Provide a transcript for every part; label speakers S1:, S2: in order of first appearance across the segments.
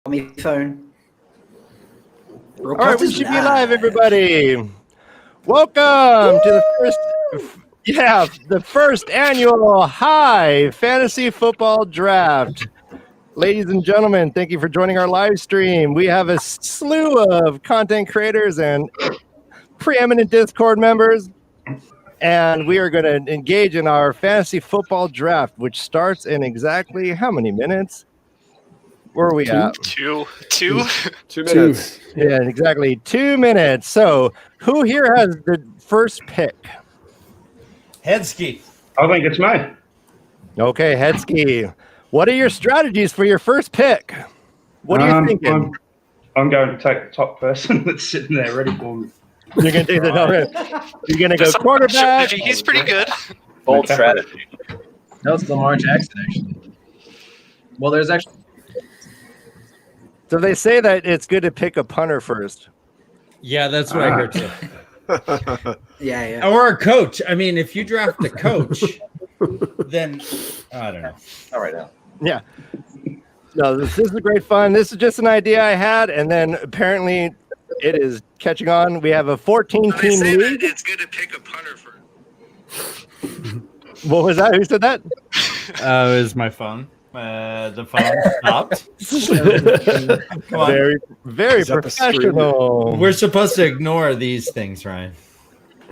S1: on my phone.
S2: All right, we should be live, everybody. Welcome to the first annual High Fantasy Football Draft. Ladies and gentlemen, thank you for joining our live stream. We have a slew of content creators and preeminent Discord members, and we are going to engage in our fantasy football draft, which starts in exactly how many minutes? Where are we at?
S3: Two
S4: minutes.
S2: Yeah, exactly 2 minutes. So, who here has the first pick?
S5: Headski.
S4: I think it's me.
S2: Okay, Headski. What are your strategies for your first pick? What are you thinking?
S4: I'm going to take the top person that's sitting there ready for me.
S2: You're going to take the top. You're going to go quarterback.
S3: He's pretty good.
S6: Bold strategy.
S1: No, it's Lamar Jackson, actually. Well, there's actually...
S2: So they say that it's good to pick a punter first.
S5: Yeah, that's what I heard too.
S1: Yeah.
S5: Or a coach. I mean, if you draft a coach, then I don't know.
S6: Not right now.
S2: Yeah. No, this is great fun. This is just an idea I had, and then apparently it is catching on. We have a 14-team league.
S3: It's good to pick a punter first.
S2: What was that? Who said that?
S5: It was my phone. The phone stopped. Come on.
S2: Very, very professional.
S5: We're supposed to ignore these things, Ryan.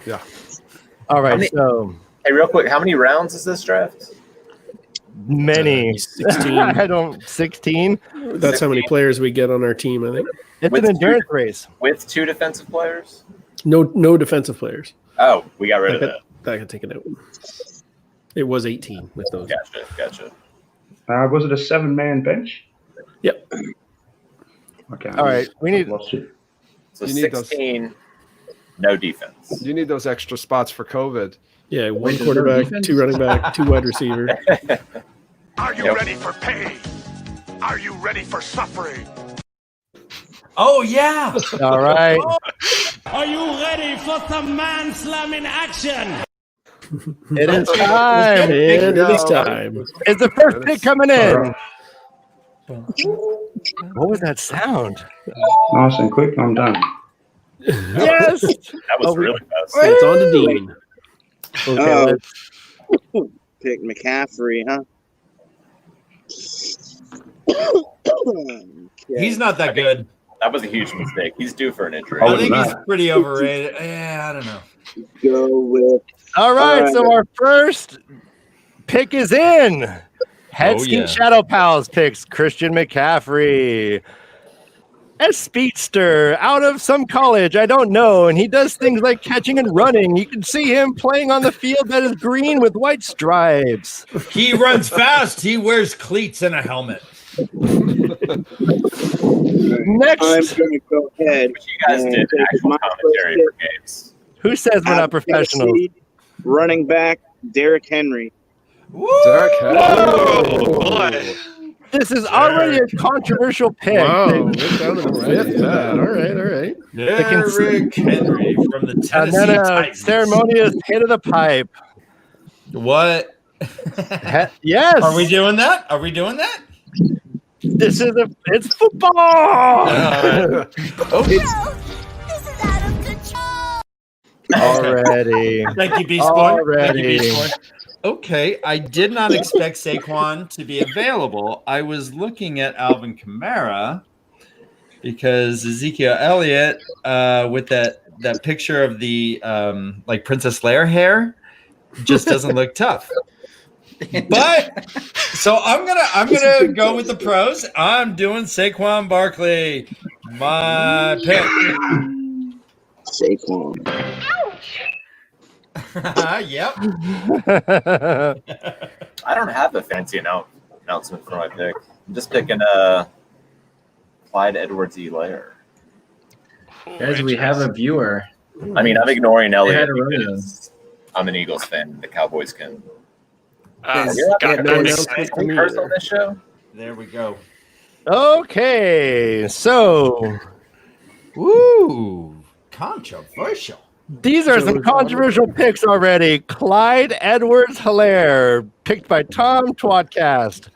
S4: Yeah.
S2: All right,
S6: Hey, real quick, how many rounds is this draft?
S2: many.
S4: 16.
S2: 16.
S4: That's how many players we get on our team, I think.
S2: It's
S6: With
S2: an endurance race.
S6: With two defensive players?
S4: No defensive players.
S6: Oh, we got rid of that.
S4: That could take it out. It was 18 with those.
S6: Gotcha.
S4: Was it a 7-man bench? Yep. Okay.
S2: All right, we need.
S6: So
S7: You need
S6: 16, no defense.
S7: You need those extra spots for COVID.
S4: Yeah, one quarterback, two running back, two wide receiver.
S8: Are you ready for pain? Are you ready for suffering?
S5: Oh, yeah.
S2: All right.
S9: Are you ready for some man slamming action?
S2: It is time.
S4: It is time.
S2: Is the first pick coming in? What was that sound?
S4: Nice and quick, I'm done.
S2: Yes.
S6: That was really fast.
S4: It's on to Dean.
S2: Okay.
S10: Pick McCaffrey, huh?
S5: He's not that good.
S6: That was a huge mistake. He's due for an injury.
S5: I think he's pretty overrated. Yeah, I don't know.
S10: Go with.
S2: All right. So our first pick is in. Headski Shadow Pals picks Christian McCaffrey. A speedster out of some college, I don't know, and he does things like catching and running. You can see him playing on the field that is green with white stripes.
S5: He runs fast. He wears cleats and a helmet.
S2: Next,
S10: I'm going to go ahead.
S6: Which you guys did actual commentary for games.
S2: who says we're not professionals?
S10: Running back, Derrick Henry.
S5: Woo!
S7: Derek
S3: Oh, boy.
S2: This is already a controversial pick.
S4: Wow. All right.
S5: Derrick Henry from the
S2: And
S5: Tennessee
S2: then a
S5: Titans.
S2: ceremonious hit of the pipe.
S5: What?
S2: Yes.
S5: Are we doing that?
S2: This is it's football.
S5: Okay.
S2: Already.
S5: Thank you, Beast Boy.
S2: Already.
S5: Okay, I did not expect Saquon to be available. I was looking at Alvin Kamara because Ezekiel Elliott with that picture of the like Princess Leia hair just doesn't look tough. But so I'm gonna go with the pros. I'm doing Saquon Barkley. My pick.
S10: Saquon.
S5: Yep.
S6: I don't have a fancy announcement for my pick. I'm just picking Clyde Edwards-Helaire.
S1: Guys, we have a viewer.
S6: I mean, I'm ignoring Elliott
S1: They had a
S6: because I'm an Eagles fan. The Cowboys can.
S3: Got
S4: no
S3: me.
S4: announcement.
S6: Curse on this show?
S5: There we go.
S2: Okay, so
S5: Ooh, controversial.
S2: these are some controversial picks already. Clyde Edwards-Helaire, picked by Tom Twatcast.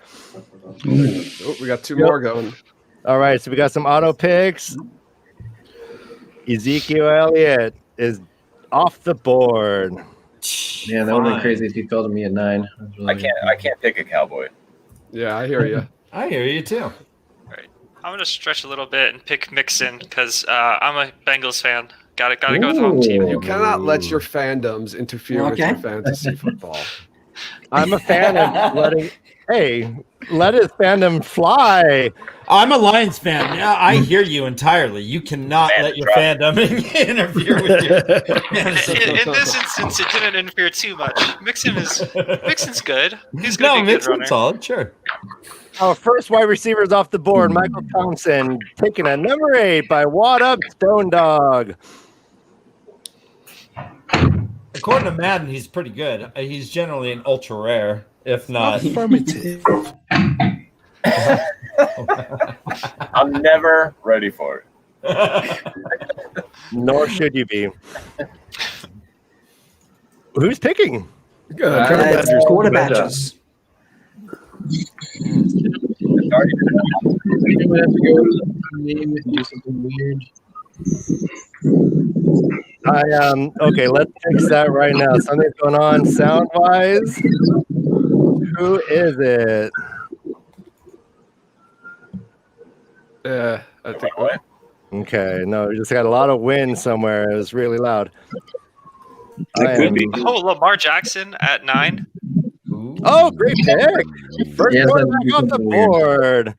S7: Oh, we got two more going.
S2: All right, so we got some auto picks. Ezekiel Elliott is off the board.
S1: Yeah, that would have been crazy if he fell to me at 9.
S6: I can't pick a Cowboy.
S7: Yeah, I hear you.
S5: I hear you too.
S3: All right. I'm gonna stretch a little bit and pick Mixon because I'm a Bengals fan. Gotta go with the home team.
S7: You cannot let your fandoms interfere with your fantasy football.
S2: I'm a fan of let his fandom fly.
S5: I'm a Lions fan. Yeah, I hear you entirely. You cannot let your fandom interfere with you.
S3: In this instance, it didn't interfere too much. Mixon's good. He's gonna be a good runner.
S5: Mixon's solid, sure.
S2: Our first wide receiver is off the board. Michael Thompson taking a number 8 by Wad Up Stone Dog.
S5: According to Madden, he's pretty good. He's generally an ultra rare, if not.
S9: Affirmative.
S6: I'm never ready for it.
S2: Nor should you be. Who's picking?
S11: Quarterbacks.
S1: Anyone have to go to the name and do something weird?
S2: Okay, let's fix that right now. Something's going on sound wise. Who is it?
S7: Yeah, I think.
S2: Okay, no, we just got a lot of wind somewhere. It was really loud.
S3: Oh, Lamar Jackson at 9.
S2: Oh, great pick! First quarterback off the board.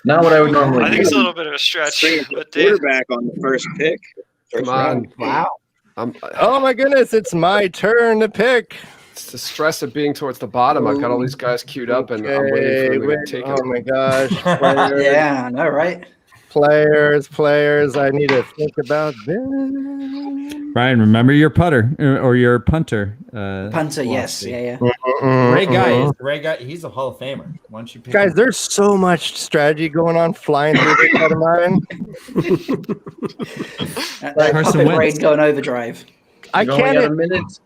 S1: Not what I would normally
S3: I think
S1: do.
S3: it's a little bit of a stretch. But
S10: Quarterback on the first pick.
S7: Come on.
S11: Wow.
S2: Oh my goodness, it's my turn to pick.
S7: It's the stress of being towards the bottom. I've got all these guys queued up, and I'm waiting for them to take it.
S2: Oh my gosh.
S11: Yeah, I know, right?
S2: Players. I need to think about this.
S5: Ryan, remember your putter or your punter.
S11: Punter, yes. Yeah.
S5: Great guy. He's a Hall of Famer. Why don't you pick
S2: Guys,
S5: him?
S2: there's so much strategy going on flying through this head of mine.
S11: Puppet brain going overdrive.
S2: I can't.
S1: A minute.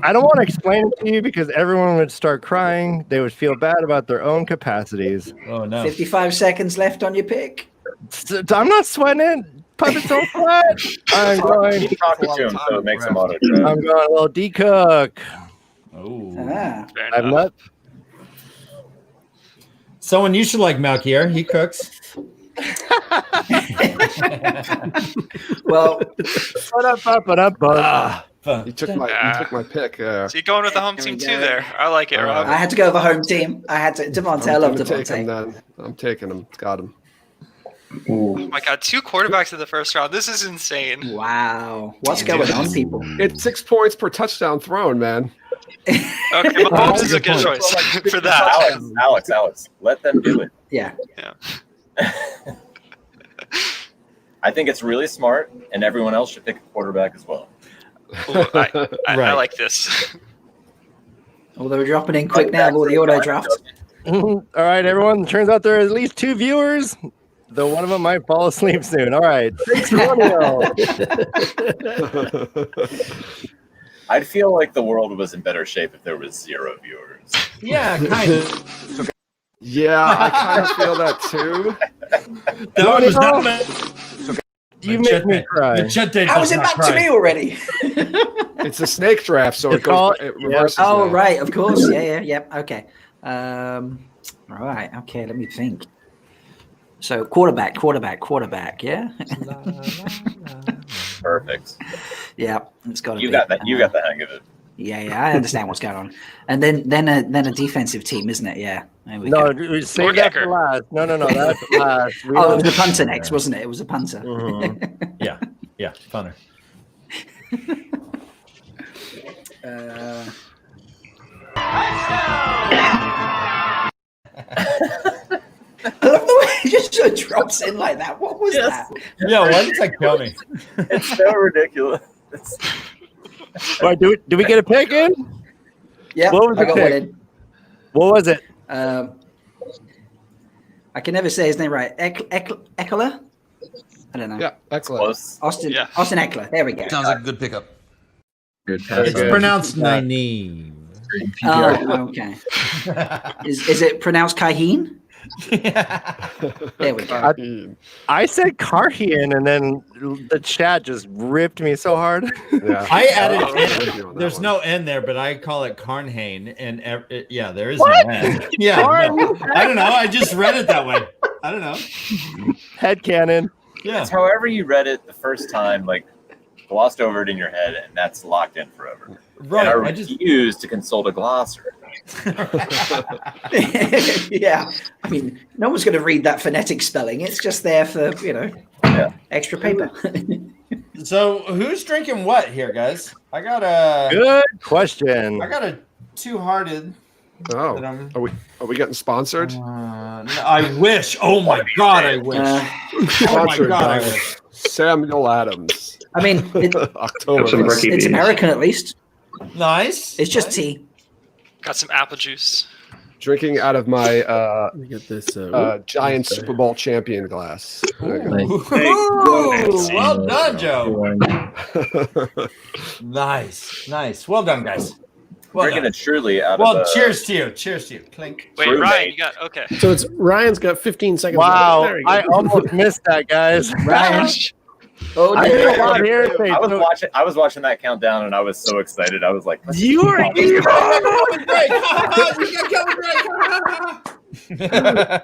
S2: I don't want to explain it to you because everyone would start crying. They would feel bad about their own capacities.
S5: Oh no!
S11: 55 seconds left on your pick.
S2: I'm not sweating it. Puppets on flat. I'm going.
S6: Keep talking to him so it makes him auto.
S2: I'm going a little D-Cook.
S5: Oh.
S2: I'm not.
S5: Someone you should like Malkier. He cooks.
S11: Well,
S7: you took my pick.
S3: So you're going with the home team too there. I like it, Rob.
S11: I had to go with the home team. I had to. Devontae, I love Devontae.
S7: I'm taking him. Got him.
S3: Oh my god, 2 quarterbacks in the first round. This is insane.
S11: Wow. What's going on, people?
S7: It's 6 points per touchdown thrown, man.
S3: Okay, Mahomes is a good choice for that.
S6: Alex, let them do it.
S11: Yeah.
S6: I think it's really smart, and everyone else should pick a quarterback as well.
S3: Ooh, I like this.
S11: Although we're dropping in quick now with the auto draft.
S2: All right, everyone. Turns out there are at least 2 viewers, though one of them might fall asleep soon. All right. Thanks, Romeo.
S6: I'd feel like the world was in better shape if there was 0 viewers.
S5: Yeah, kind of.
S7: Yeah, I kind of feel that too.
S2: You make me cry.
S11: How is it back to me already?
S7: It's a snake draft, so it reverses.
S11: Oh,
S7: now.
S11: right, of course. Yep. Okay. Right. Okay. Let me think. So quarterback. Yeah.
S6: Perfect.
S11: Yeah, it's got to be.
S6: You got that. You got the hang of it.
S11: Yeah, I understand what's going on. And then a defensive team, isn't it? Yeah.
S2: No, save that for last. No, that's for last.
S11: It was the punter next, wasn't it? It was a punter.
S5: Mm-hmm. Yeah, funner.
S11: I love the way he just sort of drops in like that. What was that?
S5: Yeah, why did that kill me?
S6: It's so ridiculous.
S2: All right, do we get a pick in?
S11: Yeah,
S2: what was
S11: I
S2: the
S11: got
S2: pick?
S11: one in.
S2: What was it?
S11: I can never say his name right. Eckler? I don't know.
S7: Yeah, Eckler.
S11: Austin Eckler. There we go.
S12: Sounds like a good pickup.
S1: Good.
S5: It's pronounced Nine.
S11: Oh, okay. Is it pronounced Kaheen? There we go.
S2: I said Carhian, and then the chat just ripped me so hard.
S7: Yeah.
S5: I added
S7: Oh.
S5: N. There's no N there, but I call it Carnhane, and yeah, there is
S2: What?
S5: no N. Yeah, no. I don't know. I just read it that way. I don't know.
S2: Headcanon.
S5: Yeah.
S6: It's however you read it the first time, like glossed over it in your head, and that's locked in forever.
S5: Right.
S6: And I
S5: I just
S6: refuse to consult a glosser.
S11: Yeah. I mean, no one's going to read that phonetic spelling. It's just there for, extra paper.
S5: So who's drinking what here, guys? I got a
S2: Good question.
S5: I got a two-hearted.
S7: Oh, are we getting sponsored?
S5: I wish. Oh my god, I wish. Oh my
S7: Sponsored
S5: god, I
S7: by
S5: wish.
S7: Samuel Adams.
S11: I mean,
S7: October.
S11: it's American at least.
S5: Nice.
S11: It's just tea.
S3: Got some apple juice.
S7: Drinking out of my
S12: Let me get this.
S7: giant Super Bowl champion glass. There you
S5: Ooh, well done, Joe. Nice. Well done, guys. Well
S6: Drinking
S5: done.
S6: it truly out
S5: Well,
S6: of
S5: cheers to you. Cheers to you. Clink.
S3: Wait,
S6: True,
S3: Ryan,
S6: mate.
S3: you got okay.
S12: So it's Ryan's got 15 seconds.
S2: Wow,
S12: There you go.
S2: I almost missed that, guys.
S11: Ryan. Oh,
S2: I did a lot here.
S6: I was watching that countdown, and I was so excited. I was like,
S2: You are evil.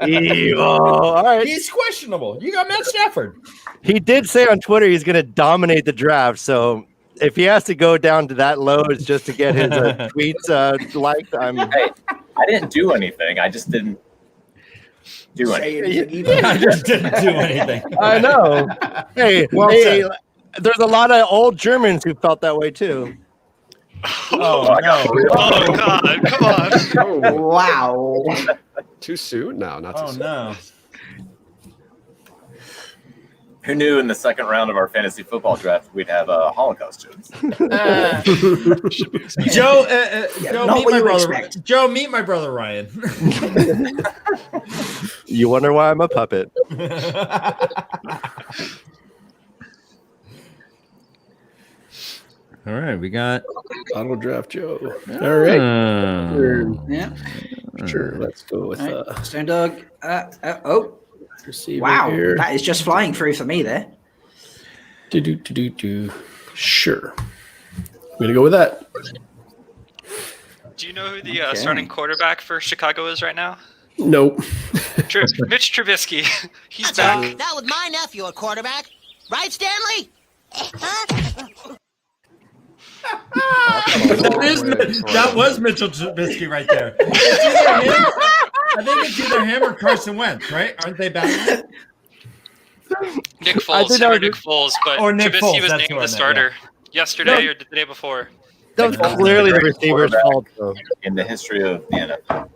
S2: Evil. All right.
S5: He's questionable. You got Matt Stafford.
S2: He did say on Twitter he's going to dominate the draft. So if he has to go down to that low, it's just to get his tweets liked.
S6: hey, I didn't do anything. I just didn't do anything.
S5: I just didn't do anything.
S2: I know. Hey, there's a lot of old Germans who felt that way too.
S5: Oh no!
S3: Oh God! Come on!
S11: Oh, wow.
S7: Too soon? No, not too
S5: Oh
S7: soon.
S5: no!
S6: Who knew in the second round of our fantasy football draft we'd have Holocaust jokes?
S5: Joe, Joe,
S11: not
S5: meet
S11: what
S5: my
S11: you
S5: brother.
S11: expect.
S5: Joe, meet my brother Ryan.
S2: You wonder why I'm a puppet.
S5: All right, we got
S12: Auto draft Joe. All right.
S11: Yeah.
S12: Sure. Let's go with
S11: All right. Stone Dog.
S12: receiver
S11: Wow.
S12: here.
S11: That is just flying through for me there.
S12: Sure. I'm gonna go with that.
S3: Do you know who the starting quarterback for Chicago is right now?
S12: Nope.
S3: Mitch Trubisky. He's back.
S13: That was my nephew at quarterback. Right, Stanley?
S5: That was Mitchell Trubisky right there. It's either him, I think it's either him or Carson Wentz, right? Aren't they back?
S3: Nick Foles, Nick Foles, but
S5: Or Nick
S3: Trubisky
S5: Foles,
S3: was
S5: that's
S3: named
S5: who I
S3: the
S5: meant,
S3: starter yesterday or the day before.
S2: That was clearly the receiver's fault.
S6: In the history of the NFL.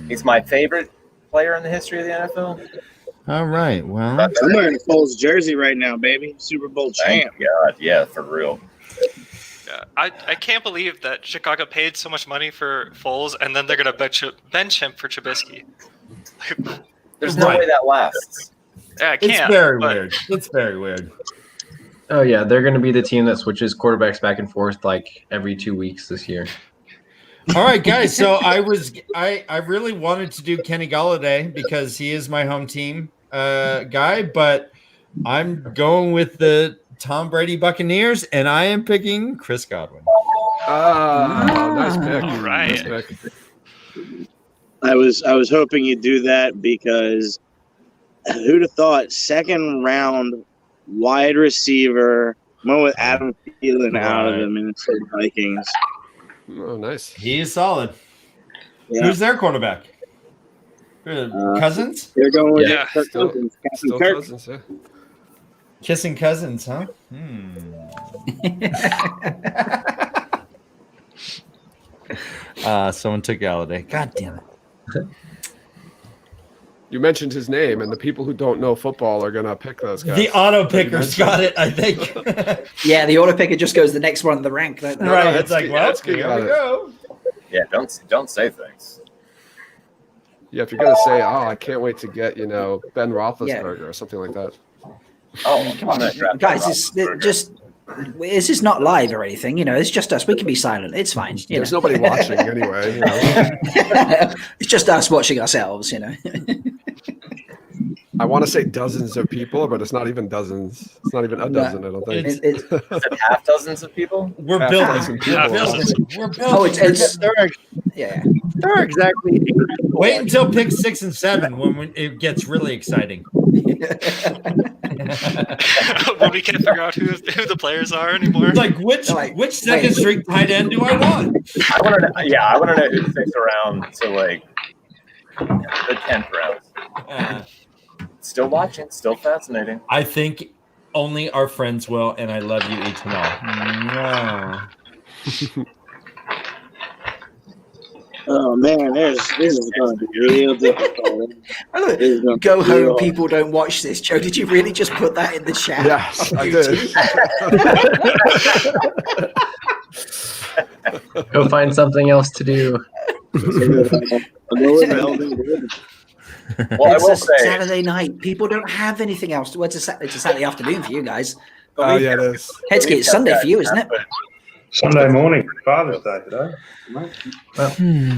S6: He's my favorite player in the history of the NFL.
S5: All right. Well,
S10: I'm wearing a Foles jersey right now, baby. Super Bowl champ.
S6: Thank God. Yeah, for real.
S3: Yeah, I can't believe that Chicago paid so much money for Foles and then they're going to bench him for Trubisky.
S6: There's no way that lasts.
S3: Yeah, I can't.
S5: It's very weird. It's very weird.
S1: Oh yeah, they're going to be the team that switches quarterbacks back and forth like every 2 weeks this year.
S5: All right, guys. So I really wanted to do Kenny Golladay because he is my home team guy, but I'm going with the Tom Brady Buccaneers, and I am picking Chris Godwin.
S7: Nice pick.
S3: All right.
S7: Nice pick.
S10: I was hoping you'd do that because who'd have thought second round wide receiver, went with Adam Thielen out of the Minnesota Vikings.
S7: Oh, nice.
S5: He is solid.
S10: Yeah.
S5: Who's their quarterback? Cousins?
S10: They're going with Kirk
S7: Still
S10: Cousins. Captain Kirk.
S7: Cousins, yeah.
S5: Kissing Cousins, huh? Someone took Galladay. God damn it.
S7: You mentioned his name, and the people who don't know football are going to pick those guys.
S5: The auto pickers got it, I think.
S11: Yeah, the auto picker just goes the next one in the rank.
S5: Right.
S7: No,
S5: It's like, well,
S7: that's good.
S5: here we go.
S6: Yeah, don't say things.
S7: Yeah, if you're going to say, oh, I can't wait to get, Ben Roethlisberger or something like that.
S6: Oh, come on,
S11: Guys, it's just This is not live or anything, it's just us. We can be silent. It's fine.
S7: There's nobody watching anyway.
S11: It's just us watching ourselves,
S7: I want to say dozens of people, but it's not even dozens. It's not even a dozen, I don't think.
S6: Is it half dozens of people?
S5: We're
S7: Half
S5: building.
S7: dozen people.
S5: We're building.
S11: Oh, they're
S2: exactly.
S5: Wait until pick 6 and 7 when it gets really exciting.
S3: When we can't figure out who the players are anymore.
S5: Like which second string tight end do I want?
S6: I want to know who sticks around to like the 10th round. Still watching, still fascinating.
S5: I think only our friends will, and I love you each and all.
S10: Oh man, this is going to be real difficult.
S11: Go home, people don't watch this. Joe, did you really just put that in the chat?
S7: Yes, I did.
S1: Go find something else to do.
S6: Well,
S11: It's a Saturday night. People don't have anything else. Well, it's a Saturday afternoon for you guys.
S7: Oh, yeah, it is.
S11: Headski, it's Sunday for you, isn't it?
S4: Sunday morning, Father's Day today.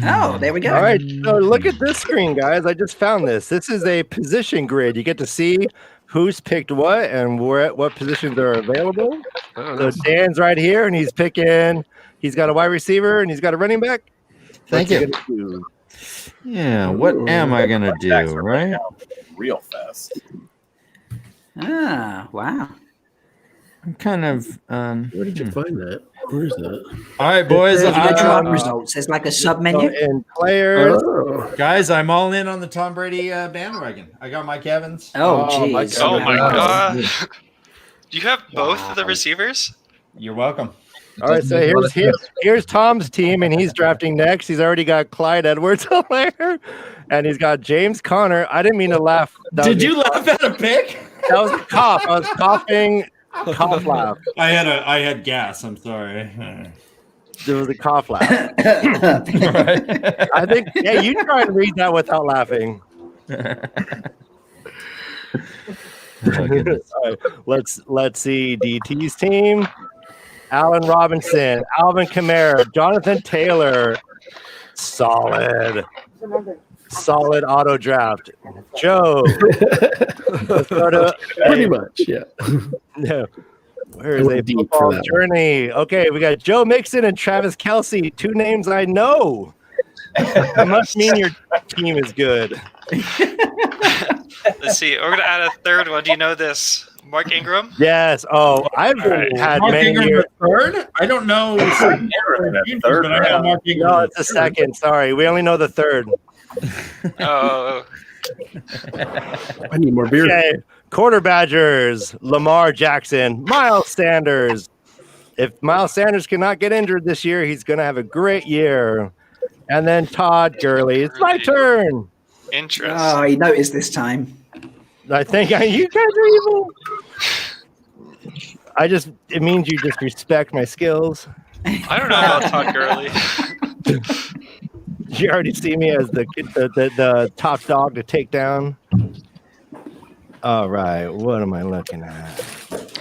S11: Oh, there we go.
S2: All right, so look at this screen, guys. I just found this. This is a position grid. You get to see who's picked what and what positions are available. So Dan's right here, and he's picking. He's got a wide receiver, and he's got a running back.
S5: Thank you. Yeah, what am I gonna do, right?
S6: Real fast.
S11: Ah, wow.
S5: I'm kind of.
S12: Where did you find that? Where's that?
S5: All right, boys.
S11: Results. There's like a sub menu.
S2: And players.
S5: Guys, I'm all in on the Tom Brady bandwagon. I got Mike Evans.
S11: Oh, jeez.
S3: Oh my god. You have both of the receivers?
S5: You're welcome.
S2: All right, so here's Tom's team, and he's drafting next. He's already got Clyde Edwards-Helaire, and he's got James Conner. I didn't mean to laugh.
S5: Did you laugh at a pick?
S2: That was a cough. I was coughing. Cough laugh.
S5: I had gas. I'm sorry.
S2: There was a cough laugh. I think. Yeah, you try and read that without laughing. All right, let's see DT's team. Allen Robinson, Alvin Kamara, Jonathan Taylor. Solid auto draft. Joe. Let's go to
S12: Pretty much, yeah.
S2: No. Where is a football journey? Okay, we got Joe Mixon and Travis Kelce. 2 names I know. That must mean your team is good.
S3: Let's see. We're gonna add a third one. Do you know this? Mark Ingram?
S2: Yes. Oh, I've had
S5: Mark
S2: many
S5: Ingram
S2: years.
S5: Third? I don't know.
S6: Third
S5: but I know Mark Ingram.
S2: No, it's the second. Sorry, we only know the third.
S3: Oh.
S12: I need more beer.
S2: Okay. Quarter Badgers, Lamar Jackson, Miles Sanders. If Miles Sanders cannot get injured this year, he's going to have a great year. And then Todd Gurley. It's my turn.
S3: Interesting.
S11: Oh, he noticed this time.
S2: I think you guys are evil. It means you just respect my skills.
S3: I don't know about Todd Gurley.
S2: You already see me as the top dog to take down. All right, what am I looking at?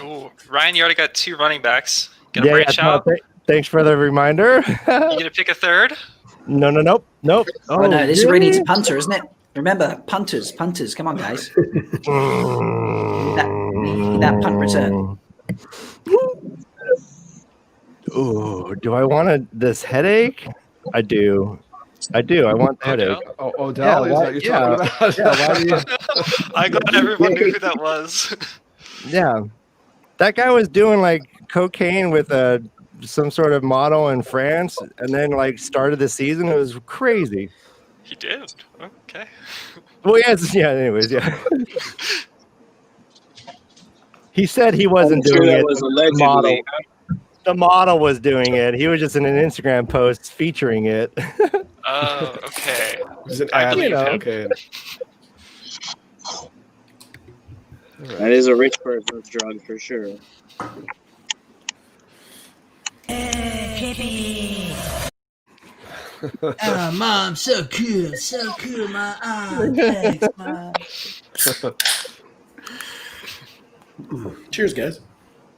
S3: Ooh, Ryan, you already got 2 running backs. Gonna branch out.
S2: Thanks for the reminder.
S3: You gonna pick a third?
S2: Nope.
S11: Oh, no, this really needs a punter, isn't it? Remember, punters. Come on, guys. that punt return.
S2: Ooh, do I want this headache? I do. I want the headache.
S7: Oh, Odell,
S2: yeah,
S7: is that you're talking about?
S2: Yeah, why do you...
S3: I glad everyone knew who that was.
S2: Yeah. That guy was doing like cocaine with some sort of model in France and then like started the season. It was crazy.
S3: He did. Okay.
S2: Well, anyways. He said he wasn't doing it.
S10: Was allegedly.
S2: The model was doing it. He was just in an Instagram post featuring it.
S3: Oh, okay.
S7: Is it ad? Okay.
S10: That is a rich person's drug for sure.
S9: Oh, Mom, so cool, my thanks, Mom.
S12: Cheers, guys.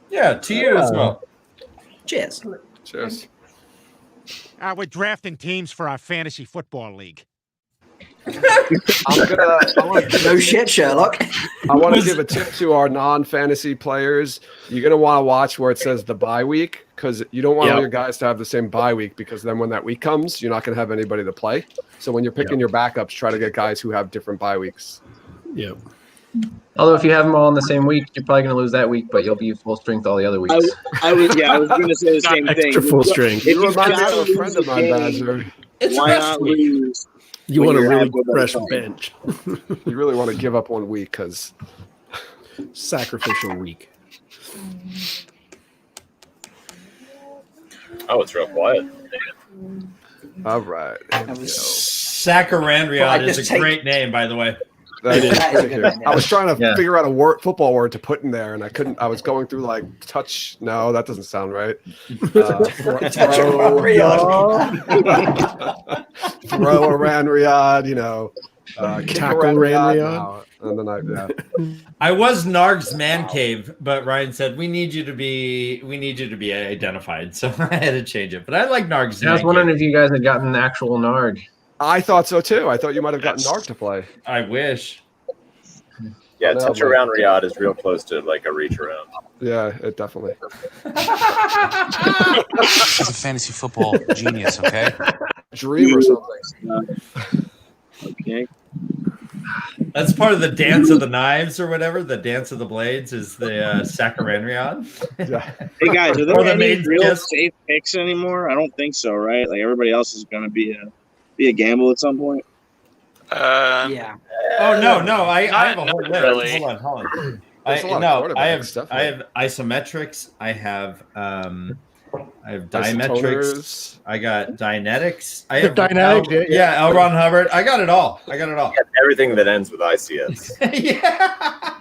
S5: Yeah, to you as well.
S11: Cheers.
S7: Cheers.
S9: We're drafting teams for our fantasy football league.
S11: No shit, Sherlock.
S7: I want to give a tip to our non-fantasy players. You're going to want to watch where it says the bye week, because you don't want all your guys to have the same bye week, because then when that week comes, you're not going to have anybody to play. So when you're picking your backups, try to get guys who have different bye weeks.
S12: Yep.
S1: Although if you have them all in the same week, you're probably going to lose that week, but you'll be full strength all the other weeks.
S10: I was going to say the same thing.
S12: Extra full strength.
S7: You remind me of a friend of mine, Badger.
S10: Why not lose?
S12: You want a
S10: you're
S12: really
S10: at the
S12: fresh
S10: time?
S12: bench.
S7: You really want to give up 1 week because
S12: Sacrificial week.
S6: Oh, it's real quiet.
S7: All right.
S5: Saccharandriot is a great name, by the way.
S7: I was trying to figure out a football word to put in there, and I couldn't. I was going through like touch. No, that doesn't sound right. Throw around Riyadh,
S12: tackle around Riyadh.
S7: And then
S5: I was Narg's man cave, but Ryan said we need you to be identified, so I had to change it. But I like Narg's.
S1: I was wondering if you guys had gotten the actual Narg.
S7: I thought so too. I thought you might have gotten Narg to play.
S5: I wish.
S6: Yeah, touch around Riyadh is real close to like a reach around.
S7: Yeah, it definitely.
S14: He's a fantasy football genius, okay?
S7: Dream or something.
S10: Okay.
S5: That's part of the dance of the knives or whatever. The dance of the blades is the Saccharandriot.
S10: Hey guys, are there
S5: Or the
S10: any
S5: maid's
S10: real
S5: kiss.
S10: safe picks anymore? I don't think so, right? Like everybody else is going to be a gamble at some point.
S11: Yeah.
S5: Oh no! I have a
S3: Not
S5: whole list.
S3: really.
S5: Hold on.
S7: There's a lot of
S5: I
S7: quarterback
S5: have
S7: stuff,
S5: I have isometrics. I have diametrics.
S7: Isotoniers.
S5: I got Dynetics. I
S2: The
S5: have
S2: Dynetics, yeah.
S5: L. Ron Hubbard. I got it all.
S6: Everything that ends with ICS.
S5: Yeah.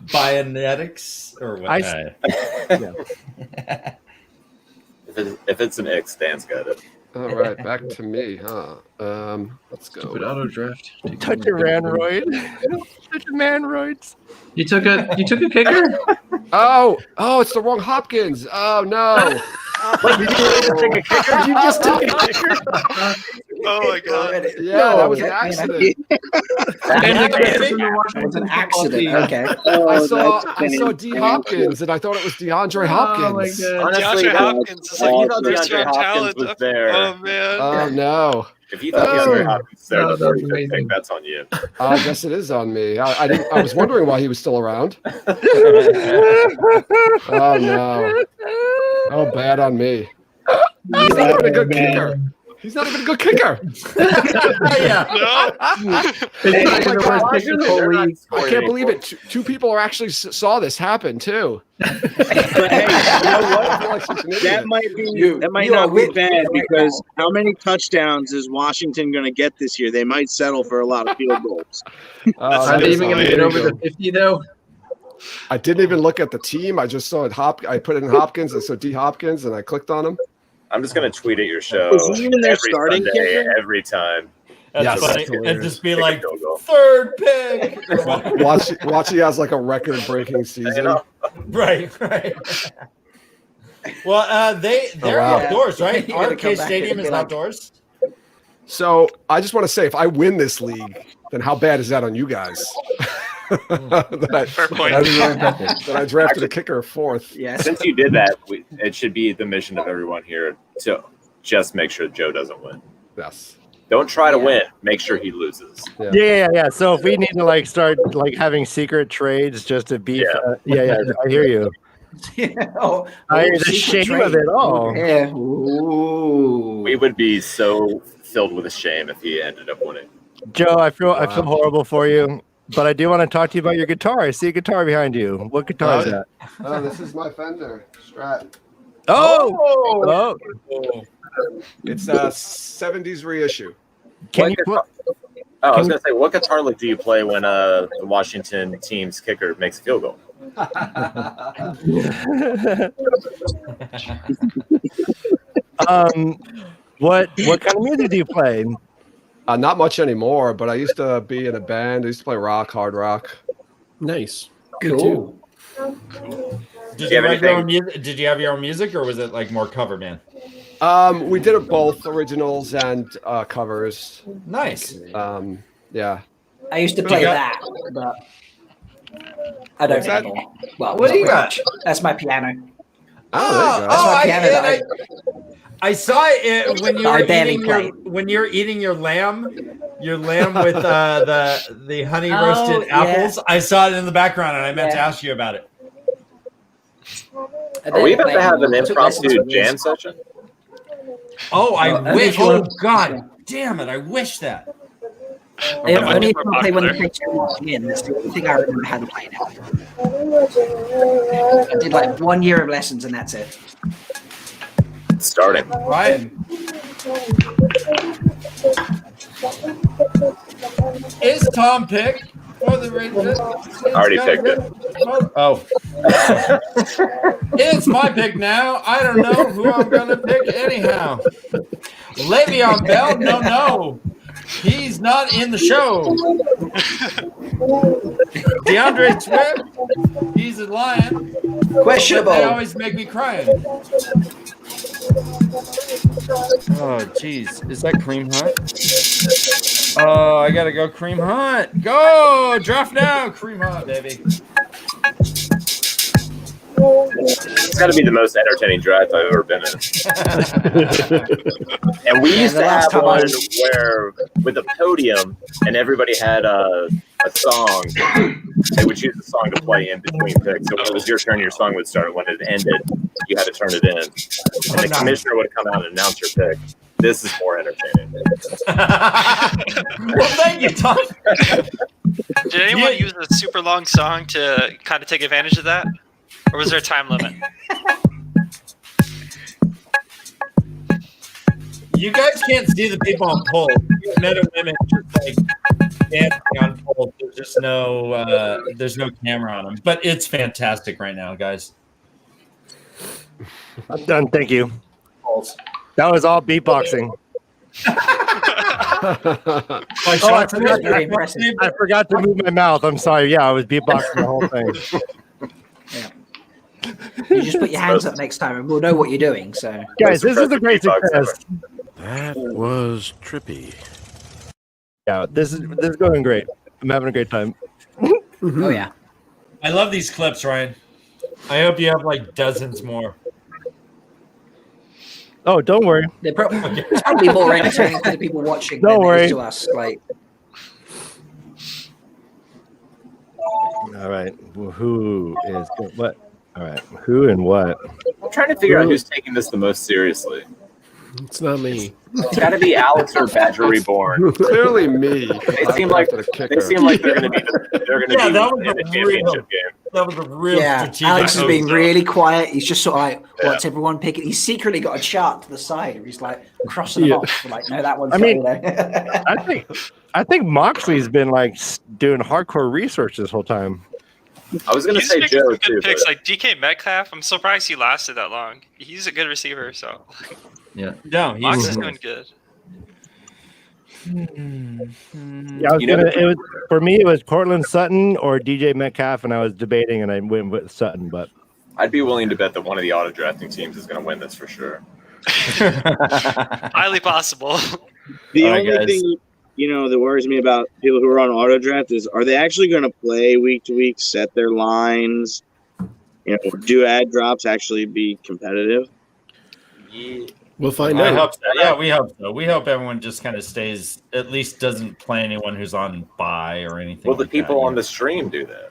S5: Bionetics or what?
S6: If it's an X, Dan's got it.
S7: All right, back to me, huh? Let's go.
S1: Stupid auto draft.
S2: Touch a manroid. Touch a manroids.
S1: You took a kicker?
S7: Oh, it's the wrong Hopkins. Oh no.
S6: Wait, did you take a kicker?
S7: You just took a kicker.
S3: Oh my god.
S7: Yeah, that was an accident.
S11: That was an accident. Okay.
S7: I saw D Hopkins and I thought it was DeAndre Hopkins.
S6: Honestly,
S3: DeAndre Hopkins is like
S6: you thought
S3: first
S6: DeAndre
S3: round
S6: Hopkins
S3: talent.
S6: was there.
S3: Oh man.
S7: Oh no.
S6: If you thought DeAndre Hopkins was there, the 45th pick, that's on you.
S7: I guess it is on me. I was wondering why he was still around. Oh no. Oh, bad on me. He's not even a good kicker. He's not even a good kicker.
S5: Yeah.
S7: I can't believe it. Two people actually saw this happen too.
S10: That might not be bad because how many touchdowns is Washington going to get this year? They might settle for a lot of field goals.
S1: Are they even going to get over the 50 though?
S7: I didn't even look at the team. I just saw it. I put in Hopkins. I saw D Hopkins, and I clicked on him.
S6: I'm just going to tweet at your show
S10: Is he even their
S6: every
S10: starting
S6: Sunday,
S10: kicker?
S6: every time.
S5: That's
S7: Yes.
S5: funny. And just be like
S6: Field goal.
S5: third pick.
S7: Watch. He has like a record-breaking season.
S5: Right. Well, they're outdoors, right?
S11: You gotta come
S5: RK
S11: back
S5: Stadium
S11: and
S5: is
S11: be like-
S5: outdoors.
S7: So I just want to say, if I win this league, then how bad is that on you guys?
S3: Fair point.
S7: that I drafted a kicker fourth.
S11: Yes.
S6: Since you did that, it should be the mission of everyone here to just make sure Joe doesn't win.
S7: Yes.
S6: Don't try to win. Make sure he loses.
S2: Yeah. So if we need to like start like having secret trades just to beat,
S6: Yeah.
S2: I hear you. The
S11: secret
S2: shame of
S11: trade.
S2: it all.
S11: Yeah. Ooh.
S6: We would be so filled with shame if he ended up winning.
S2: Joe, I feel horrible for you, but I do want to talk to you about your guitar. I see a guitar behind you. What guitar is that?
S7: Oh, this is my Fender Strat.
S2: Oh.
S7: It's a 70s reissue.
S2: Can you put?
S6: I was going to say, what guitar lick do you play when the Washington team's kicker makes a field goal?
S2: What kind of music do you play?
S7: Not much anymore, but I used to be in a band. I used to play hard rock.
S12: Nice.
S11: Cool.
S5: Did you write your own music? Did you have your own music, or was it like more cover band?
S7: We did it both originals and covers.
S5: Nice.
S7: Yeah.
S11: I used to play that, but I don't anymore. Well,
S5: what do you got?
S11: That's my piano.
S5: I saw it when you were eating your lamb with the honey roasted apples. I saw it in the background, and I meant to ask you about it.
S6: Are we about to have an impromptu jam session?
S5: Oh, I wish. Oh, God damn it! I wish that.
S11: Only if I play when the picture walking in. That's the only thing I remember how to play now. I did like 1 year of lessons, and that's it.
S6: Starting.
S5: Ryan. Is Tom picked for the Rangers?
S6: Already picked it.
S5: Oh. It's my pick now. I don't know who I'm going to pick anyhow. Le'Veon Bell? No. He's not in the show. DeAndre Swift? He's a Lion.
S11: Questionable.
S5: They always make me crying. Oh, jeez. Is that Cream Hunt? Oh, I got to go Cream Hunt. Go! Draft now, Cream Hunt, baby.
S6: It's got to be the most entertaining draft I've ever been in. And we used to have one where with a podium, and everybody had a song. They would choose a song to play in between picks. So when it was your turn, your song would start. When it ended, you had to turn it in. And the commissioner would come out and announce your pick. This is more entertaining.
S5: Well, thank you, Tom.
S3: Did anyone use a super long song to kind of take advantage of that? Or was there a time limit?
S5: You guys can't see the people on polls. Men and women just like dancing on polls. There's no camera on them. But it's fantastic right now, guys.
S2: I'm done. Thank you. That was all beatboxing. I forgot to move my mouth. I'm sorry. Yeah, I was beatboxing the whole thing.
S11: Yeah. You just put your hands up next time and we'll know what you're doing. So,
S2: guys, this is a great success.
S12: That was trippy.
S2: Yeah, this is going great. I'm having a great time.
S11: Oh yeah.
S5: I love these clips, Ryan. I hope you have like dozens more.
S2: Oh, don't worry.
S11: They're probably more entertaining to the people watching
S2: don't
S11: than
S2: worry.
S11: it is to us. Like,
S2: all right. Well, who is what? All right. Who and what?
S6: I'm trying to figure out who's taking this the most seriously.
S12: It's not me.
S6: It's got to be Alex or Badger Reborn.
S7: Clearly me.
S6: They seem like they're going to be in the championship game.
S5: That was a real strategic.
S11: Alex is being really quiet. He's just sort of like, what's everyone picking? He's secretly got a chart to the side where he's like crossing them off. Like, no, that one's
S2: I think Moxley's been like doing hardcore research this whole time.
S6: I was going to say
S3: Joe
S6: Joe
S3: good
S6: too.
S3: Picks like DK Metcalf. I'm surprised he lasted that long. He's a good receiver, so
S1: yeah.
S5: No,
S3: Mox is doing good.
S2: Yeah, for me. It was Cortland Sutton or DJ Metcalf, and I was debating, and I went with Sutton. But
S6: I'd be willing to bet that one of the auto drafting teams is going to win this for sure.
S3: Highly possible.
S10: The only thing that worries me about people who are on auto draft is, are they actually going to play week to week, set their lines? Do ad drops actually be competitive?
S6: Yeah.
S12: We'll find
S5: I
S12: out.
S5: hope so. Yeah, we hope so. We hope everyone just kind of stays, at least doesn't play anyone who's on bye or anything.
S6: Well, the people on the stream do that.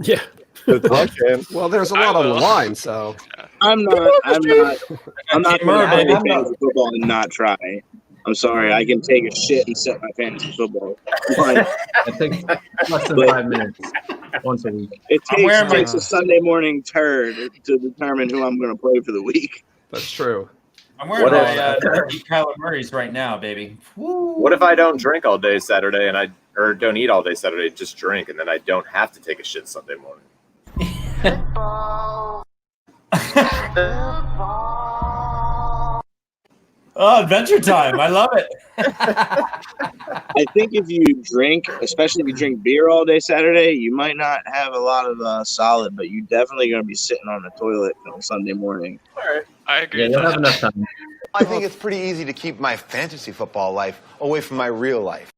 S12: Yeah.
S7: Well, there's a lot on the line, so
S10: I'm not going to play fantasy football and not try. I'm sorry, I can take a shit and set my fantasy football.
S1: I think less than 5 minutes once a week.
S10: It takes a Sunday morning turd to determine who I'm going to play for the week.
S7: That's true.
S5: I'm wearing my Kyler Murray's right now, baby. Woo.
S6: What if I don't drink all day Saturday or don't eat all day Saturday, just drink, and then I don't have to take a shit Sunday morning?
S5: Oh, Adventure Time. I love it.
S10: I think if you drink, especially if you drink beer all day Saturday, you might not have a lot of solid, but you definitely going to be sitting on the toilet on Sunday morning.
S3: All right. I agree.
S1: Yeah, you'll have enough time.
S15: I think it's pretty easy to keep my fantasy football life away from my real life.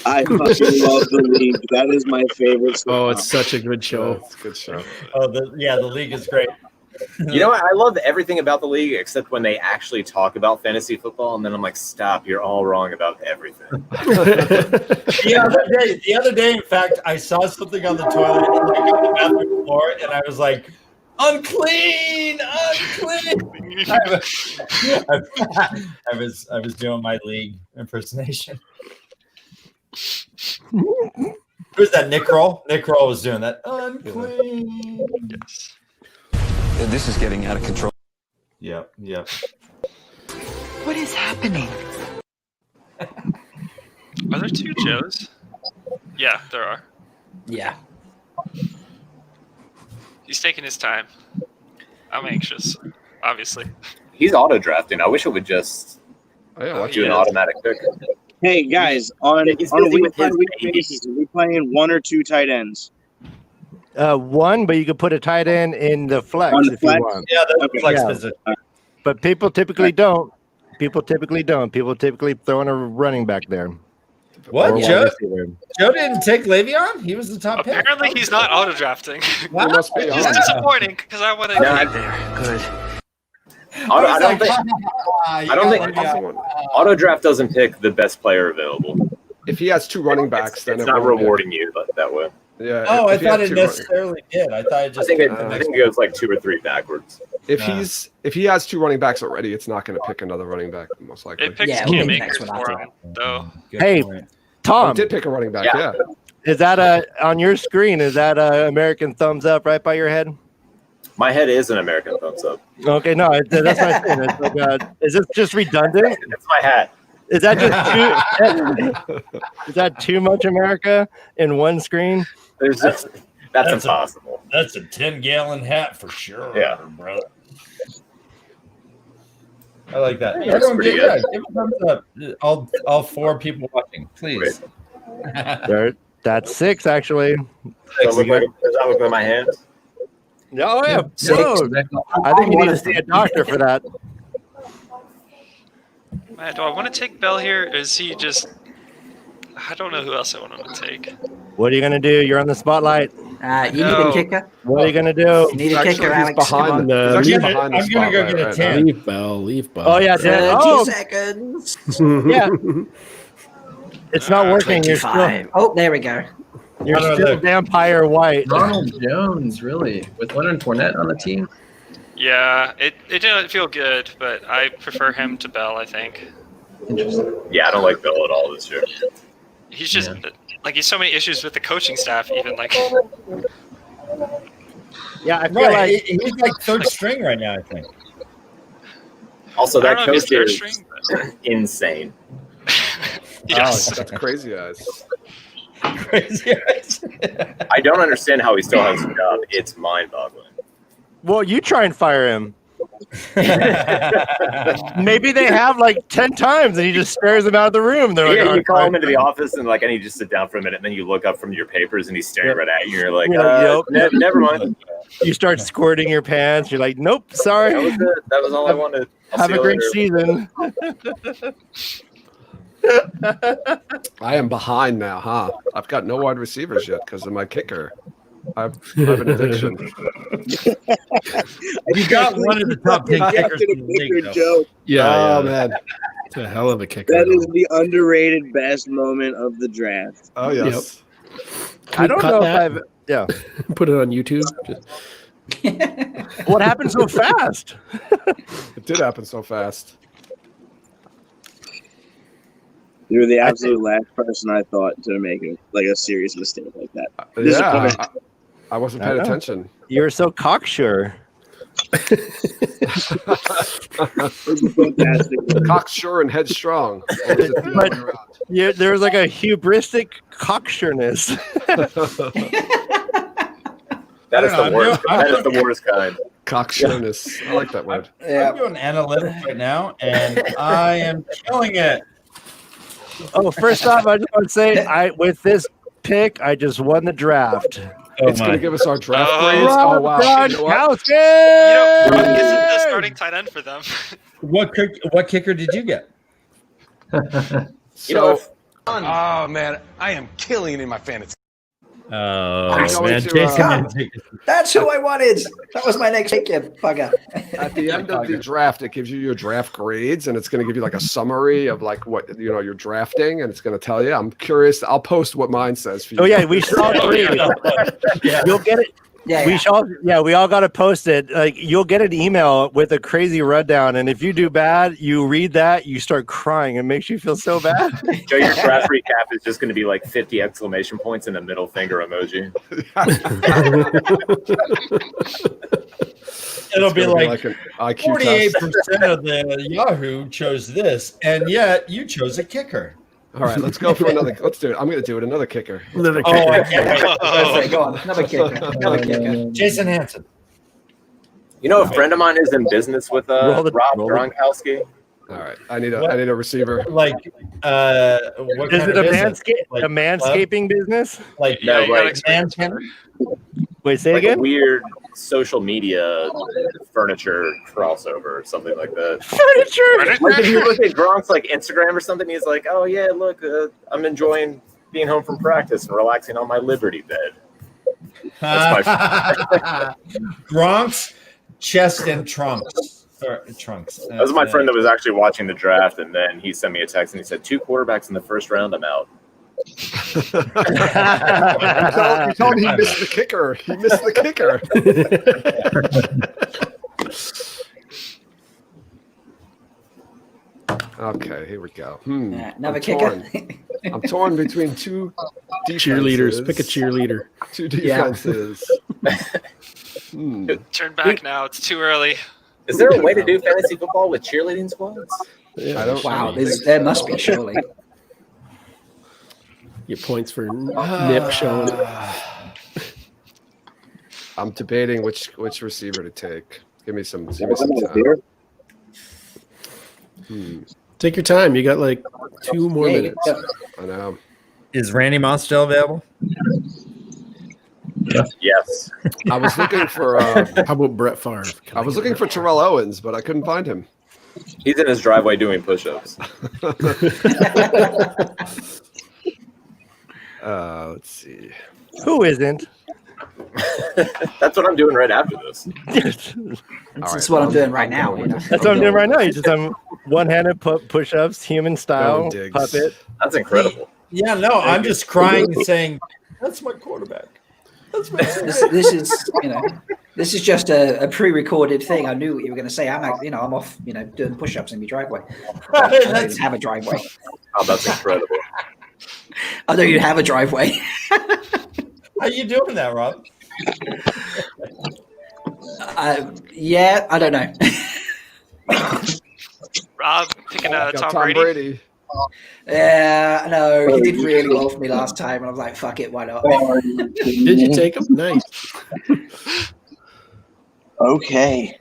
S10: I fucking love the league. That is my favorite stuff.
S12: Oh, it's such a good show.
S7: It's a good show.
S5: Oh, the league is great.
S6: You know what? I love everything about the league except when they actually talk about fantasy football, and then I'm like, stop, you're all wrong about everything.
S5: The other day, in fact, I saw something on the toilet and I got the bathroom floor, and I was like, unclean. I was doing my league impersonation. Who's that? Nick Kroll? Nick Kroll was doing that. Unclean.
S3: Yes.
S15: This is getting out of control.
S5: Yep.
S16: What is happening?
S3: Are there two Joes? Yeah, there are.
S11: Yeah.
S3: He's taking his time. I'm anxious, obviously.
S6: He's auto drafting. I wish it would just do an automatic pick.
S10: Hey guys, on a week-by-week basis, are we playing one or two tight ends?
S2: One, but you could put a tight end in the flex
S10: On the
S2: if
S10: flex?
S2: you want.
S5: Yeah, that's flex position.
S2: But people typically don't. People typically throw in a running back there.
S5: What?
S2: Or
S5: Joe
S2: wide receiver.
S5: didn't take Le'Veon? He was the top pick.
S3: Apparently, he's not auto drafting.
S7: He must be
S3: Which is
S7: on.
S3: disappointing because I want to.
S15: Good.
S6: I don't think auto draft doesn't pick the best player available.
S7: If he has two running backs, then
S6: it's
S7: it
S6: not
S7: won't
S6: rewarding you that way.
S7: Yeah.
S5: Oh, I
S7: if he
S5: thought
S7: has
S5: it
S7: two
S5: necessarily did. I thought it just.
S6: I think it goes like 2 or 3 backwards.
S7: If he has two running backs already, it's not going to pick another running back most likely.
S3: It picks
S11: Yeah,
S3: Cam
S11: okay,
S3: Akers
S11: that's what I
S3: for
S11: thought.
S3: him, though.
S2: Hey,
S7: Oh,
S2: Tom,
S7: he did pick a running back. Yeah.
S2: is that on your screen? Is that American thumbs up right by your head?
S6: My head is an American thumbs up.
S2: Okay, no, that's my thing. It's like, is this just redundant?
S6: It's my hat.
S2: Is that just too? Is that too much America in one screen?
S6: That's impossible.
S5: That's a 10-gallon hat for sure.
S6: Yeah,
S5: brother. I like that.
S6: Yeah, that's pretty good.
S5: Give a thumbs up. All 4 people watching, please.
S2: That's 6 actually.
S6: Does that look like my hands?
S2: Oh yeah,
S11: Six.
S2: no. I think you need to see a doctor for that.
S3: Man, do I want to take Bell here? Or is he just? I don't know who else I want him to take.
S2: What are you gonna do? You're on the spotlight.
S11: You need a kicker.
S2: What are you gonna do?
S11: You need a kicker, Alex. Come on.
S12: I'm
S5: gonna go get a 10.
S12: Leave Bell.
S2: Oh yeah,
S11: 30 seconds.
S2: Yeah. It's not working. You're still.
S11: 25. Oh, there we go.
S2: You're still vampire white.
S1: Ronald Jones, really, with Leonard Fournette on the team.
S3: Yeah, it didn't feel good, but I prefer him to Bell. I think.
S1: Interesting.
S6: Yeah, I don't like Bell at all this year.
S3: He's just like he's so many issues with the coaching staff. Even like.
S2: Yeah, I feel like
S5: he's like third string right now. I think.
S6: Also,
S3: I don't
S6: that
S3: know if he's
S6: coach
S3: third
S6: is
S3: string, but-
S6: insane.
S3: Yes.
S7: That's crazy eyes.
S5: Crazy eyes.
S6: I don't understand how he still has a job. It's mind-boggling.
S2: well, you try and fire him. Maybe they have like 10 times and he just stares them out of the room. They're
S6: Yeah,
S2: like,
S6: you call him into the office and I need to sit down for a minute, and then you look up from your papers and he's staring right at you. You're like, never mind.
S2: You start squirting your pants. You're like, nope, sorry.
S6: That was it. That was all I wanted.
S2: Have a great season.
S7: I am behind now, huh? I've got no wide receivers yet because of my kicker. I have an addiction.
S5: You got one of the top 10 kickers in the league, though.
S10: Joe.
S12: Yeah. Oh man, it's a hell of a kicker.
S10: That is the underrated best moment of the draft.
S7: Oh yes.
S2: I don't know if I've. Yeah.
S12: Put it on YouTube.
S2: What happened so fast?
S7: It did happen so fast.
S10: You were the absolute last person I thought to make a serious mistake like that.
S7: Yeah, I wasn't paying attention.
S2: You were so cocksure.
S7: Cocksure and headstrong.
S2: But there was like a hubristic cocksureness.
S6: That is the worst. That is the worst kind.
S7: Cocksureness. I like that word.
S5: I'm doing analytics right now, and I am killing it.
S2: Oh, first off, I just want to say, with this pick, I just won the draft.
S7: It's going to give us our draft grades.
S2: Rob
S7: Oh, wow. You know what?
S2: Gronkowski!
S3: Gronk isn't the starting tight end for them.
S5: What kicker did you get?
S15: Oh man, I am killing in my fantasy.
S11: That's who I wanted. That was my next pick, you bugger.
S7: At the end of the draft, it gives you your draft grades, and it's going to give you like a summary of like what you're drafting, and it's going to tell you. I'm curious. I'll post what mine says for you.
S2: Oh yeah, we should all agree. You'll get it.
S11: Yeah,
S2: we all got to post it. Like you'll get an email with a crazy rundown, and if you do bad, you read that, you start crying. It makes you feel so bad.
S6: Joe, your draft recap is just going to be like 50 exclamation points and a middle finger emoji.
S5: It'll be like
S7: an IQ
S5: 48% of the Yahoo chose this, and yet you chose a kicker.
S7: All right, let's go for another. Let's do it. I'm going to do it. Another kicker.
S12: Another kicker.
S5: Oh, I can't wait.
S11: Go on. Another kicker. Another kicker.
S5: Jason Hansen.
S6: You know, a friend of mine is in business with Rob Gronkowski.
S7: All right, I need a receiver.
S5: Like, what
S2: Is
S5: kind
S2: it
S5: of
S2: a
S5: business?
S2: a manscaping business?
S5: Like,
S6: No, like
S2: Wait, say
S6: like
S2: again.
S6: a weird social media furniture crossover or something like that.
S2: Furniture.
S6: Like if you look at Gronk's like Instagram or something, he's like, "Oh yeah, look, I'm enjoying being home from practice and relaxing on my Liberty bed." That's my
S5: Gronk's chest and trunks. Trunks.
S6: That was my friend that was actually watching the draft, and then he sent me a text and he said, 2 quarterbacks in the first round, I'm out.
S7: You told me he missed the kicker. He missed the kicker. Okay, here we go.
S11: Another kicker.
S7: I'm torn between two
S12: Cheerleaders. Pick a cheerleader.
S7: Two defenses.
S3: Turn back now. It's too early.
S6: Is there a way to do fantasy football with cheerleading squads?
S7: I don't.
S11: Wow, there must be surely.
S12: Get points for nip showing.
S7: I'm debating which receiver to take. Give me some time.
S12: Take your time. You got like 2 more minutes.
S7: I know.
S5: Is Randy Moss still available?
S6: Yes.
S7: I was looking for.
S12: How about Brett Favre?
S7: I was looking for Terrell Owens, but I couldn't find him.
S6: He's in his driveway doing push-ups.
S7: Let's see.
S2: Who isn't?
S6: That's what I'm doing right after this.
S11: That's what I'm doing right now.
S2: That's what I'm doing right now. You just one-handed push-ups, human style, puppet.
S6: That's incredible.
S5: Yeah, no, I'm just crying and saying, "That's my quarterback." That's my
S11: This is just a pre-recorded thing. I knew what you were going to say. I'm off, doing push-ups in my driveway. I don't even have a driveway.
S6: Oh, that's incredible.
S11: I don't even have a driveway.
S5: How you doing that, Rob?
S11: Yeah, I don't know.
S3: Rob picking Tom
S7: Brady.
S11: Yeah, no, he did really well for me last time, and I was like, "Fuck it, why not?"
S12: Did you take him? Nice.
S10: Okay.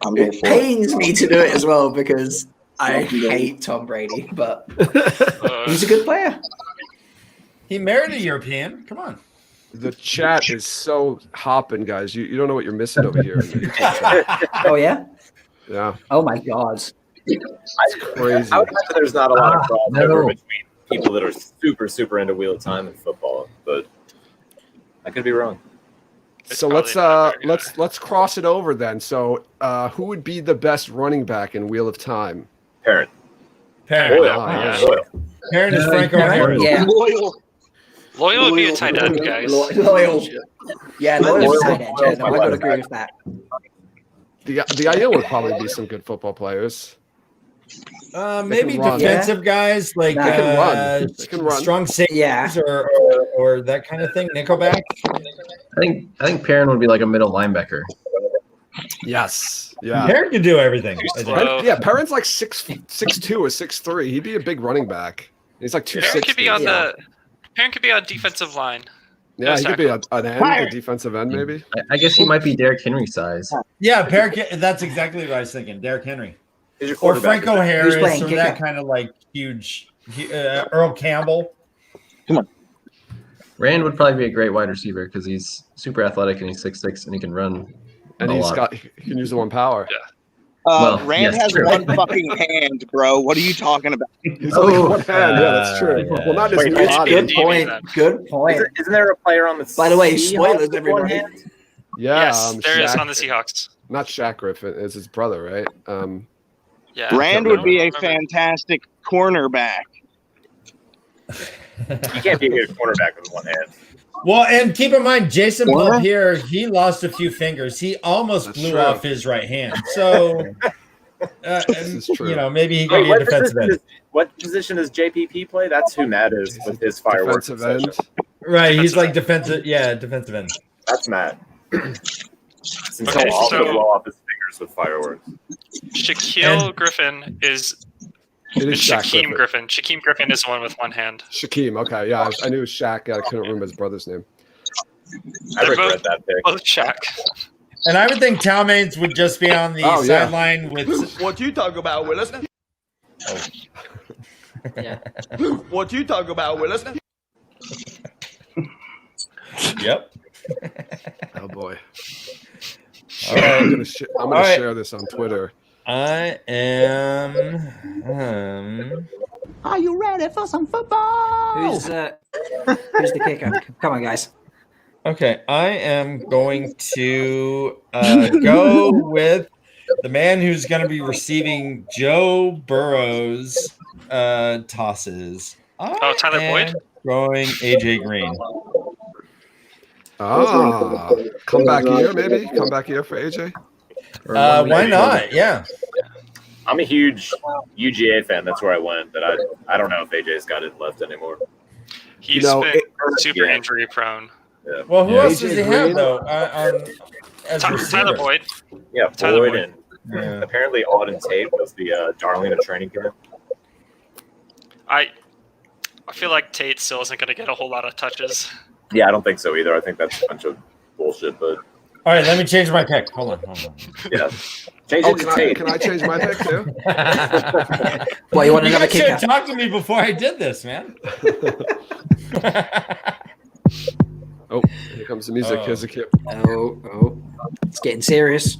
S11: It pains me to do it as well because I hate Tom Brady, but he's a good player.
S5: He married a European. Come on.
S7: The chat is so hopping, guys. You don't know what you're missing over here.
S11: Oh yeah.
S7: Yeah.
S11: Oh my God.
S7: It's crazy.
S6: I would imagine there's not a lot of crossover between people that are super, super into Wheel of Time and football, but I could be wrong.
S7: So let's cross it over then. So who would be the best running back in Wheel of Time?
S6: Parent.
S5: Parent is Franco Harris.
S11: Yeah.
S3: Loyal would be a tight end, guys.
S11: Loyal. Yeah, Loyal's a tight end. Yeah, no, I gotta agree with that.
S7: The IO would probably be some good football players.
S5: Maybe defensive guys like
S7: they can run.
S5: Strong safeties or that kind of thing. Nickelback.
S1: I think Perrin would be like a middle linebacker.
S7: Yes. Yeah.
S5: Perrin can do everything.
S7: Perrin's like 6'2" or 6'3". He'd be a big running back. He's like 260.
S3: Perrin could be on defensive line.
S7: Yeah, he could be an end, a defensive end, maybe.
S1: I guess he might be Derrick Henry size.
S5: Yeah, that's exactly what I was thinking. Derrick Henry. Or
S6: quarterback.
S5: Franco Harris,
S11: playing
S5: or
S11: kicker?
S5: that kind of like huge Earl Campbell.
S1: Rand would probably be a great wide receiver because he's super athletic and he's 6'6" and he can run.
S7: And he can use the one power.
S1: Yeah. Well,
S10: Rand has
S1: true.
S10: one fucking hand, bro. What are you talking about?
S7: He's only one hand. Yeah, that's true. Well, not his body.
S11: Good point. Good point.
S6: Isn't there a player on the
S11: By the way,
S6: Seahawks
S11: spoilers,
S6: with one
S11: everybody.
S6: hand?
S7: Yeah,
S3: Yes, there is
S7: Shaq-
S3: on the Seahawks.
S7: Not Shaq Griffin. It's his brother, right?
S3: Yeah.
S10: Rand would be a fantastic cornerback.
S6: You can't be a good cornerback with one hand.
S5: Well, and keep in mind, Jason
S10: What?
S5: Pope here, he lost a few fingers. He almost blew
S7: true.
S5: off his right hand. So,
S7: is true.
S5: you know, maybe he could be a
S6: What
S5: defensive
S6: position,
S5: end.
S6: what position does JPP play? That's who Matt is with his fireworks.
S7: Defensive end.
S5: Right, he's like defensive end.
S6: That's Matt. Since
S3: Okay,
S6: he'll also
S3: so-
S6: blow off his fingers with fireworks.
S3: Shaquille Griffin is
S7: It is Shaq
S3: Shaquem
S7: Griffin.
S3: Griffin. Shaquem Griffin is the one with one hand.
S7: Shaquem. Okay, yeah, I knew it was Shaq. I couldn't remember his brother's name.
S6: I
S3: They're
S6: regret that pick.
S3: Both Shaq.
S5: And I would think Talmains would just be on the
S7: Oh, yeah.
S5: sideline with.
S15: What you talk about, Willis?
S11: Yeah.
S15: What you talk about, Willis?
S5: Yep.
S7: Oh boy.
S5: All right.
S7: I'm gonna
S5: All right.
S7: share this on Twitter.
S5: I am.
S13: Are you ready for some football?
S11: Who's the kicker? Come on, guys.
S5: Okay, I am going to go with the man who's going to be receiving Joe Burrow's tosses.
S3: Oh, Tyler Boyd?
S5: Going AJ Green.
S7: Comeback year, maybe? Comeback year for AJ?
S5: Why not? Yeah.
S6: I'm a huge UGA fan. That's where I went, but I don't know if AJ's got it left anymore.
S3: He's
S7: You know,
S3: been super injury prone.
S6: Yeah.
S5: Well, who else does
S7: AJ
S5: he have,
S7: Green?
S5: though? As
S3: Tyler
S5: receiver?
S3: Boyd.
S6: Yeah,
S3: Tyler
S6: Boyd
S3: Boyd.
S6: and apparently Auden Tate was the darling of training camp.
S3: I feel like Tate still isn't going to get a whole lot of touches.
S6: Yeah, I don't think so either. I think that's a bunch of bullshit, but
S5: All right, let me change my pick. Hold on.
S6: yeah. Change it to Tate.
S7: Can I change my pick too?
S11: Well, you want
S5: You
S11: another
S5: guys should have
S11: kicker?
S5: talked to me before I did this, man.
S7: Oh, here comes the music.
S5: Oh.
S7: Here's a kid.
S11: Oh, it's getting serious.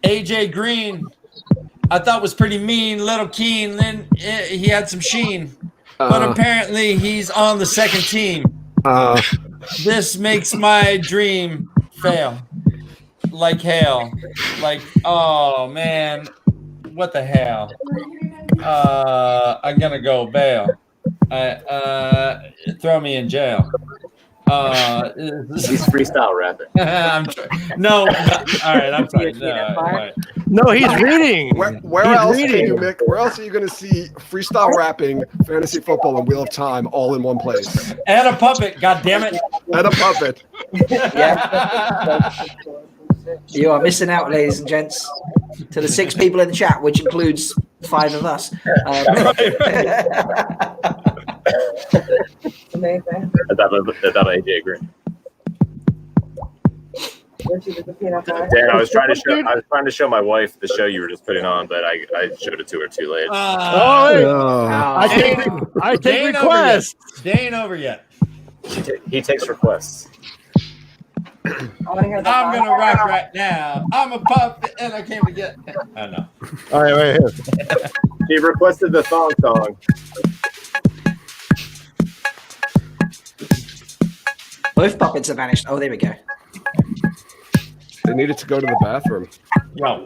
S5: AJ Green, I thought was pretty mean, little keen. Then he had some sheen, but apparently he's on the second team. This makes my dream fail like hell. Like, oh man, what the hell? I'm gonna go bail. Throw me in jail.
S6: He's freestyle rapping.
S5: No. All right, I'm sorry.
S2: No, he's reading.
S7: Where
S2: He's
S7: else
S2: reading.
S7: can you make? Where else are you going to see freestyle rapping, fantasy football, and Wheel of Time all in one place?
S5: And a puppet, God damn it.
S7: And a puppet.
S11: Yeah. You are missing out, ladies and gents, to the 6 people in the chat, which includes 5 of us.
S6: Amazing. I thought AJ Green. Dan, I was trying to show my wife the show you were just putting on, but I showed it to her too late.
S2: I take requests.
S5: They ain't over yet.
S6: He takes requests.
S5: I'm gonna rock right now. I'm a puppet and I came to get. I know.
S2: All right, right here.
S6: He requested the thong song.
S11: Both puppets have vanished. Oh, there we go.
S7: They needed to go to the bathroom.
S5: Yo.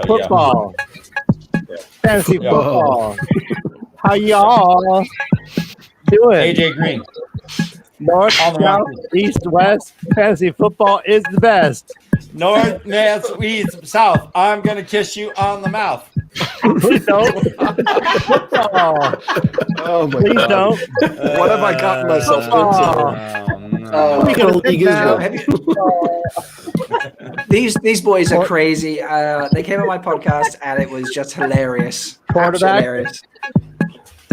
S2: Football. Fantasy
S5: Yo.
S2: football. How y'all doing?
S5: AJ Green.
S2: North,
S5: On the
S2: south,
S5: rocket.
S2: east, west. Fantasy football is the best.
S5: North, south, east, south. I'm gonna kiss you on the mouth.
S2: Please don't. Football.
S7: Oh my
S2: Please
S7: god!
S2: don't.
S7: What have I gotten myself into?
S11: These boys are crazy. They came on my podcast and it was just hilarious.
S2: Quarterback?
S11: Hilarious.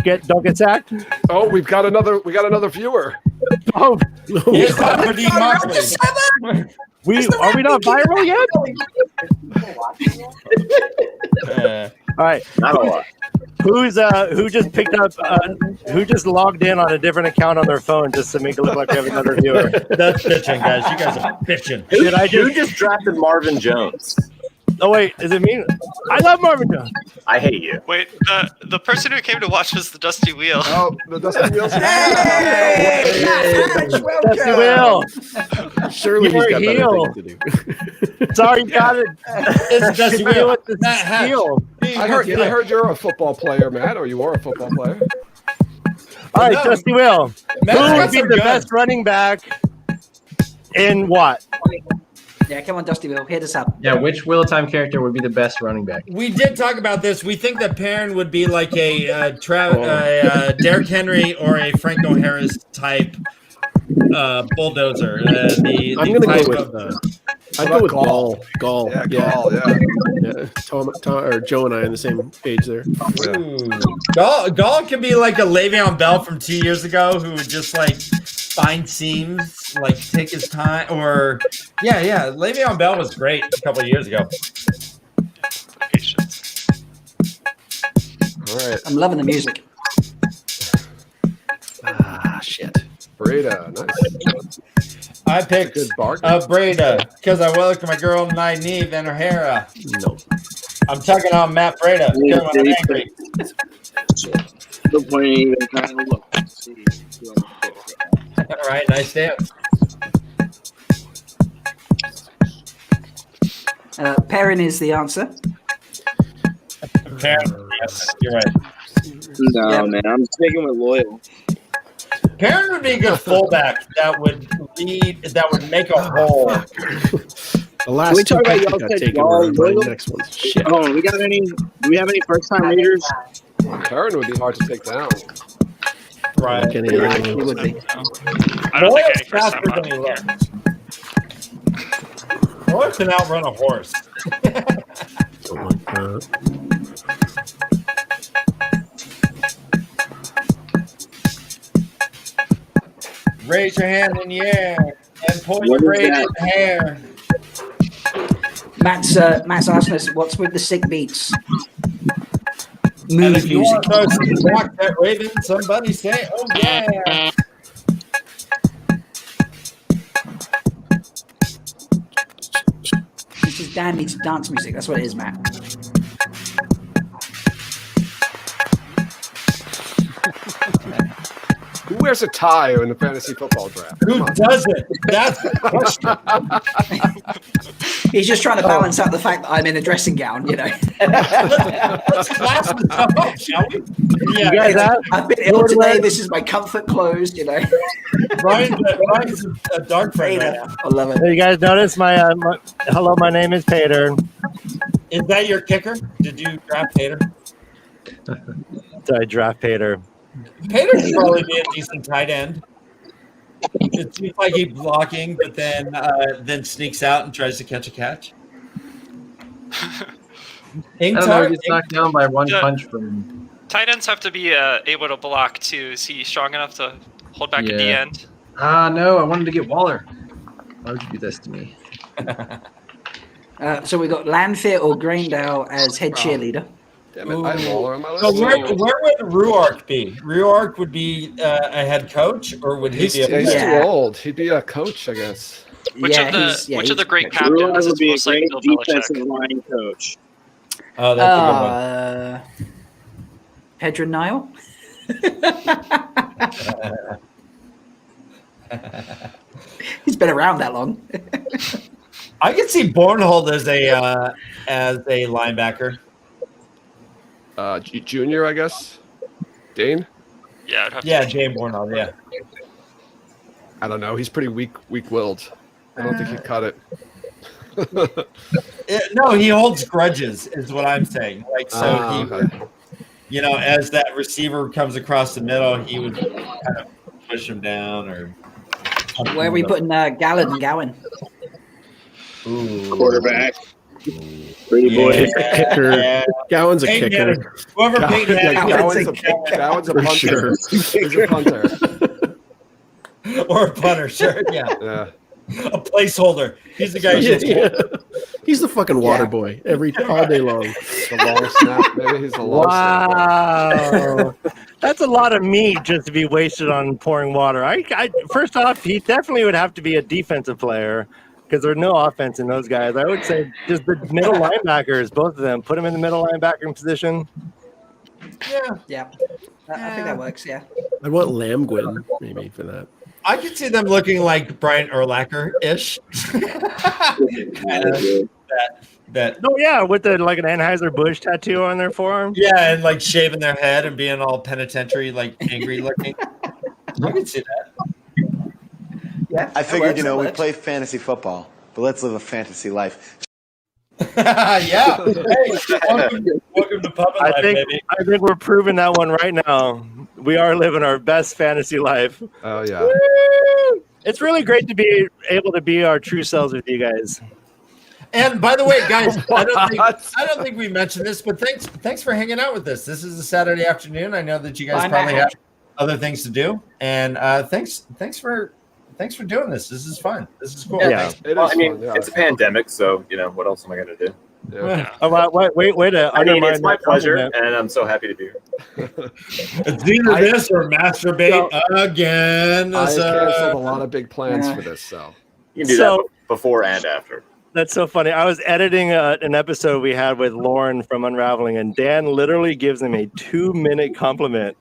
S2: don't get sacked.
S7: Oh, we got another viewer.
S2: Oh,
S5: Here's Property
S2: are we not viral yet? All right.
S6: Not a lot.
S2: Who just picked up? Who just logged in on a different account on their phone just to make it look like we have another viewer?
S5: That's bitching, guys. You guys are bitching.
S6: Who just drafted Marvin Jones?
S2: Oh wait, is it me? I love Marvin Jones.
S6: I hate you.
S3: Wait, the person who came to watch was the Dusty Wheel.
S7: Oh, the Dusty Wheel's
S2: Dusty Wheel.
S12: Surely he's got better
S2: heel.
S12: things to do.
S2: Sorry, you got it.
S5: It's Dusty Wheel.
S2: With the heel.
S7: I heard you're a football player, Matt, or you are a football player.
S2: All right, Dusty Wheel. Who would be the
S5: good.
S2: best running back in what?
S11: Yeah, come on, Dusty Will, hit us up.
S1: Yeah, which Wheel of Time character would be the best running back?
S5: We did talk about this. We think that Perrin would be like a Derrick Henry or a Franco Harris type bulldozer.
S12: I'm going to go with I'd go with Gall. Gall.
S7: Yeah, Gall,
S12: yeah. Tom, or Joe and I are on the same page there.
S5: Gall can be like a Le'Veon Bell from 2 years ago who would just like find seams, like take his time, or yeah. Le'Veon Bell was great a couple of years ago.
S3: Patience.
S7: All right.
S11: I'm loving the music.
S12: Shit.
S7: Breda, nice.
S5: I picked
S7: Good bargain.
S5: Breda because I welcome my girl Nynaeve and her hair.
S12: No.
S5: I'm tugging on Matt Breda because I'm angry.
S10: No point in even trying to look. See.
S5: All right, nice dance.
S11: Perrin is the answer.
S5: Perrin, yes, you're right.
S10: No, man, I'm sticking with Loyal.
S5: Perrin would be a good fullback that would make a hole.
S12: The last
S10: we
S12: two
S10: talk about
S12: picks
S10: y'all
S12: got
S10: said
S12: taken
S10: Gall,
S12: were my
S10: Loyal?
S12: next ones. Shit.
S10: Oh, do we have any first time readers?
S7: Perrin would be hard to take down.
S5: Right.
S11: He would be.
S3: I don't think any
S5: Loyal's
S3: first
S5: faster
S3: time
S5: than he
S3: model
S5: looks. Loyal can outrun a horse.
S12: Don't like that.
S5: Raise your hand in the air and pull
S10: What
S5: your
S10: is
S5: braid
S10: that?
S5: in the hair.
S11: Matt's asking us what's with the sick beats.
S5: And
S11: Mood
S5: if you
S11: music.
S5: want those to rock that Raven, somebody say, "Oh yeah!"
S11: This is Dan needs dance music. That's what it is, Matt.
S7: Who wears a tie in the fantasy football draft?
S5: Who doesn't? That's the question.
S11: He's just trying to balance out the fact that I'm in a dressing gown, you know.
S5: Let's class this up, shall we?
S2: You guys have?
S11: I've been ill today. This is my comfort clothes, you know.
S5: Ryan's a dark friend right now.
S11: I love it.
S2: You guys notice my hello? My name is Pater.
S5: Is that your kicker? Did you draft Pater?
S2: Did I draft Pater?
S5: Pater could probably be a decent tight end. It seems like he's blocking, but then sneaks out and tries to catch a catch.
S1: I don't know, he gets knocked down by one punch from.
S3: Tight ends have to be able to block too. Is he strong enough to hold back at the
S1: Yeah.
S3: end?
S1: No, I wanted to get Waller. Why would you do this to me?
S11: So we got Lanfear or Graindale as head cheerleader.
S7: Damn it, I had Waller on my list.
S5: So where would Ruark be? Ruark would be a head coach, or would he
S7: He's
S5: be a
S7: too old. He'd be a coach, I guess.
S3: Which of the great captains
S10: Ruler
S3: is
S10: would be a
S3: most like
S10: great
S3: Bill Belichick?
S10: defensive line coach.
S5: Oh, that's a
S11: Pedro Nile? He's been around that long.
S5: I could see Bornhold as a linebacker.
S7: Junior, I guess. Dane?
S3: Yeah, I'd have
S5: Yeah,
S3: to.
S5: Jane Bornhold, yeah.
S7: I don't know. He's pretty weak-willed. I don't think he'd cut it.
S5: No, he holds grudges, is what I'm saying. Like, so he, as that receiver comes across the middle, he would kind of push him down or.
S11: Where are we putting Gallon and Gowan?
S5: Ooh.
S10: Quarterback. Pretty boy.
S12: He's a kicker.
S5: Yeah.
S12: Gowan's a
S5: Hey,
S12: kicker.
S5: man, whoever Peyton had,
S7: Gowan's a
S12: For
S7: punter.
S12: sure.
S7: He's a punter.
S5: or a punter, sure, yeah.
S7: Yeah.
S5: A placeholder. He's the guy.
S12: Yeah. He's the fucking water boy all day long.
S7: The long snap. Maybe he's a long snap.
S2: Wow. That's a lot of meat just to be wasted on pouring water. First off, he definitely would have to be a defensive player because there's no offense in those guys. I would say just the middle linebackers, both of them. Put them in the middle linebacker position.
S11: Yeah. I think that works, yeah.
S12: I want Lamgwin maybe for that.
S5: I could see them looking like Brian Urlacher-ish.
S2: Oh yeah, with like an Anheuser-Busch tattoo on their forearm.
S5: Yeah, and like shaving their head and being all penitentiary, like angry looking. I could see that.
S11: Yeah.
S15: I figured, we play fantasy football, but let's live a fantasy life.
S5: Yeah. Hey, welcome to Puppet Life, baby.
S2: I think we're proving that one right now. We are living our best fantasy life.
S7: Oh yeah.
S2: Woo! It's really great to be able to be our true selves with you guys.
S5: And by the way, guys, I don't think we mentioned this, but thanks for hanging out with us. This is a Saturday afternoon. I know that you guys probably have other things to do, and thanks for doing this. This is fun. This is cool.
S6: Yeah, it's a pandemic, so what else am I going to do?
S7: Yeah.
S2: Wait to undermine.
S6: It's my pleasure, and I'm so happy to be here.
S5: It's either this or masturbate again.
S7: I canceled a lot of big plans for this, so
S6: you can do that before and after.
S2: That's so funny. I was editing an episode we had with Lauren from Unraveling, and Dan literally gives him a 2-minute compliment.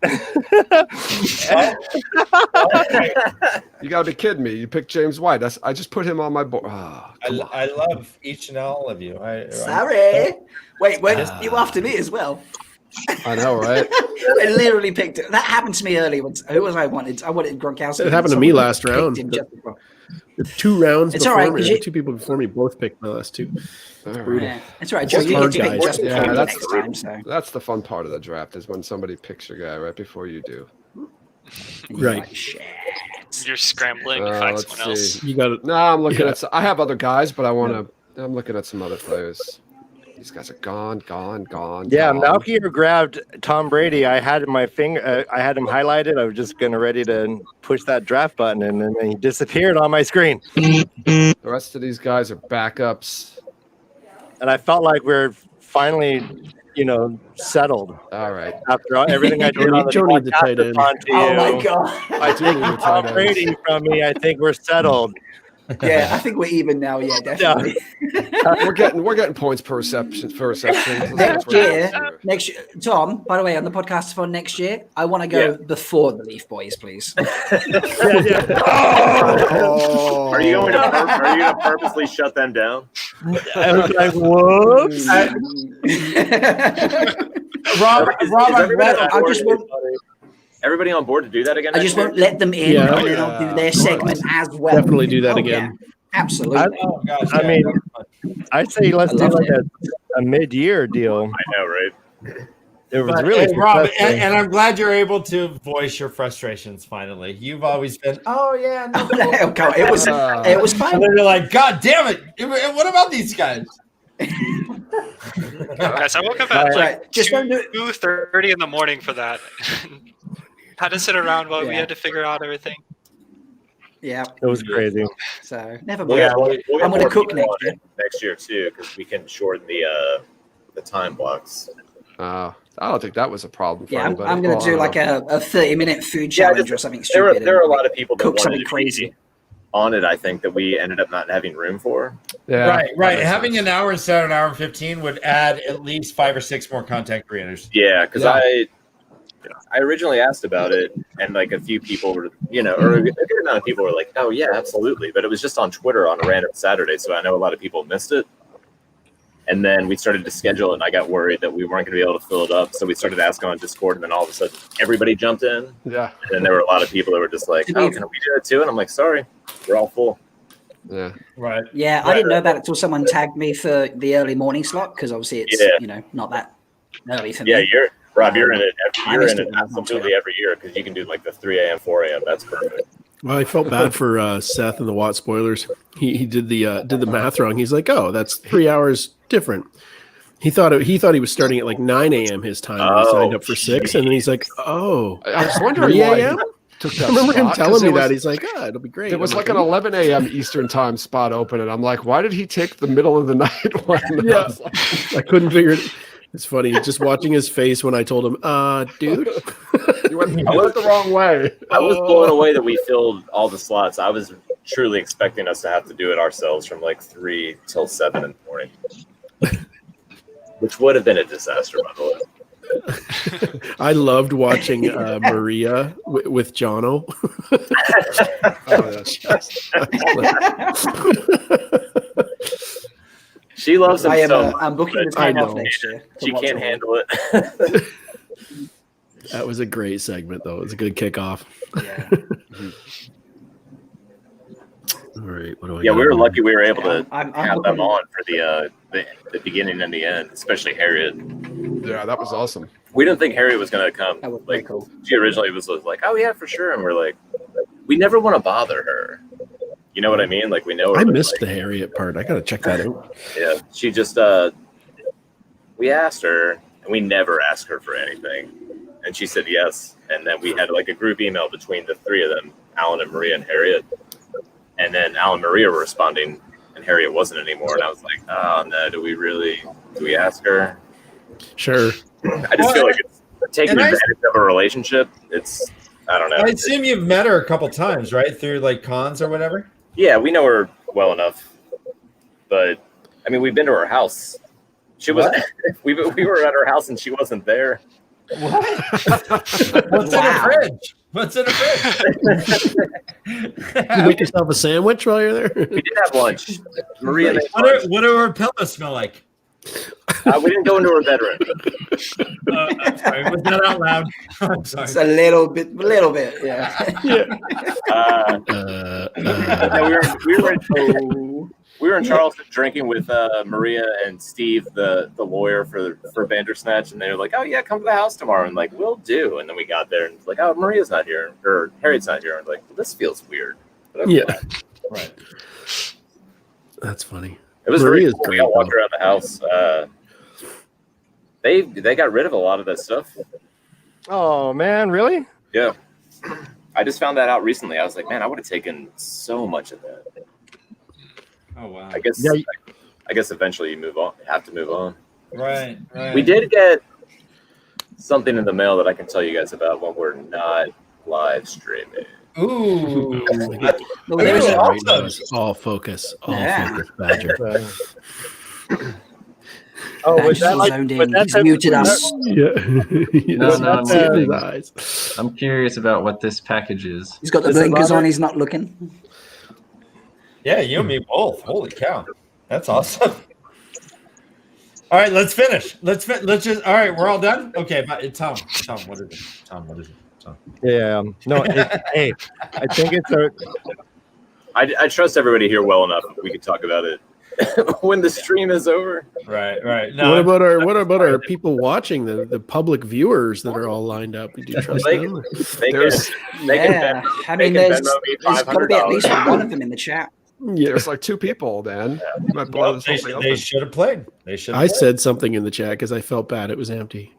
S7: You gotta be kidding me. You picked James White. I just put him on my board. Oh,
S5: I love each and all of you.
S11: Sorry. Wait, you after me as well?
S7: I know, right?
S11: I literally picked it. That happened to me earlier. Who was I wanted? I wanted Gronkowski.
S12: It happened to me last round. The 2 rounds
S11: it's
S12: before
S11: all right,
S12: me, 2 people before me both picked my last 2. It's brutal.
S11: Yeah. It's all right, Joe. You get to pick just before next time. So.
S7: That's the fun part of the draft is when somebody picks your guy right before you do.
S12: Right.
S11: Like, shit.
S3: You're scrambling to find someone else.
S12: You got it.
S7: No, I'm looking at. I have other guys, but I'm looking at some other players. These guys are gone.
S2: Yeah, Malkier grabbed Tom Brady. I had my finger. I had him highlighted. I was just ready to push that draft button, and then he disappeared on my screen.
S7: The rest of these guys are backups,
S2: and I felt like we're finally, settled.
S7: All right.
S2: After everything I did on the
S12: Joe needs a tight end.
S11: Oh my god!
S7: I do need a tight
S2: Tom
S7: end.
S2: Brady from me. I think we're settled.
S11: Yeah, I think we're even now. Yeah, definitely.
S7: We're getting points per reception.
S11: Next year, Tom. By the way, on the podcast for next year, I want to go before the Leaf Boys, please.
S7: Oh.
S6: Are you going to purposely shut them down?
S2: I was like, whoops.
S6: Everybody on board to do that again?
S11: I just won't let them in, and then I'll do their segment as well.
S12: Definitely do that again.
S11: Yeah. Absolutely.
S2: I'd say let's do like a mid-year deal.
S6: I know, right?
S2: It was really
S5: Rob, and I'm glad you're able to voice your frustrations finally. You've always been,
S11: it was fine.
S5: And then you're like, God damn it! What about these guys?
S3: Guys, I woke up at just 2:30 in the morning for that. Had to sit around while we had to figure out everything.
S11: Yeah,
S2: it was crazy.
S11: So never mind. I'm going to cook
S6: next year too, because we can shorten the time blocks.
S7: I don't think that was a problem for anybody.
S11: I'm going to do like a 30-minute food challenge or something stupid.
S6: There are a lot of people that
S11: cook
S6: wanted
S11: something
S6: to
S11: crazy
S6: be on it. I think that we ended up not having room for.
S7: Yeah,
S5: right. Having an hour instead of an hour and 15 would add at least 5 or 6 more content creators.
S6: Yeah, because I originally asked about it, and like a few people were, or a good amount of people were like, "Oh yeah, absolutely," but it was just on Twitter on a random Saturday, so I know a lot of people missed it. And then we started to schedule it, and I got worried that we weren't going to be able to fill it up, so we started asking on Discord, and then all of a sudden, everybody jumped in.
S7: Yeah.
S6: And then there were a lot of people that were just like, "Oh, can we do it too?" And I'm like, "Sorry, we're all full."
S7: Yeah.
S5: Right.
S11: Yeah, I didn't know about it until someone tagged me for the early morning slot because obviously it's not that early for me.
S6: Yeah, Rob, you're in it. You're in it absolutely every year because you can do like the 3 a.m., 4 a.m. That's perfect.
S12: Well, I felt bad for Seth and the Watt spoilers. He did the math wrong. He's like, oh, that's 3 hours different. He thought he was starting at like 9 a.m. his time. And he signed up for 6, and then he's like, oh,
S7: I was wondering
S12: 3
S7: why
S12: a.m.
S7: took
S12: I
S7: that
S12: remember him
S7: spot,
S12: telling
S7: 'cause
S12: me
S7: it was-
S12: that. He's like, it'll be great.
S7: It was
S12: I'm
S7: like an 11 a.m. Eastern time spot open, and I'm like, why did he take the middle of the night one?
S12: Yeah, I couldn't figure it. It's funny just watching his face when I told him, dude,
S7: you went the wrong way.
S6: I was blown away that we filled all the slots. I was truly expecting us to have to do it ourselves from like 3 till 7 in the morning, which would have been a disaster, by the way.
S12: I loved watching Maria with Jono.
S6: She loves him so much.
S11: I'm booking the time off next year.
S6: She can't handle it.
S12: That was a great segment, though. It was a good kickoff.
S11: Yeah.
S12: All right. What do I
S6: Yeah,
S12: got
S6: we were
S12: here?
S6: lucky we were able to
S11: I'm
S6: have them on for the beginning and the end, especially Harriet.
S7: Yeah, that was awesome.
S6: We didn't think Harriet was going to come.
S11: That was pretty
S6: Like,
S11: cool.
S6: she originally was like, "Oh yeah, for sure," and we're like, we never want to bother her. You know what I mean? Like, we know her.
S12: I
S6: but,
S12: missed
S6: like,
S12: the Harriet part. I got to check that out.
S6: Yeah, she just we asked her, and we never asked her for anything, and she said yes. And then we had like a group email between the three of them, Alan and Maria and Harriet. And then Alan and Maria were responding, and Harriet wasn't anymore. And I was like, oh no, do we ask her?
S12: Sure.
S6: I just feel like it's taking
S5: and I-
S6: advantage of a relationship. It's, I don't know.
S5: I assume you've met her a couple times, right? Through like cons or whatever.
S6: Yeah, we know her well enough, but I mean, we've been to her house. She was we were at her house and she wasn't there.
S5: What? What's in her fridge? What's in her fridge?
S12: You make yourself a sandwich while you're there?
S6: We did have lunch. Maria made
S5: What do her pillows smell like?
S6: we didn't go into her bedroom.
S5: I'm sorry. Was that out loud? I'm sorry.
S11: It's a little bit, yeah.
S6: We were in Charleston drinking with Maria and Steve, the lawyer for Bandersnatch, and they were like, "Oh yeah, come to the house tomorrow," and like, "We'll do." And then we got there and it's like, "Oh, Maria's not here, or Harriet's not here." And like, well, this feels weird. But I'm
S12: Yeah.
S6: fine.
S5: Right.
S12: That's funny.
S6: It was
S12: Maria's
S6: very cool. We
S12: great,
S6: all walked
S12: though.
S6: around the house. They got rid of a lot of that stuff.
S2: Oh man, really?
S6: Yeah. I just found that out recently. I was like, man, I would have taken so much of that.
S5: Oh wow.
S6: I guess
S2: Yeah.
S6: I guess eventually you have to move on.
S5: Right.
S6: We did get something in the mail that I can tell you guys about when we're not live streaming.
S5: Ooh.
S11: Well, there's a-
S12: Right now is all focus. All focus, Badger.
S2: Oh, was
S11: Badger's
S2: that
S11: all
S2: like?
S11: zoned in.
S2: Was that
S11: He's muted us.
S12: Yeah.
S1: No,
S12: That's
S1: no, I'm
S12: see it in his
S1: looking.
S12: eyes.
S1: I'm curious about what this package is.
S11: He's got the
S2: Is it
S11: blinkers on.
S2: Robert?
S11: He's not looking.
S5: Yeah, you and me both. Holy cow. That's awesome. All right, let's finish. Let's just. All right, we're all done. Okay, Tom, what is it? Tom, what is it? Tom.
S2: Yeah. No. Hey, I think it's a.
S6: I trust everybody here well enough. We could talk about it when the stream is over.
S5: Right.
S12: What about our people watching, the public viewers that are all lined up? Do you trust them?
S11: Yeah. I mean, there's got to be at least one of them in the chat.
S7: Yeah, it's like 2 people, Dan. You might blow this whole thing
S5: They
S7: open.
S5: should have played.
S12: I said something in the chat because I felt bad. It was empty.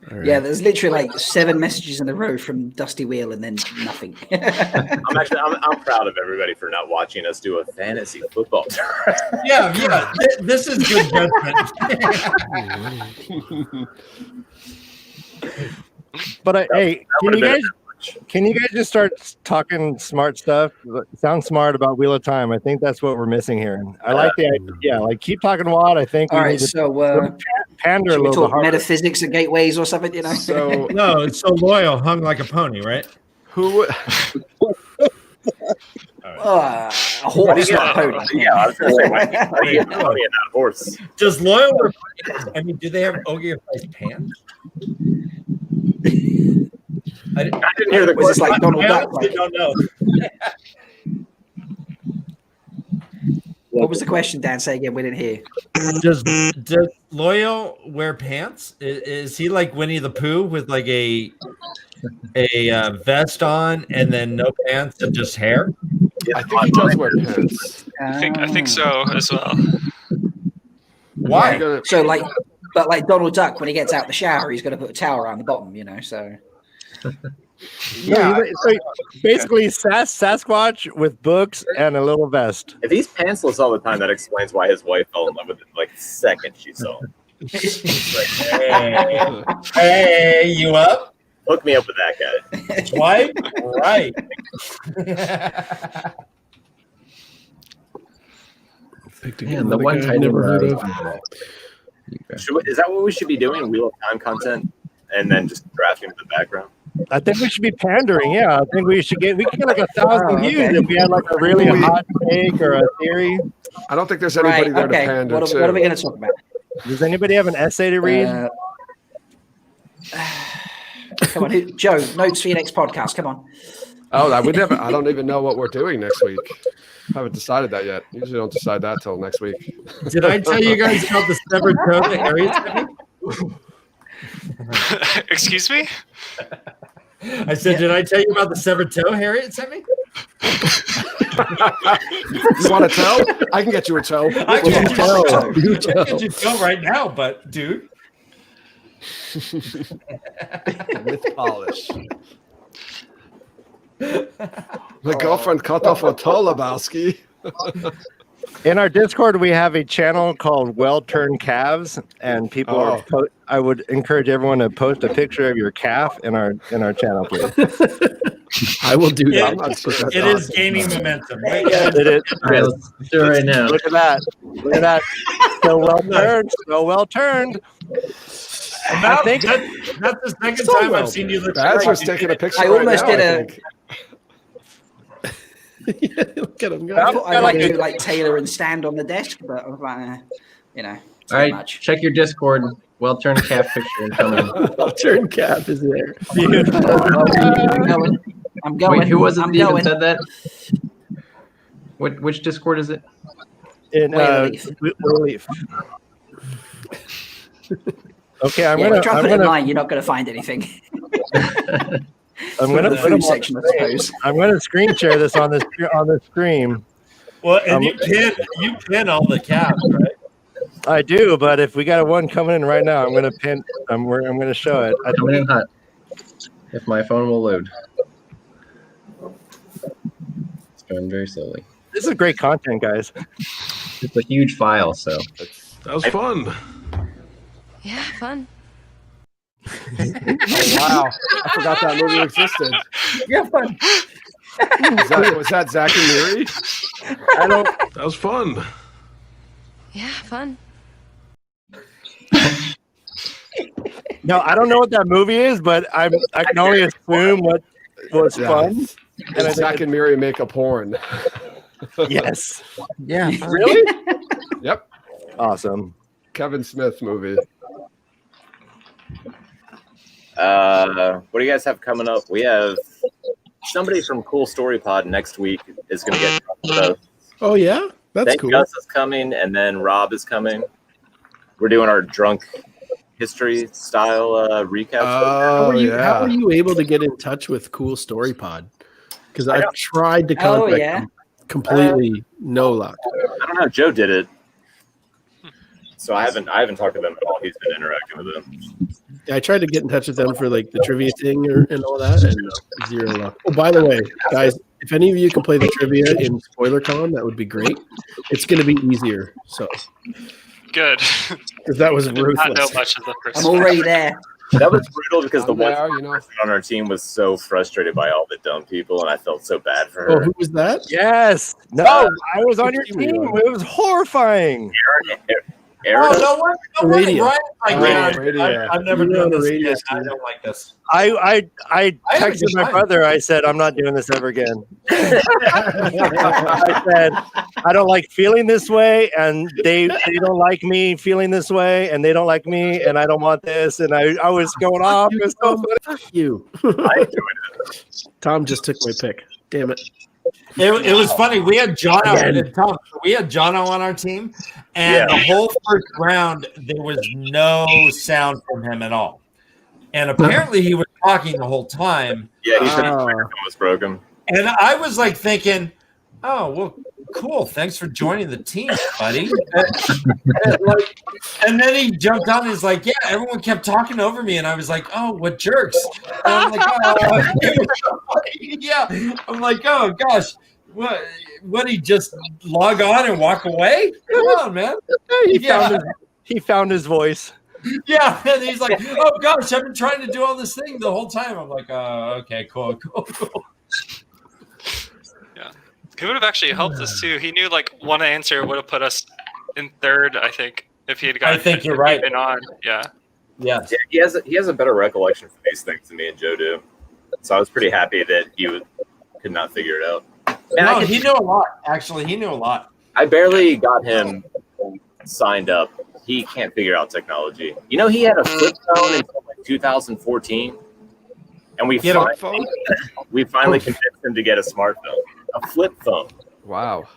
S12: All right.
S11: Yeah, there's literally like 7 messages in a row from Dusty Wheel and then nothing.
S6: I'm proud of everybody for not watching us do a fantasy football tournament.
S5: Yeah. This is good judgment.
S2: But hey, can you guys just start talking smart stuff? Sound smart about Wheel of Time. I think that's what we're missing here. I like the idea. Yeah, like keep talking Watt. I think.
S11: All
S2: we
S11: right,
S2: need to
S11: so
S2: pander a
S11: should we
S2: little bit
S11: talk
S2: harder.
S11: metaphysics and gateways or something? You know.
S7: So
S5: No, it's so loyal, hung like a pony, right?
S7: who?
S11: A horse, not a pony.
S6: Yeah, I was going to say, why do you have a pony and not a horse?
S5: Does loyal? I mean, do they have Ogier Price pants? I
S6: didn't hear the
S11: Was this
S6: question.
S11: like Donald
S5: I
S11: Duck?
S5: honestly
S11: Like,
S5: don't know.
S11: what was the question, Dan? Say again. We didn't hear.
S5: Does Loyal wear pants? Is he like Winnie the Pooh with like a a vest on and then no pants and just hair?
S7: I think he does wear pants.
S3: I think so as well.
S5: Why?
S11: So like, but like Donald Duck, when he gets out the shower, he's going to put a towel around the bottom, you know. So
S2: Yeah, so basically Sasquatch with books and a little vest.
S6: If he's pantsless all the time, that explains why his wife fell in love with him like the second she saw him. Like,
S5: Hey, you up?
S6: Hook me up with that guy.
S5: Swipe right.
S1: Man, the one time
S12: never heard of.
S6: Is that what we should be doing? Wheel of Time content, and then just drafting to the background.
S2: I think we should be pandering. Yeah, I think we could get like 1,000 views if we had like a really hot take or a theory.
S7: I don't think there's anybody there to pander
S11: What are we going to talk about?
S2: Does anybody have an essay to read?
S11: Come on, Joe. Notes for your next podcast. Come on.
S7: Oh, I don't even know what we're doing next week. I haven't decided that yet. Usually don't decide that till next week.
S5: Did I tell you guys about the severed toe that Harry sent me?
S3: Excuse me?
S5: I said, did I tell you about the severed toe Harriet sent me?
S7: You want a toe? I can get you a toe.
S5: I can get you a toe. I can get you a toe right now, but dude.
S7: With polish. My girlfriend cut off a toe, Lebowski.
S2: In our Discord, we have a channel called Well Turned Calves, and people are. I would encourage everyone to post a picture of your calf in our channel, please.
S12: I will do that.
S5: It is gaining momentum. Right?
S2: It is.
S1: All right, let's do it right now.
S2: Look at that. Look at that. So well turned. So well turned.
S5: I think that's the second time I've seen you look.
S7: Badger's taking a picture.
S11: I almost did a.
S12: Look at him.
S11: I like to like tailor and stand on the desk, but I was like, you know.
S1: All right, check your Discord. Well turned calf picture and come in.
S12: Well turned calf is there.
S11: I'm going.
S1: Wait, who was it
S11: I'm
S1: that even
S11: going.
S1: said that? Which Discord is it?
S2: In Relief. Okay, I'm gonna
S11: try to put it in line. You're not gonna find anything.
S2: I'm gonna
S11: put it section, I suppose.
S2: I'm gonna screen share this on the stream.
S5: Well, and you pin all the calves, right?
S2: I do, but if we got one coming in right now, I'm gonna pin. I'm gonna show it.
S1: Coming in hot. If my phone will load. It's going very slowly.
S2: This is great content, guys.
S1: It's a huge file, so
S8: That was fun.
S16: Yeah, fun.
S7: Oh, wow. I forgot that movie existed.
S11: Yeah, fun.
S7: Was that Zach and Miri?
S8: That was fun.
S16: Yeah, fun.
S2: No, I don't know what that movie is, but I can only assume what was fun.
S7: And Zach and Miri make a porn.
S2: Yes.
S11: Yeah.
S2: Really?
S7: Yep.
S2: Awesome.
S7: Kevin Smith movie.
S6: What do you guys have coming up? We have somebody from Cool Story Pod next week is going to get with us.
S12: Oh yeah, that's
S6: Then
S12: cool.
S6: Gus is coming, and then Rob is coming. We're doing our drunk history style recap.
S12: How are you able to get in touch with Cool Story Pod? Because I've tried to contact them. Completely no luck.
S6: I don't know. Joe did it, so I haven't talked to them at all. He's been interacting with them.
S12: I tried to get in touch with them for like the trivia thing and all that, and zero luck. Oh, by the way, guys, if any of you can play the trivia in SpoilerCon, that would be great. It's going to be easier. So
S3: good.
S12: Because that was
S3: I did not
S12: ruthless.
S3: know much of the first.
S11: I'm already there.
S6: That was brutal because the one
S7: there, you know.
S6: person on our team was so frustrated by all the dumb people, and I felt so bad for
S12: Oh,
S6: her.
S12: who was that?
S2: Yes. No, I was on your team. It was horrifying.
S6: Aaron,
S5: Oh, no wonder,
S12: Radio.
S5: Brian. I've never
S12: You were
S5: done
S12: on the
S5: this
S12: radio
S5: again. I
S12: team.
S5: don't like this.
S2: I
S5: I had a
S2: texted
S5: good
S2: my
S5: time.
S2: brother. I said, I'm not doing this ever again. I said, I don't like feeling this way, and they don't like me feeling this way, and they don't like me, and I don't want this. And I was going off. It was so funny.
S12: Fuck you.
S6: I enjoyed it.
S12: Tom just took my pick. Damn it.
S5: It was funny. We had Jono
S12: Again.
S5: and Tom. We had Jono on our team, and the whole first round there was no sound from him at all. and apparently he was talking the whole time.
S6: Yeah, he said his microphone was broken.
S5: And I was like thinking, oh, well, cool. Thanks for joining the team, buddy. And then he jumped on and he's like, yeah, everyone kept talking over me. And I was like, oh, what jerks. And I'm like, oh, yeah. I'm like, oh, gosh. What, he just log on and walk away? Come on, man.
S2: He found his voice.
S5: Yeah, and he's like, oh, gosh, I've been trying to do all this thing the whole time. I'm like, oh, okay, cool.
S3: Yeah. He would have actually helped us too. He knew like one answer would have put us in third, I think, if he had gotten.
S5: I think you're right.
S3: Been on, yeah.
S5: Yes.
S6: Yeah, he has a better recollection for these things than me and Joe do. So I was pretty happy that he could not figure it out.
S5: No, he knew a lot. Actually, he knew a lot.
S6: I barely got him signed up. He can't figure out technology. You know, he had a flip phone until like 2014, and we finally convinced him to get a smartphone, a flip phone.
S7: Wow.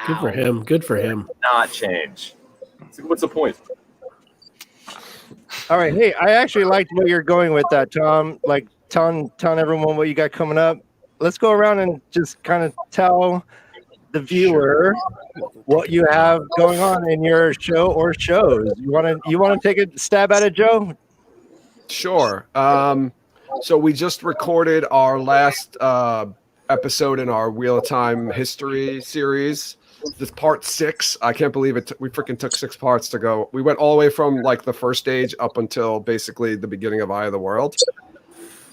S12: Good for him. Good for him.
S6: Not change. So what's the point?
S2: All right. Hey, I actually liked where you're going with that, Tom. Like, telling everyone what you got coming up. Let's go around and just kind of tell the viewer what you have going on in your show or shows. You want to take a stab at it, Joe?
S7: Sure. So we just recorded our last episode in our Wheel of Time history series. This part 6. I can't believe it. We freaking took 6 parts to go. We went all the way from like the first stage up until basically the beginning of Eye of the World.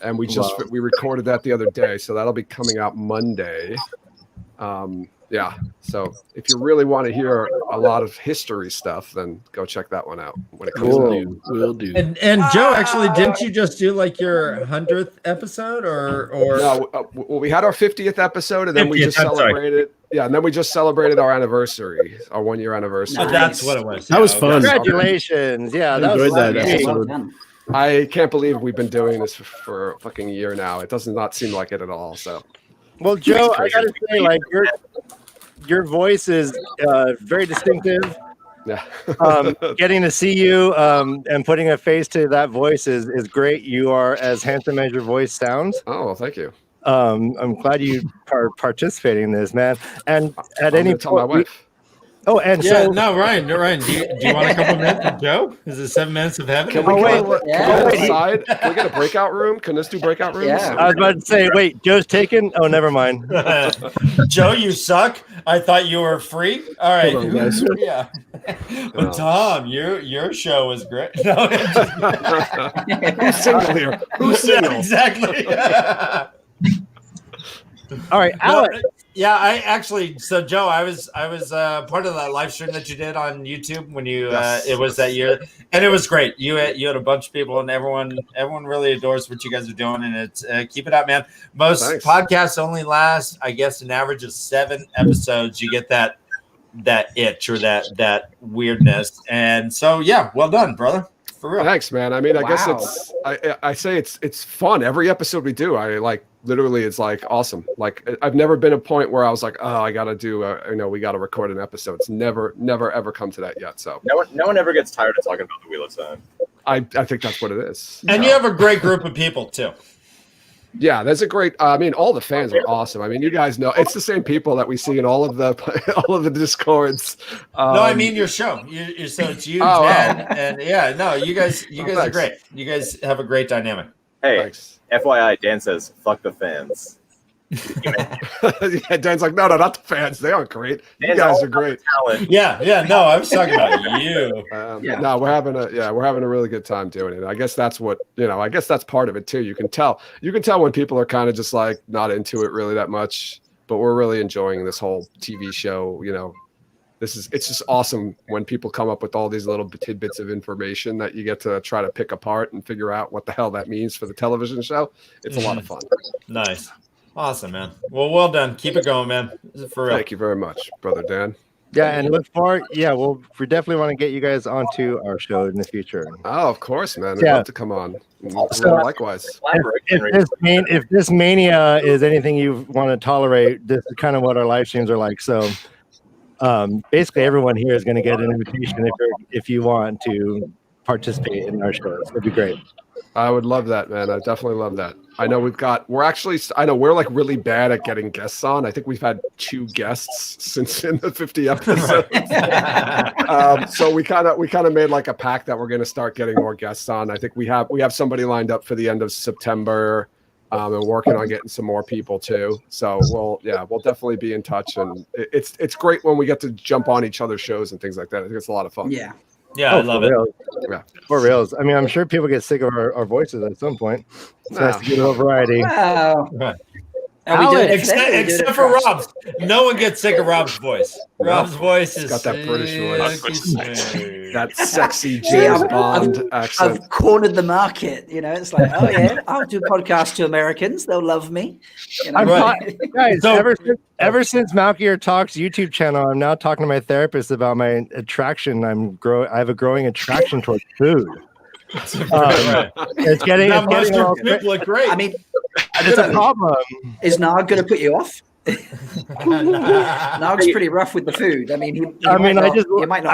S7: And we recorded that the other day. So that'll be coming out Monday. Yeah. So if you really want to hear a lot of history stuff, then go check that one out when it comes out.
S12: Will do.
S5: And Joe, actually, didn't you just do like your 100th episode or?
S7: No, well, we had our 50th episode, and then we just celebrated. Yeah, and then we just celebrated our anniversary, our 1-year anniversary.
S5: Nice. That's what it was.
S12: That was fun.
S2: Congratulations! Yeah,
S12: I enjoyed that episode.
S7: I can't believe we've been doing this for a fucking year now. It does not seem like it at all. So,
S2: well, Joe, I gotta say, like your voice is very distinctive.
S7: Yeah.
S2: Getting to see you and putting a face to that voice is great. You are as handsome as your voice sounds.
S7: Oh, well, thank you.
S2: I'm glad you are participating in this, man. And at any
S7: tell my wife.
S2: Ryan, do you
S5: want a couple minutes with Joe? Is it 7 minutes of heaven?
S7: Can we go outside? Can we get a breakout room? Can this do breakout rooms?
S2: Yeah. I was about to say, wait, Joe's taken? Oh, never mind.
S5: Joe, you suck. I thought you were free. All right.
S12: Hold on, guys.
S5: Yeah. But Tom, your show was great. No,
S7: Who's single here? Who's single?
S5: Yeah, exactly.
S2: All right, Alex.
S5: Yeah, I actually. So Joe, I was part of that live stream that you did on YouTube when you it was that year, and it was great. You had a bunch of people, and everyone really adores what you guys are doing, and it's keep it up, man. Most podcasts only last, I guess, an average of 7 episodes. You get that itch or that weirdness, and so yeah, well done, brother. For real.
S7: Thanks, man. I mean, I guess I say it's fun. Every episode we do, I like. Literally, it's like awesome. Like I've never been a point where I was like, oh, I got to do, we got to record an episode. It's never ever come to that yet. So
S6: no one ever gets tired of talking about the Wheel of Time.
S7: I think that's what it is.
S5: And you have a great group of people too.
S7: Yeah, that's a great. I mean, all the fans are awesome. I mean, you guys know it's the same people that we see in all of the discords.
S5: No, I mean your show. So it's you, Dad, and yeah, no, you guys are great. You guys have a great dynamic.
S6: Hey,
S7: thanks.
S6: FYI, Dan says, fuck the fans.
S7: Yeah, Dan's like, no, not the fans. They aren't great. You guys are great.
S5: Yeah. No, I was talking about you.
S7: No, we're having a really good time doing it. I guess that's what, I guess that's part of it too. You can tell when people are kind of just like not into it really that much, but we're really enjoying this whole TV show, it's just awesome when people come up with all these little tidbits of information that you get to try to pick apart and figure out what the hell that means for the television show. It's a lot of fun.
S5: Nice. Awesome, man. Well done. Keep it going, man. For real.
S7: Thank you very much, Brother Dan.
S2: Yeah, and look forward. Yeah, we definitely want to get you guys onto our show in the future.
S7: Oh, of course, man. I'd love to come on. So, likewise.
S2: If this mania is anything you want to tolerate, this is kind of what our live streams are like. So basically everyone here is going to get an invitation if you want to participate in our shows. It'd be great.
S7: I would love that, man. I definitely love that. I know we're like really bad at getting guests on. I think we've had 2 guests since in the 50 episodes. So we kind of made like a pact that we're going to start getting more guests on. I think we have somebody lined up for the end of September, and working on getting some more people too. So we'll definitely be in touch, and it's great when we get to jump on each other's shows and things like that. I think it's a lot of fun.
S11: Yeah.
S5: Yeah, I love it.
S7: Yeah.
S2: For reals. I mean, I'm sure people get sick of our voices at some point. It's nice to get a little variety.
S11: Wow.
S5: Right.
S11: Are we doing it
S5: Except,
S11: today or we doing
S5: except
S11: it
S5: for
S11: first?
S5: Rob's. No one gets sick of Rob's voice. Rob's voice is
S7: got that British voice.
S5: voice.
S7: That sexy
S11: See,
S7: James Bond accent.
S11: I've cornered the market. You know, it's like, oh yeah, I'll do a podcast to Americans. They'll love me. You know?
S2: Guys, ever since Malkier Talks YouTube channel, I'm now talking to my therapist about my attraction. I have a growing attraction towards food. It's getting all
S5: look great.
S11: I mean,
S2: it's a problem.
S11: Is Narg going to put you off? Narg's pretty rough with the food. I mean,
S2: I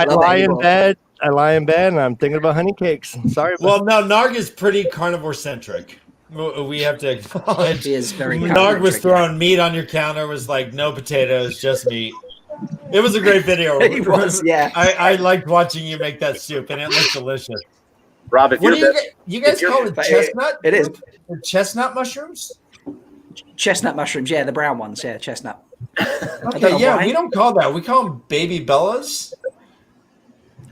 S2: lie in
S11: it.
S2: bed. I lie in bed and I'm thinking about honey cakes. Sorry.
S5: Well, no, Narg is pretty carnivore centric. We have to acknowledge.
S11: He is very
S5: Narg was throwing meat on your counter. Was like no potatoes, just meat. It was a great video.
S11: It was, yeah.
S5: I liked watching you make that soup, and it looked delicious.
S6: Rob, if
S5: What
S6: you're
S5: do you guys call it? Chestnut?
S11: It is.
S5: Chestnut mushrooms?
S11: Chestnut mushrooms, yeah, the brown ones, yeah, chestnut.
S5: Okay, yeah, we don't call that. We call them baby bellas.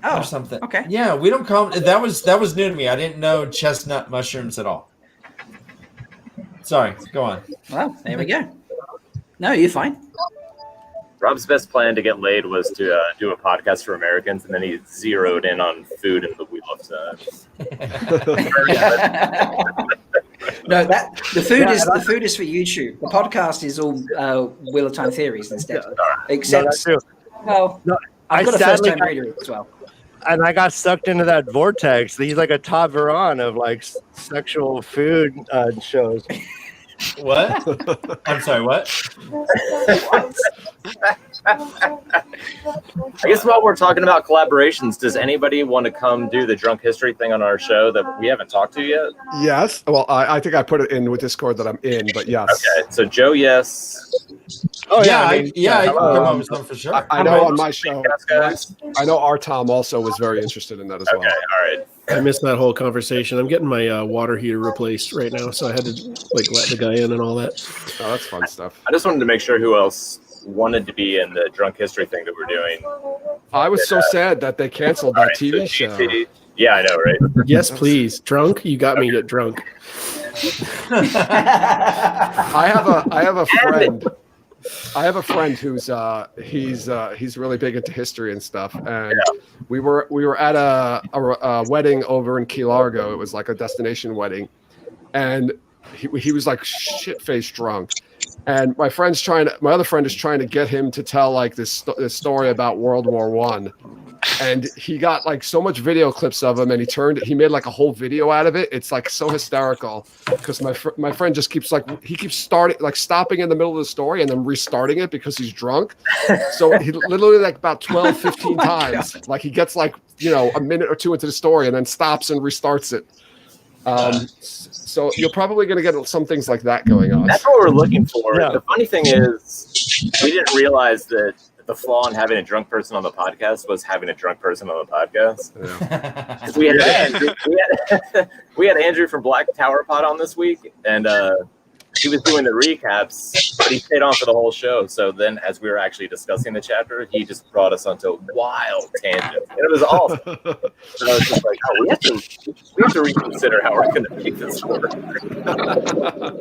S11: Oh,
S5: or something.
S11: Okay.
S5: Yeah, we don't call them. That was new to me. I didn't know chestnut mushrooms at all. Sorry, go on.
S11: Well, there we go. No, you're fine.
S6: Rob's best plan to get laid was to do a podcast for Americans, and then he zeroed in on food and the wheel of time.
S11: No, the food is for YouTube. The podcast is all Wheel of Time theories instead. Except, I've got a first-time reader as well.
S2: And I got sucked into that vortex. He's like a Todd Veron of like sexual food shows.
S5: What? I'm sorry, what?
S6: I guess while we're talking about collaborations, does anybody want to come do the drunk history thing on our show that we haven't talked to yet?
S7: Yes. Well, I think I put it in with Discord that I'm in, but yes.
S6: Okay, so Joe, yes.
S5: Oh yeah, I can come up with some for sure.
S7: I know on my show. I know our Tom also was very interested in that as well.
S6: Okay, all right.
S12: I missed that whole conversation. I'm getting my water heater replaced right now, so I had to like let the guy in and all that.
S7: Oh, that's fun stuff.
S6: I just wanted to make sure who else wanted to be in the drunk history thing that we're doing.
S7: I was so sad that they canceled that TV show.
S6: Yeah, I know, right?
S12: Yes, please. Drunk? You got me at drunk.
S7: I have a friend. I have a friend who's he's really big into history and stuff, and we were at a wedding over in Key Largo. It was like a destination wedding, and he was like shit-faced drunk. And my other friend is trying to get him to tell like this story about World War I. And he got like so much video clips of him, and he made like a whole video out of it. It's like so hysterical because my friend just keeps stopping in the middle of the story and then restarting it because he's drunk. So he literally like about 12, 15 times, like he gets like, a minute or two into the story and then stops and restarts it. So you're probably going to get some things like that going on.
S6: That's what we're looking for. Yeah. The funny thing is, we didn't realize that the flaw in having a drunk person on the podcast was having a drunk person on the podcast. Yeah. we had Andrew from Black Tower Pod on this week, and he was doing the recaps, but he stayed on for the whole show. So then, as we were actually discussing the chapter, he just brought us onto a wild tangent, and it was awesome. So I was just like, we have to reconsider how we're going to make this work.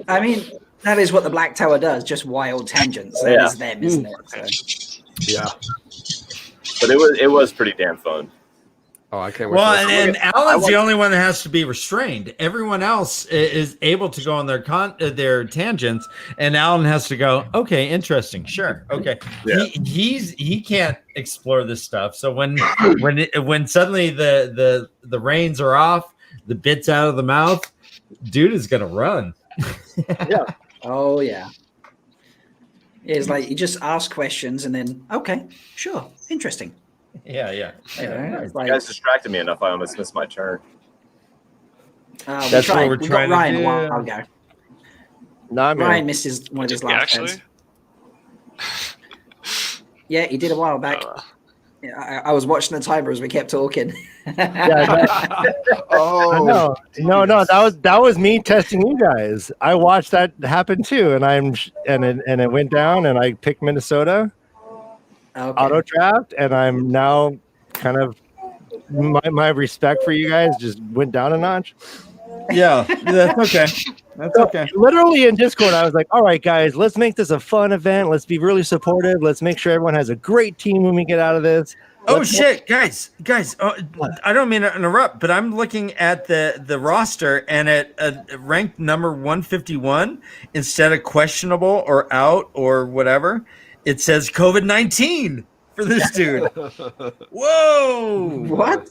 S11: I mean, that is what the Black Tower does, just wild tangents. That is them, isn't it? So.
S7: Yeah.
S6: But it was pretty damn fun.
S7: Oh, I can't wait.
S5: Well, and Alan's the only one that has to be restrained. Everyone else is able to go on their tangents, and Alan has to go, okay, interesting, sure, okay. Yeah. He can't explore this stuff. So when suddenly the reins are off, the bit's out of the mouth, dude is gonna run.
S11: Yeah. Oh yeah. It's like you just ask questions and then, okay, sure, interesting.
S5: Yeah.
S11: You
S6: guys distracted me enough. I almost missed my turn.
S5: That's what we're
S11: we
S5: trying
S11: got Ryan
S5: to
S11: a
S5: do.
S11: while ago.
S2: No, I'm
S11: Ryan
S2: here.
S11: missed one of his
S3: Yeah,
S11: last
S3: actually.
S11: turns. Yeah, he did a while back. Yeah, I was watching the timer as we kept talking.
S7: Oh,
S2: No, that was me testing you guys. I watched that happen too, and it went down, and I picked Minnesota auto draft, and I'm now kind of my respect for you guys just went down a notch.
S5: Yeah, that's okay. That's okay.
S2: Literally in Discord, I was like, all right, guys, let's make this a fun event. Let's be really supportive. Let's make sure everyone has a great team when we get out of this.
S5: Oh shit, guys! I don't mean to interrupt, but I'm looking at the roster, and at ranked number 151, instead of questionable or out or whatever, it says COVID-19 for this dude. Whoa!
S11: What?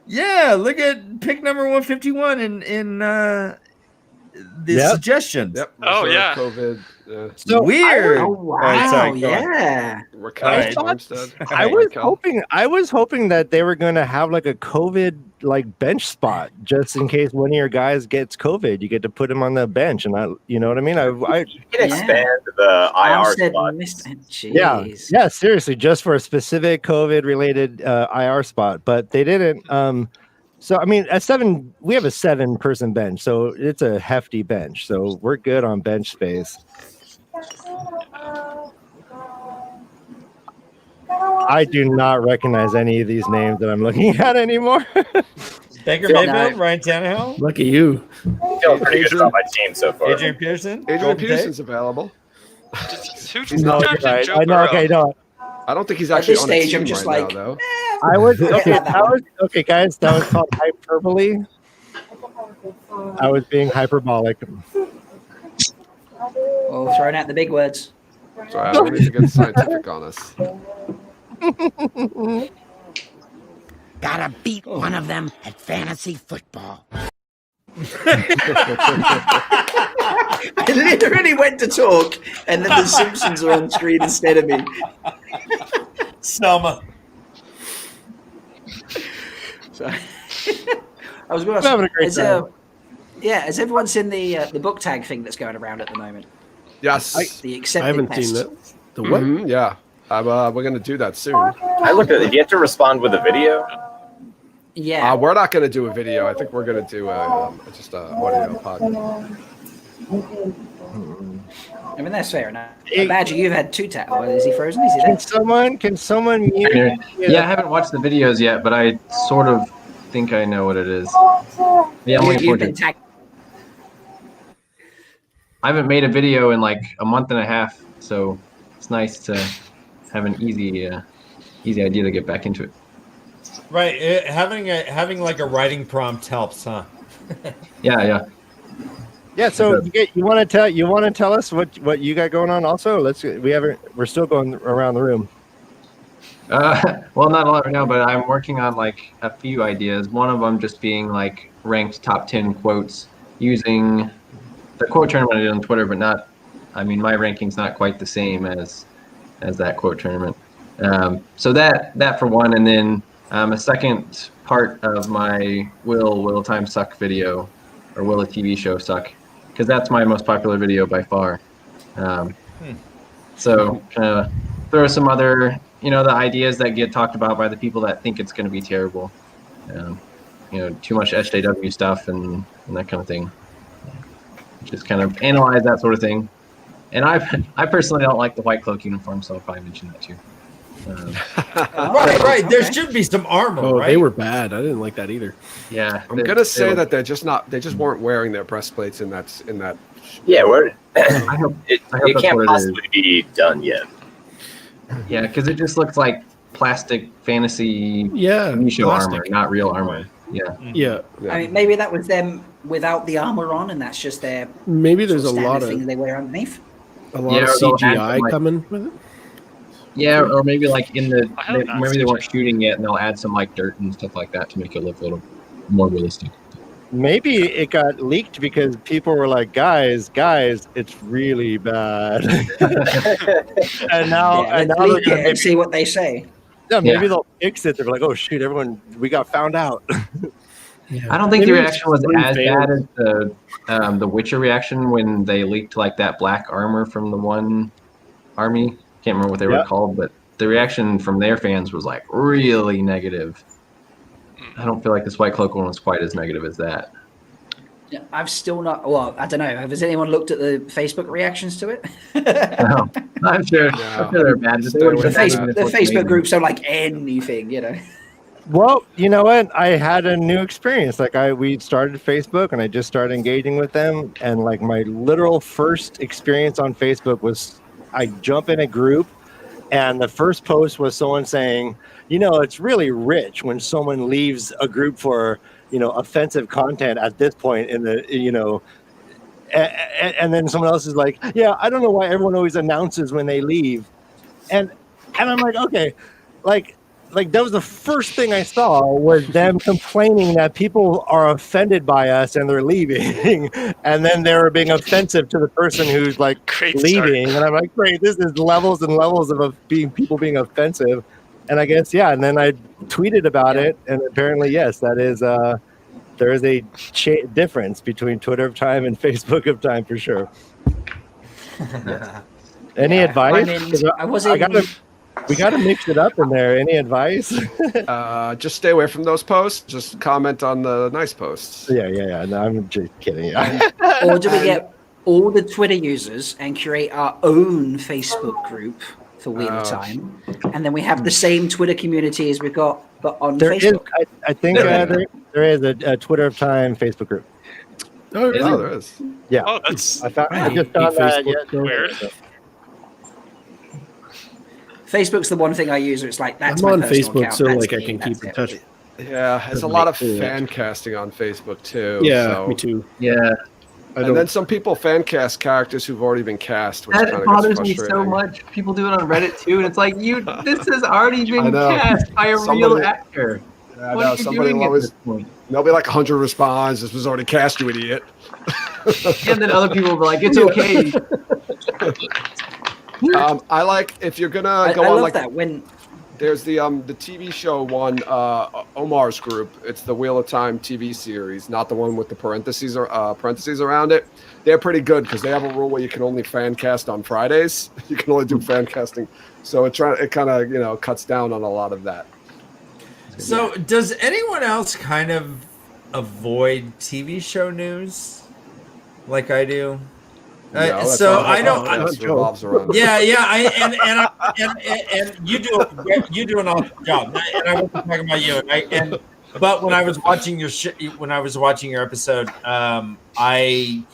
S5: Yeah, look at pick number 151 in the suggestions.
S7: Yep.
S3: Oh, yeah.
S7: COVID.
S2: So
S5: weird.
S11: Oh wow!
S5: All right, sorry, go on.
S11: Yeah.
S2: I was hoping that they were going to have like a COVID like bench spot just in case one of your guys gets COVID. You get to put him on the bench, and you know what I mean.
S6: You can expand the IR spot.
S2: Yeah, seriously, just for a specific COVID related IR spot, but they didn't. So I mean, we have a 7-person bench, so it's a hefty bench. So we're good on bench space. I do not recognize any of these names that I'm looking at anymore.
S5: Baker Mayfield, Ryan Tannehill.
S12: Look at you.
S6: I feel pretty good about my team so far.
S5: Adrian Peterson.
S7: Adrian Peterson's available.
S2: No, you're right. I know. Okay, no.
S7: I don't think he's
S11: At
S7: actually
S11: this
S7: on
S11: stage,
S7: a team
S11: I'm just
S7: right
S11: like,
S7: now, though.
S2: I was okay, guys. That was called hyperbole. I was being hyperbolic.
S11: Oh, throwing out the big words.
S7: Sorry, I don't need to get scientific on us.
S13: Gotta beat one of them at fantasy football.
S11: I literally went to talk, and then the Simpsons are on screen instead of me.
S5: Selma.
S11: So, I was going to
S2: having a great time.
S11: Has everyone seen the book tag thing that's going around at the moment?
S7: Yes.
S11: The accepted
S12: I haven't
S11: test.
S12: seen that. The what?
S7: Mhm, yeah. We're going to do that soon.
S6: I looked at it. You have to respond with a video.
S11: Yeah.
S7: We're not going to do a video. I think we're going to do just a audio pod.
S11: I mean, that's fair enough. Badger, you've had 2 tags. Oh, is he frozen? Is he there?
S2: Can someone mute?
S1: Yeah, I haven't watched the videos yet, but I sort of think I know what it is. Yeah, I'm looking forward to it. I haven't made a video in like a month and a half, so it's nice to have an easy idea to get back into it.
S5: Right, having like a writing prompt helps, huh?
S1: Yeah.
S2: Yeah, so you want to tell us what you got going on also? We're still going around the room.
S1: Well, not a lot right now, but I'm working on like a few ideas. One of them just being like ranked top 10 quotes using the quote tournament I did on Twitter, but not. I mean, my ranking's not quite the same as that quote tournament. So that for one, and then a second part of my Will Time Suck video, or Will a TV show suck, because that's my most popular video by far. So throw some other, the ideas that get talked about by the people that think it's going to be terrible. Too much SJW stuff and that kind of thing. Just kind of analyze that sort of thing. And I personally don't like the white cloak uniform, so I'll probably mention that too.
S5: Right. There should be some armor.
S12: Oh,
S5: right?
S12: they were bad. I didn't like that either.
S1: Yeah,
S7: I'm gonna say that they just weren't wearing their breastplates in that.
S6: Yeah,
S1: it
S6: can't possibly be done yet.
S1: Yeah, because it just looks like plastic fantasy show armor, not real armor. Yeah.
S11: I mean, maybe that was them without the armor on, and that's just their
S12: there's a lot of
S11: thing they wear underneath.
S12: A lot of CGI coming with it.
S1: Yeah, or maybe like maybe they weren't shooting yet, and they'll add some like dirt and stuff like that to make it look a little more realistic.
S2: Maybe it got leaked because people were like, guys, it's really bad. and now
S11: leak it and see what they say.
S2: Yeah, maybe they'll fix it. They're like, oh shoot, everyone, we got found out.
S1: I don't think the
S12: Maybe
S1: reaction was
S12: it's
S1: as
S12: fans.
S1: bad as the Witcher reaction when they leaked like that black armor from the one army. Can't remember what they were
S2: Yeah.
S1: called, but the reaction from their fans was like really negative. I don't feel like this White Cloak one was quite as negative as that.
S11: Yeah, I've still not. Well, I don't know. Has anyone looked at the Facebook reactions to it?
S1: No, I'm sure. I'm sure they're bad.
S11: The, Facebook groups don't like anything, you know.
S2: Well, you know what? I had a new experience. Like we started Facebook and I just started engaging with them. And like my literal first experience on Facebook was I jump in a group and the first post was someone saying, it's really rich when someone leaves a group for, offensive content at this point in the, and then someone else is like, yeah, I don't know why everyone always announces when they leave. And I'm like, okay, like that was the first thing I saw was them complaining that people are offended by us and they're leaving. And then they were being offensive to the person who's like leaving. And I'm like, great, this is levels and levels of people being offensive. And I guess, yeah. And then I tweeted about it. And apparently, yes, that is, there is a difference between Twitter of time and Facebook of time for sure. Any advice? We got to mix it up in there. Any advice?
S7: Just stay away from those posts. Just comment on the nice posts.
S2: Yeah. No, I'm just kidding.
S11: Or do we get all the Twitter users and create our own Facebook group for Wheel of Time? And then we have the same Twitter community as we've got but on Facebook.
S2: I think there is a Twitter of Time Facebook group.
S7: Oh, there is.
S2: Yeah.
S3: Oh, that's
S2: I just found that.
S3: weird.
S11: Facebook's the one thing I use where it's like that's
S12: I'm
S11: my
S12: on
S11: personal
S12: Facebook,
S11: account.
S12: so
S11: That's
S12: like I
S11: me,
S12: can
S11: that's
S12: keep in
S11: it.
S12: touch.
S7: Yeah, there's a lot of fan casting on Facebook too.
S12: Yeah, me too.
S1: Yeah.
S7: And then some people fan cast characters who've already been cast, which
S1: That
S7: kind of
S1: bothers
S7: gets
S1: me
S7: frustrating.
S1: so much. People do it on Reddit too, and it's like this has already been cast by a real
S7: Somebody-
S1: actor.
S7: I
S1: What
S7: know,
S1: are you
S7: somebody
S1: doing
S7: will
S1: at
S7: always,
S1: this point?
S7: there'll be like 100 responds. This was already cast, you idiot.
S1: And then other people will be like, it's okay.
S7: I like if you're gonna
S11: I
S7: go on
S11: love
S7: like
S11: that when
S7: there's the TV show one, Omar's group. It's the Wheel of Time TV series, not the one with the parentheses around it. They're pretty good because they have a rule where you can only fan cast on Fridays. You can only do fan casting, so it kind of cuts down on a lot of that.
S5: So, does anyone else kind of avoid TV show news like I do? So I don't.
S7: Revolves around.
S5: Yeah. And you do an awesome job. And I wasn't talking about you. But when I was watching your episode, I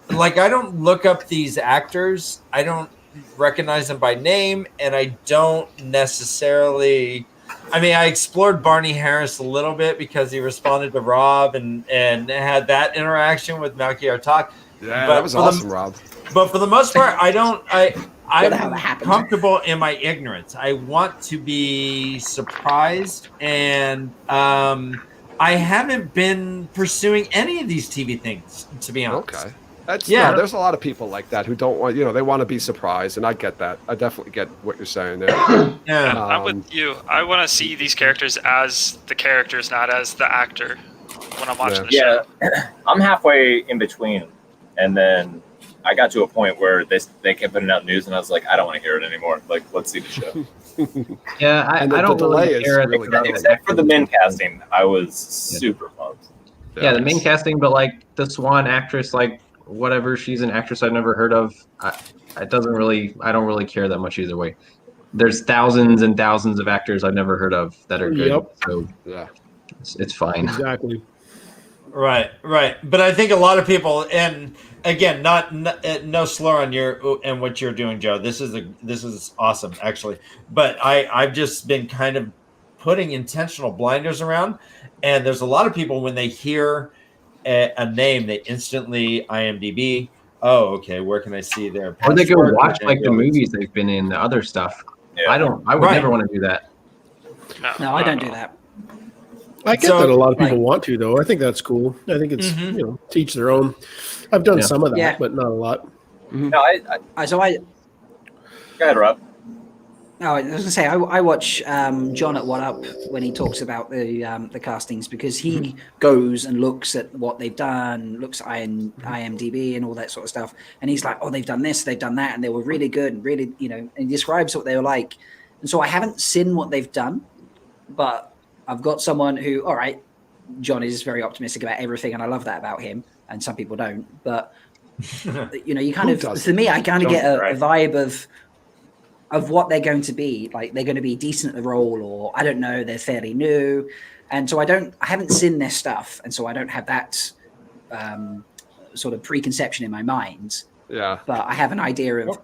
S5: don't look up these actors. I don't recognize them by name, and I don't necessarily. I mean, I explored Barney Harris a little bit because he responded to Rob and had that interaction with Malkiar Talk.
S7: Yeah, that was awesome, Rob.
S5: But for the most part, I'm comfortable in my ignorance. I want to be surprised, and I haven't been pursuing any of these TV things, to be honest.
S7: Okay. There's a lot of people like that who don't want, they want to be surprised, and I get that. I definitely get what you're saying there.
S3: Yeah, I'm with you. I want to see these characters as the characters, not as the actor when I'm watching the show.
S6: Yeah, I'm halfway in between, and then I got to a point where they kept putting out news, and I was like, I don't want to hear it anymore. Like, let's see the show.
S1: Yeah, I don't really care.
S6: Except for the men casting, I was super pumped.
S1: Yeah, the main casting, but like the Swan actress, like whatever, she's an actress I've never heard of. I don't really care that much either way. There's thousands and thousands of actors I've never heard of that are good.
S12: Yep.
S1: So
S7: yeah,
S1: it's fine.
S12: Exactly.
S5: Right. But I think a lot of people, and again, no slur on what you're doing, Joe. This is awesome, actually. But I've just been kind of putting intentional blinders around, and there's a lot of people when they hear a name, they instantly IMDb. Oh, okay. Where can I see their?
S1: Or they go watch like the movies they've been in, the other stuff. Yeah. I would never want to do that.
S11: No, I don't do that.
S12: I get that a lot of people want to, though. I think that's cool. I think it's teach their own. I've done some of that, but not a lot.
S6: No, I.
S11: So I.
S6: Go ahead, Rob.
S11: Oh, I was going to say, I watch John at What Up when he talks about the castings, because he goes and looks at what they've done, looks at IMDb and all that sort of stuff, and he's like, oh, they've done this, they've done that, and they were really good, and really, and he describes what they were like. And so I haven't seen what they've done, but I've got someone who, all right, John is very optimistic about everything, and I love that about him, and some people don't, but you kind of, to me, I kind of get a vibe of what they're going to be. Like, they're going to be decent at the role, or I don't know, they're fairly new. And so I haven't seen their stuff. And so I don't have that sort of preconception in my mind.
S7: Yeah.
S11: But I have an idea of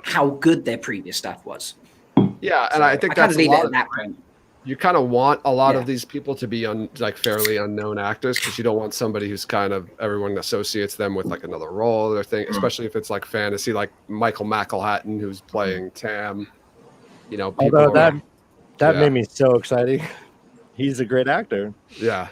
S11: how good their previous stuff was.
S7: Yeah. And
S11: so
S7: I think that's
S11: leave it at that point.
S7: You kind of want a lot of these people to be fairly unknown actors, because you don't want somebody who's kind of, everyone associates them with like another role or thing, especially if it's like fantasy, like Michael McElhatton, who's playing Tam.
S2: Although that made me so excited. He's a great actor.
S7: Yeah.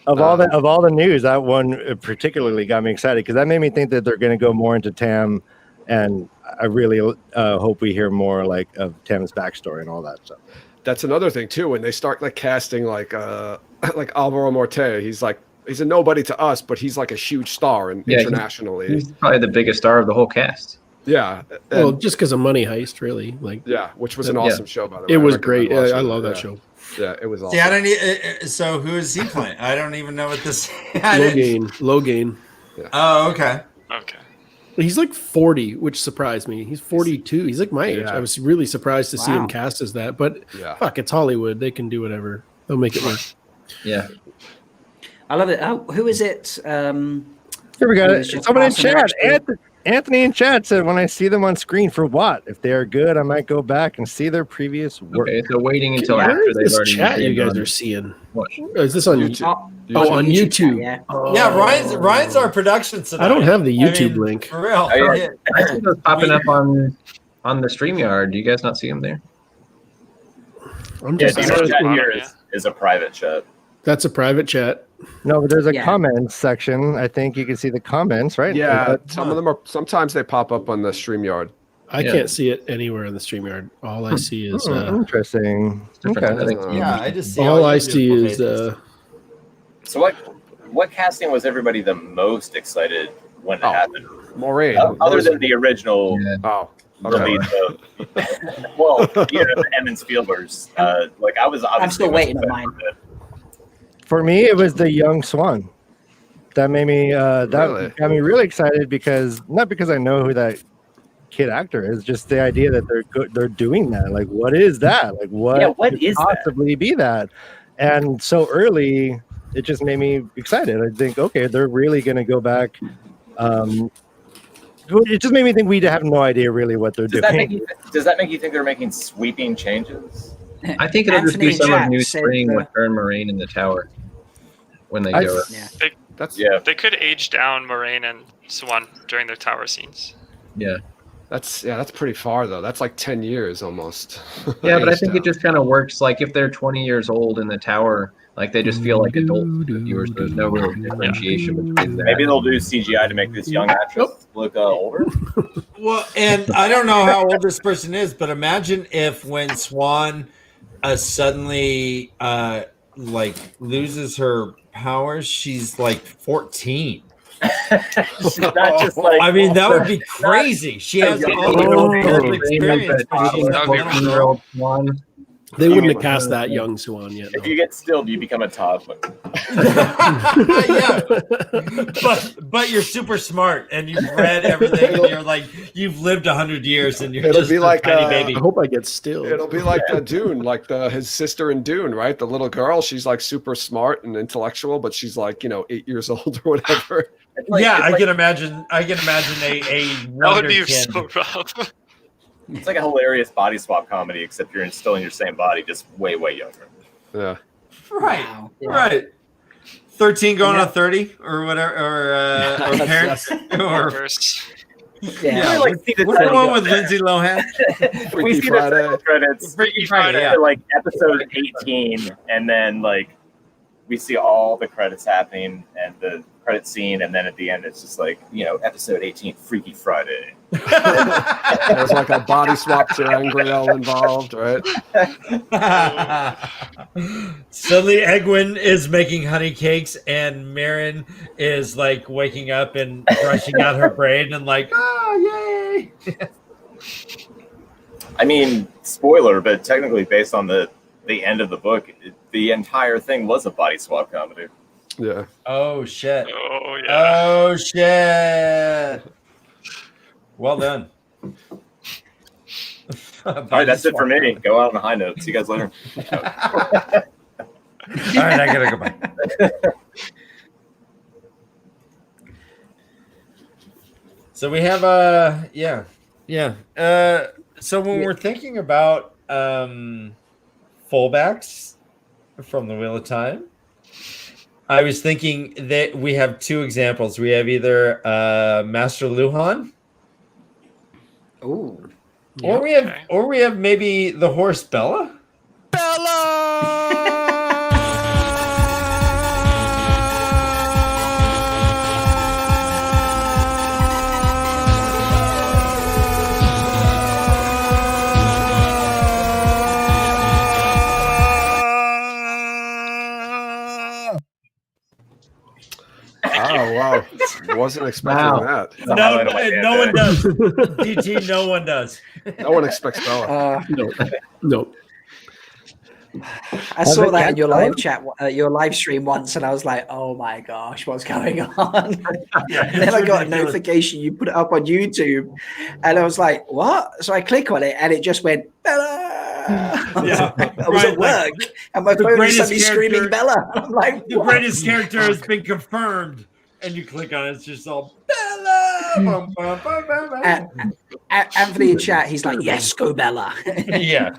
S2: Of all the news, that one particularly got me excited, because that made me think that they're going to go more into Tam, and I really hope we hear more like of Tam's backstory and all that stuff.
S7: That's another thing too. When they start like casting like Alvaro Morte, he's a nobody to us, but he's like a huge star internationally.
S1: He's probably the biggest star of the whole cast.
S7: Yeah.
S12: Well, just because of Money Heist, really.
S7: Which was an awesome show, by the way.
S12: It was great. I love that show.
S7: Yeah, it was awesome.
S5: See, so who is he playing? I don't even know what this.
S12: Low gain.
S7: Yeah.
S5: Oh, okay.
S3: Okay.
S12: He's like 40, which surprised me. He's 42. He's like my age. I was really surprised to see him cast as that. But fuck, it's Hollywood. They can do whatever. They'll make it work.
S1: Yeah.
S11: I love it. Oh, who is it?
S2: Here we go. Someone in chat. Anthony in chat said, when I see them on screen, for what? If they are good, I might go back and see their previous work.
S1: Okay, so waiting until after they've already
S12: chat you guys are seeing. Is this on YouTube? Oh, on YouTube.
S11: Yeah.
S5: Yeah, Ryan's our production tonight.
S12: I don't have the YouTube link.
S5: For real.
S1: I see those popping up on the StreamYard. Do you guys not see them there?
S12: I'm just
S6: here is a private chat.
S12: That's a private chat.
S2: No, but there's a comments section. I think you can see the comments, right?
S7: Yeah, some of them are. Sometimes they pop up on the StreamYard.
S12: I can't see it anywhere in the StreamYard. All I see is
S2: interesting. Okay.
S5: I just see
S12: all I see is
S6: So what casting was everybody the most excited when it happened?
S7: Maureen.
S6: Other than the original.
S7: Oh.
S6: Okay. Well, the Emmons Spielbergs. I was.
S11: I'm still waiting on mine.
S2: For me, it was the young Swan. That made me got me really excited, because not because I know who that kid actor is, just the idea that they're doing that. Like, what is that? Like, what
S6: what
S2: could
S6: is
S2: possibly be that? And so early, it just made me excited. I think, okay, they're really going to go back. It just made me think we have no idea really what they're doing.
S6: Does that make you think they're making sweeping changes?
S1: I think it'll just be some of New Spring with Ern Moraine in the tower when they do it.
S3: They could age down Moraine and Swan during their tower scenes.
S1: Yeah.
S7: That's pretty far though. That's like 10 years almost.
S1: Yeah, but I think it just kind of works. Like if they're 20 years old in the tower, like they just feel like adult viewers. There's no real differentiation between them.
S6: Maybe they'll do CGI to make this young actress look older.
S5: Well, and I don't know how old this person is, but imagine if when Swan suddenly loses her powers, she's like 14. I mean, that would be crazy. She has all the experience.
S12: They wouldn't have cast that young Swan yet.
S6: If you get stilled, you become a toddler.
S5: Yeah, but you're super smart and you've read everything. And you're like, you've lived 100 years and you're just a tiny baby.
S12: I hope I get stilled.
S7: It'll be like Dune, like his sister in Dune, right? The little girl, she's like super smart and intellectual, but she's like 8 years old or whatever.
S5: I can imagine a
S3: that would be
S5: kid.
S3: so rough.
S6: It's like a hilarious body swap comedy, except you're still in your same body, just way, way younger.
S7: Yeah.
S5: Right.
S11: Wow.
S5: Right. 13 going on 30 or whatever, or parents or
S11: Yeah.
S5: What's the one with Lindsay Lohan?
S6: We see the credits.
S5: Freaky Friday,
S6: for like episode 18, and then like we see all the credits happening and the credit scene, and then at the end it's just like, episode 18, Freaky Friday.
S7: There's like a body swap terrain grill involved, right?
S5: Suddenly Egwin is making honey cakes and Marin is like waking up and brushing out her braid and like, oh, yay.
S6: I mean, spoiler, but technically based on the end of the book, the entire thing was a body swap comedy.
S7: Yeah.
S5: Oh, shit.
S3: Oh, yeah.
S5: Oh, shit. Well done.
S6: All right, that's it for me. Go out on a high note. See you guys later.
S5: All right, I gotta go back. So we have so when we're thinking about fullbacks from the Wheel of Time, I was thinking that we have two examples. We have either Master Luhan, or we have maybe the horse Bella.
S7: Oh wow! Wasn't expecting that.
S5: No one does. DT, no one does.
S7: No one expects Bella.
S12: No.
S11: I saw that in your live chat, your live stream once, and I was like, "Oh my gosh, what's going on?" And then I got a notification you put it up on YouTube, and I was like, "What?" So I click on it, and it just went Bella.
S5: Yeah,
S11: I was at work, and my phone was suddenly screaming Bella. I'm like,
S5: the greatest character has been confirmed, and you click on it, it's just all Bella.
S11: Anthony in chat, he's like, "Yes, go Bella."
S5: Yeah.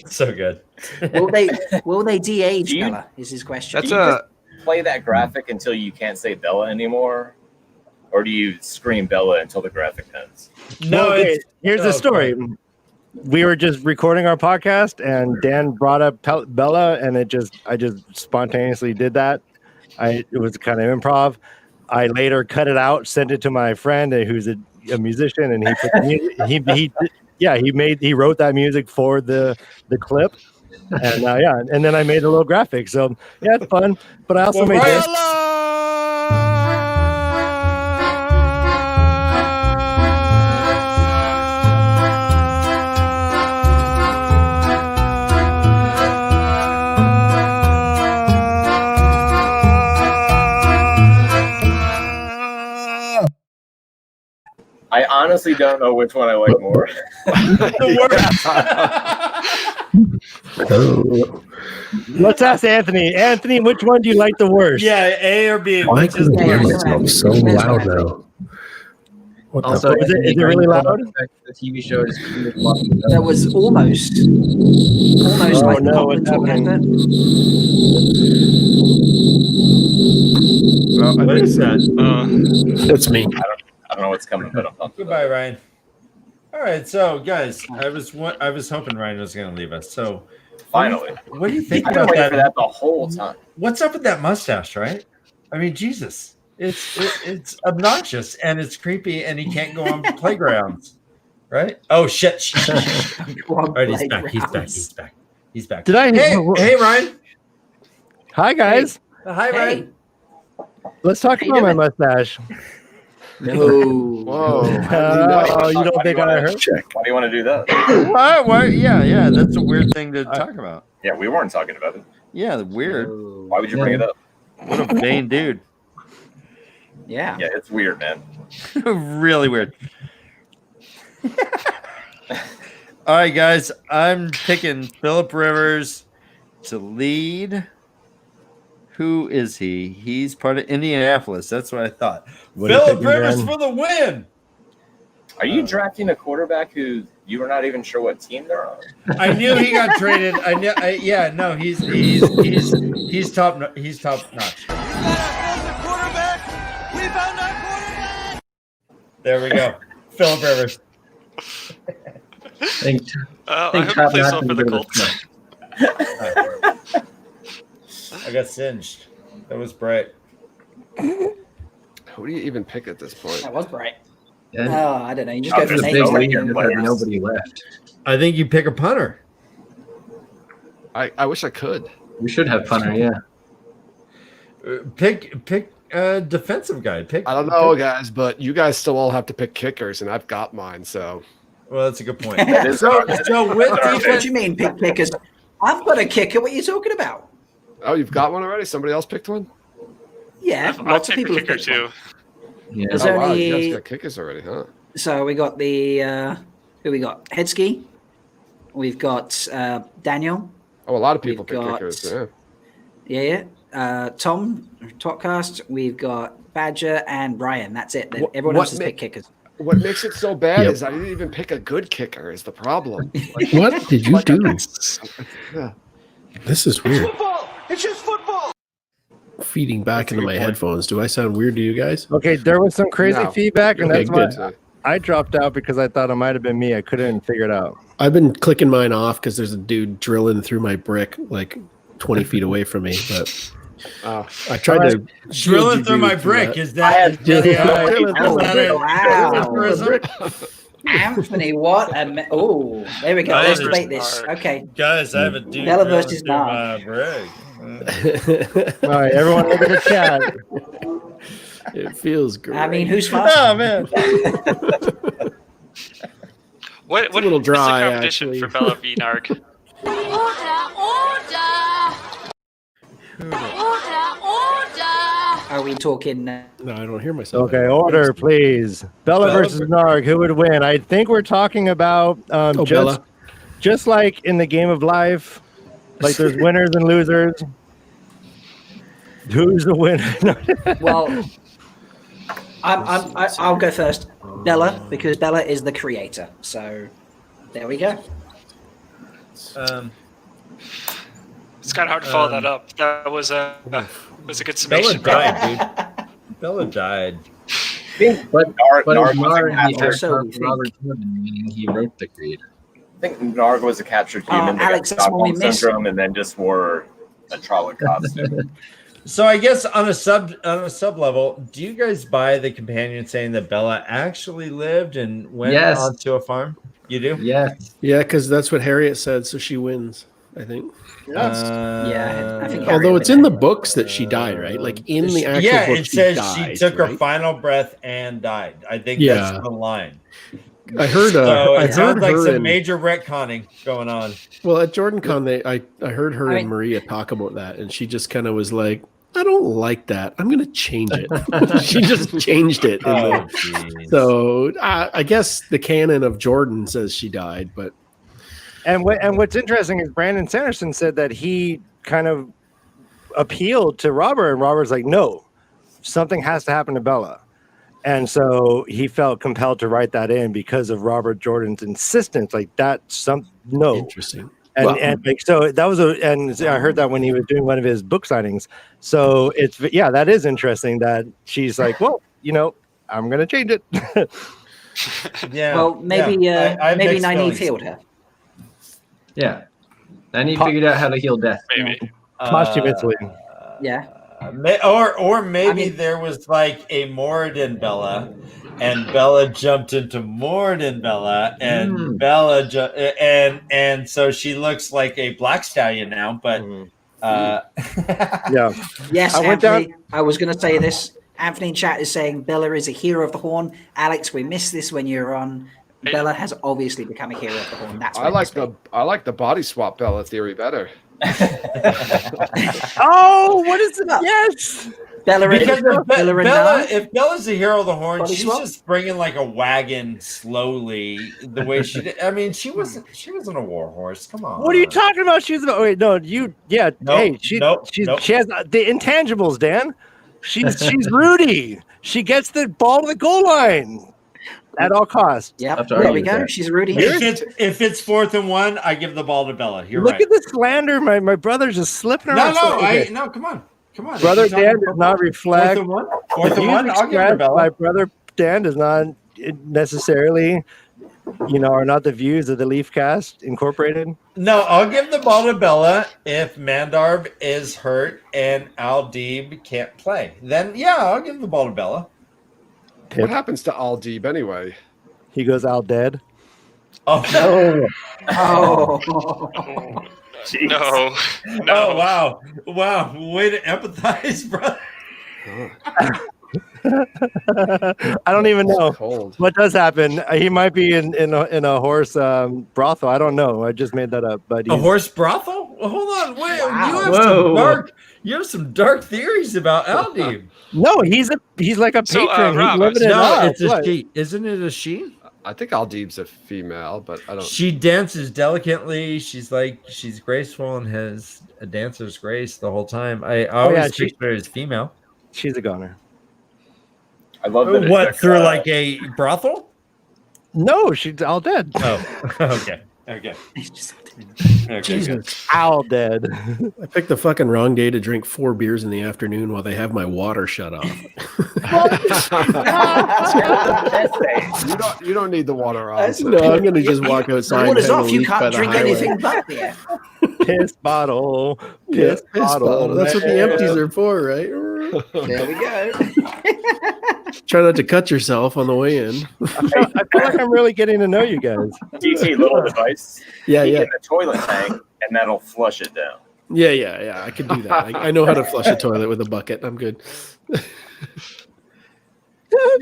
S5: So good.
S11: Will they de-age Bella? Is his question.
S6: Do you just play that graphic until you can't say Bella anymore, or do you scream Bella until the graphic ends?
S2: No, here's the story. We were just recording our podcast, and Dan brought up Bella, and I just spontaneously did that. It was kind of improv. I later cut it out, sent it to my friend who's a musician, and he put the music, he wrote that music for the clip, and and then I made a little graphic. So yeah, it's fun. But I also made this.
S6: I honestly don't know which one I like more.
S2: Let's ask Anthony. Anthony, which one do you like the worst?
S5: Yeah, A or B.
S12: Why can I hear myself so loud now?
S1: Also,
S2: is it really loud?
S1: The TV show is
S11: That was almost like the Common Talk advert.
S5: What is that?
S12: That's me.
S6: I don't know what's coming, but I'm pumped.
S5: Goodbye, Ryan. All right, so guys, I was hoping Ryan was going to leave us. So
S6: finally,
S5: what do you think
S6: I've been
S5: about
S6: waiting
S5: that?
S6: for that the whole time.
S5: What's up with that mustache? Right? I mean, Jesus, it's obnoxious and it's creepy, and he can't go on playgrounds. Right? Oh shit! All right, he's back.
S2: Did I?
S5: Hey, Ryan.
S2: Hi guys.
S5: Hi, Ryan.
S2: Let's talk about my mustache.
S11: No.
S7: Whoa.
S2: You don't think I heard?
S6: Why do you want to do that?
S5: Why? Yeah. That's a weird thing to talk about.
S6: Yeah, we weren't talking about it.
S5: Yeah, weird.
S6: Why would you bring it up?
S5: What a vain dude.
S11: Yeah.
S6: Yeah, it's weird, man.
S5: Really weird. All right, guys. I'm picking Phillip Rivers to lead. Who is he? He's part of Indianapolis. That's what I thought. Phillip Rivers for the win.
S6: Are you drafting a quarterback who you were not even sure what team they're on?
S5: I knew he got traded. I knew. No, he's top. He's top notch. There we go. Phillip Rivers.
S3: I hope he plays well for the Colts.
S5: I got singed. That was bright.
S7: Who do you even pick at this point?
S11: That was bright.
S1: Yeah.
S11: Oh, I don't know. You just go for
S1: It's a
S11: names
S1: big
S11: like
S1: league. There's nobody left.
S5: I think you pick a punter.
S7: I wish I could.
S1: We should have punter, yeah.
S5: Pick a defensive guy.
S7: I don't know, guys, but you guys still all have to pick kickers, and I've got mine. So,
S5: well, that's a good point.
S11: so with defense, what do you mean pick kickers? I've got a kicker. What are you talking about?
S7: Oh, you've got one already? Somebody else picked one?
S11: Yeah, lots of people have picked
S3: too.
S11: one.
S1: Yeah.
S11: There's
S7: Oh, wow,
S11: only
S7: you guys got kickers already, huh?
S11: so we got the who we got Headski. We've got Daniel.
S7: Oh, a lot of people
S11: We've
S7: pick
S11: got-
S7: kickers. Yeah.
S11: Yeah. Tom, Topcast. We've got Badger and Brian. That's it. Everyone
S7: what
S11: else has
S7: ma-
S11: picked kickers.
S7: What makes it so bad
S12: Yep.
S7: is I didn't even pick a good kicker. Is the problem?
S12: What did you do?
S7: Yeah.
S12: This is weird.
S8: Football! It's just football!
S12: Feeding back into my headphones. Do I sound weird to you guys?
S2: Okay, there was some crazy
S7: No.
S2: feedback, and
S12: Okay,
S2: that's
S12: good.
S2: why I dropped out because I thought it might have been me. I couldn't figure it out.
S12: I've been clicking mine off because there's a dude drilling through my brick like 20 feet away from me. But I tried to
S5: Drilling through my brick. Is that?
S11: Wow. Anthony, what? Oh, there we go. Let's debate this. Okay.
S5: Guys, I have a dude
S11: Bella
S5: drilling
S11: versus
S5: through my
S11: Narg.
S5: brick.
S2: All right, everyone look at the chat.
S12: It feels great.
S11: I mean, who's faster?
S2: Oh man.
S3: What
S12: a little dry,
S3: is the competition
S12: actually.
S3: for Bella v Narg?
S11: Are we talking?
S12: No, I don't hear myself.
S2: Okay, order, please. Bella versus Narg. Who would win? I think we're talking about
S12: Bella.
S2: just like in the game of life, like there's winners and losers. Who's the winner?
S11: Well, I'll go first. Bella, because Bella is the creator. So there we go.
S3: It's kind of hard to follow that up. That was a good
S5: Bella
S3: summation.
S5: died, dude. Bella died.
S1: But
S6: Narg
S1: Narg,
S6: was a
S1: he
S6: captured.
S1: actually
S11: So we think.
S1: Robert Jordan, meaning he wrote the creator.
S6: I think Narg was a captured human that
S11: Alex,
S6: got
S11: that's what we
S6: Stockholm
S11: missed.
S6: syndrome and then just wore a Trolloc costume.
S5: So I guess on a sub level, do you guys buy the companion saying that Bella actually lived and went
S1: Yes.
S5: onto a farm? You do?
S1: Yes.
S12: Yeah, because that's what Harriet said, so she wins, I think.
S11: Yeah, I think.
S12: Although
S11: Harry
S12: it's in the books that she died, right? Like in the actual
S5: yeah,
S12: book,
S5: it says
S12: died,
S5: she took her
S12: right?
S5: final breath and died. I think
S12: Yeah.
S5: that's the line.
S12: I heard.
S5: So
S12: I
S5: it sounds
S12: heard
S5: like
S12: her
S5: some
S12: and,
S5: major retconning going on.
S12: well at Jordan Con, I heard her
S11: I mean-
S12: and Maria talk about that, and she just kind of was like, "I don't like that. I'm going to change it." She just changed it. in
S5: Oh,
S12: the-
S5: jeez.
S12: so I guess the canon of Jordan says she died, but
S2: And what's interesting is Brandon Sanderson said that he kind of appealed to Robert, and Robert's like, no, something has to happen to Bella. And so he felt compelled to write that in because of Robert Jordan's insistence, like no.
S12: interesting.
S2: And,
S12: Well-
S2: and like, so that was and I heard that when he was doing one of his book signings. So that is interesting that she's like, well, I'm going to change it.
S5: Yeah.
S11: Well, maybe
S5: yeah. I have
S11: maybe
S5: mixed
S11: Nine
S5: feelings.
S11: healed her.
S1: Yeah. And he figured out how to heal death.
S3: Maybe.
S2: Posthumously.
S11: Yeah.
S5: Or maybe
S11: I mean-
S5: there was like a Moradin Bella, and Bella jumped into Moradin Bella, and and so she looks like a black stallion now. But
S2: Yeah.
S11: Yes,
S2: I went
S11: Anthony. I was going to say this. Anthony in chat is saying Bella is a hero of the horn. Alex, we missed this when you were on. Bella has obviously become a hero of the horn. That's
S7: I like the body swap Bella theory better.
S2: Oh, what is it? Yes.
S11: Bella.
S5: because
S11: Bella,
S5: Bella, if Bella's the hero of the horn,
S11: Body
S5: she's
S11: swap?
S5: just bringing like a wagon slowly the way she did. I mean, she wasn't a war horse. Come on.
S2: What are you talking about? She's about. Wait, no, you. Yeah.
S5: Nope,
S2: Hey, she has the intangibles, Dan. She's Rudy. She gets the ball to the goal line at all costs.
S11: Yep. There we go. She's Rudy.
S5: If it's 4th and 1, I give the ball to Bella. You're
S2: Look
S5: right.
S2: at the slander. My brother's just slipping
S5: No,
S2: around.
S5: no, no. Come on.
S2: Brother
S5: If you're
S2: Dan
S5: talking
S2: does not reflect.
S5: 4th and 1. 4th and 1. I'll give it to
S2: Expressed
S5: Bella.
S2: My brother Dan does not necessarily are not the views of the Leafcast Incorporated.
S5: No, I'll give the ball to Bella if Mandarv is hurt and Aldeeb can't play. Then, yeah, I'll give the ball to Bella.
S7: What happens to Aldeeb anyway?
S2: He goes out dead.
S5: Oh,
S11: no.
S3: No.
S5: Oh, wow. Wow. Way to empathize, brother.
S2: I don't even know
S7: cold.
S2: what does happen. He might be in a horse brothel. I don't know. I just made that up. But
S5: A horse brothel? Well, hold on. Wait.
S2: Wow.
S5: You have some dark theories about Aldeeb.
S2: No, he's like a patron. He's living it up.
S5: It's a
S2: What?
S5: she. Isn't it a she?
S7: I think Aldeeb's a female, but I don't.
S5: She dances delicately. She's graceful and has a dancer's grace the whole time. I always picture her as female.
S2: She's a goner.
S6: I love that.
S5: What, through like a brothel?
S2: No, she's all dead.
S5: Oh, okay. Okay.
S2: Jesus, all dead.
S12: I picked the fucking wrong day to drink 4 beers in the afternoon while they have my water shut off.
S7: You don't need the water on.
S12: No, I'm gonna just walk outside.
S11: The water's
S12: and have a
S11: off. You
S12: leak by
S11: can't
S12: the
S11: drink
S12: highway.
S11: anything back there.
S2: Piss bottle.
S12: Piss bottle. That's what the empties are for, right?
S11: There we go.
S12: Try not to cut yourself on the way in.
S2: I feel like I'm really getting to know you guys.
S6: DT, little device.
S12: Yeah,
S6: Peek
S12: yeah.
S6: in the toilet tank, and that'll flush it down.
S12: Yeah. I can do that. I know how to flush a toilet with a bucket. I'm good.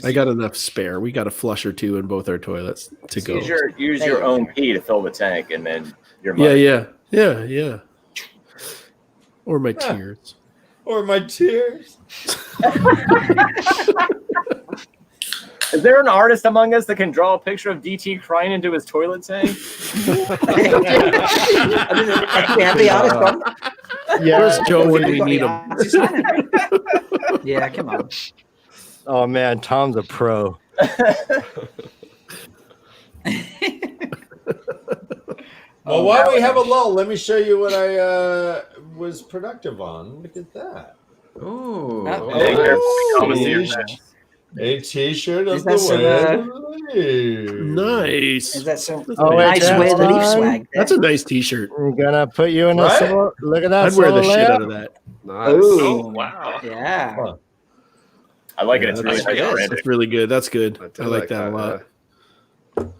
S12: I got enough spare. We got a flush or two in both our toilets to go.
S6: Use your own pee to fill the tank, and then your
S12: Yeah. Or my tears.
S5: Or my tears.
S6: Is there an artist among us that can draw a picture of DT crying into his toilet tank?
S2: Yeah,
S12: where's Joe when we need him?
S11: Yeah, come on.
S2: Oh man, Tom's a pro.
S5: Well, while we have a lull, let me show you what I was productive on. Look at that.
S1: Ooh.
S5: A t-shirt
S11: Is
S5: of
S11: that
S5: the way.
S12: Nice.
S11: Is that so?
S2: Nice
S11: Wear the Leaf swag.
S12: That's a nice t-shirt.
S2: I'm gonna put you in a
S5: Right?
S2: solo. Look at that.
S12: I'd wear the
S2: solo
S12: shit
S2: layup.
S12: out of that.
S7: Nice.
S11: Oh,
S3: Wow.
S11: yeah.
S6: I like it.
S12: Yeah,
S6: It's really
S12: that's,
S6: nice branding.
S12: that's really good. That's good.
S7: do
S12: I like that a lot.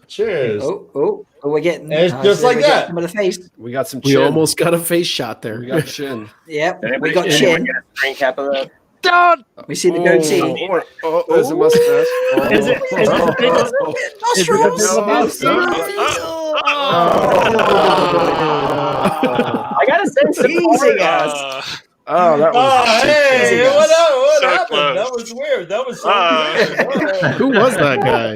S5: Cheers.
S11: Oh, we're getting.
S5: And it's just like
S11: we're getting
S5: that.
S11: some of the face.
S7: We got some
S12: We
S7: chin.
S12: almost got a face shot there.
S7: We got chin.
S11: Yep,
S6: Did
S11: we
S6: anybody-
S11: got
S6: did anyone
S11: chin.
S6: get a screen cap of that?
S2: Don't.
S11: We see the goatee.
S7: Oh, there's a mustache. Oh.
S2: Is it? Is it
S11: Nostrils.
S6: I gotta send some
S11: Teasing us.
S7: Oh, that was.
S5: Hey, what
S3: So
S5: happened?
S3: close.
S5: That was weird. That was so weird.
S12: Who was that guy?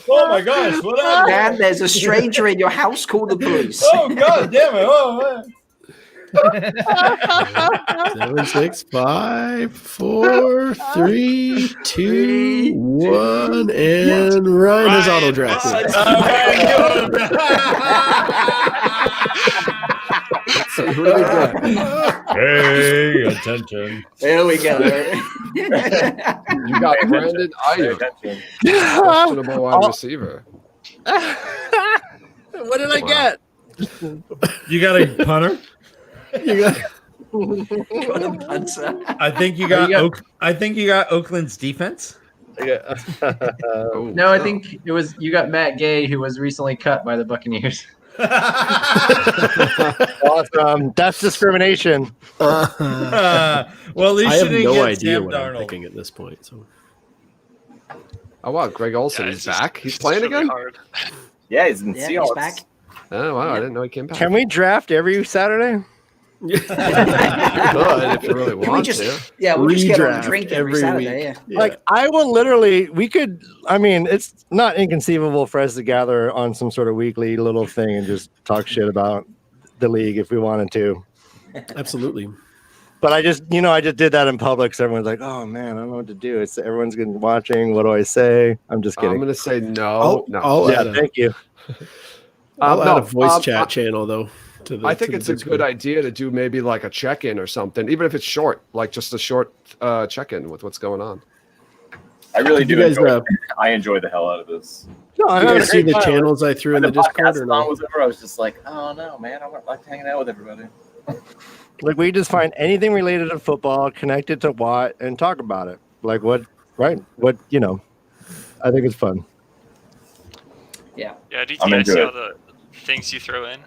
S5: Oh my gosh, what happened?
S11: Dan, there's a stranger in your house. Call the police.
S5: Oh god damn it. Oh, man.
S12: 7, 6, 5, 4, 3, 2, 1, and Ryan has auto drafted.
S7: Who do we get?
S5: Pay attention.
S11: There we go.
S7: You got Brandon Ayuk, questionable wide receiver.
S2: What did I get?
S5: You got a punter?
S12: You got
S11: What a punter.
S5: I think you got Oakland's defense.
S1: No, I think it was you got Matt Gay, who was recently cut by the Buccaneers.
S2: Awesome. That's discrimination.
S5: Well, at least
S12: I
S5: you
S12: have
S5: didn't
S12: no
S5: get
S12: idea
S5: Sam
S12: what I'm
S5: Darnold.
S12: thinking at this point. So
S7: Oh wow, Greg Olsen is back. He's playing
S3: really
S7: again.
S3: hard.
S6: Yeah, he's in
S11: Yeah,
S6: Seahawks.
S11: he's back.
S7: Oh wow, I didn't know he came back.
S2: Can we draft every Saturday?
S7: Good if you really
S11: Can we
S7: want
S11: just?
S7: to.
S11: Yeah, we'll just get on a
S12: Redraft
S11: drink every
S12: every
S11: Saturday.
S12: week.
S11: Yeah.
S2: Like I will literally, we could. I mean, it's not inconceivable for us to gather on some sort of weekly little thing and just talk shit about the league if we wanted to.
S12: absolutely.
S2: But I just did that in public, so everyone's like, "Oh man, I don't know what to do." It's everyone's getting watching. What do I say? I'm just kidding.
S7: I'm gonna say no.
S2: Yeah, thank you.
S12: I'll add
S7: no,
S12: a voice chat channel though. To the,
S7: I think
S12: to the
S7: it's a
S12: Discord.
S7: good idea to do maybe like a check-in or something, even if it's short, like just a short check-in with what's going on.
S6: I really
S12: Did
S6: do
S12: you guys,
S6: enjoy. I enjoy the hell out of this.
S2: No,
S12: Did you guys see the channels I threw in
S6: When
S12: the Discord?
S6: podcast
S12: Or
S6: song
S12: no?
S6: was over, I was just like, oh no, man, I like hanging out with everybody.
S2: Like we just find anything related to football, connect it to Watt, and talk about it. Like what, right? What I think it's fun.
S11: Yeah.
S3: Yeah, DT,
S6: I'm
S3: I
S6: into
S3: see
S6: it.
S3: all the things you throw in.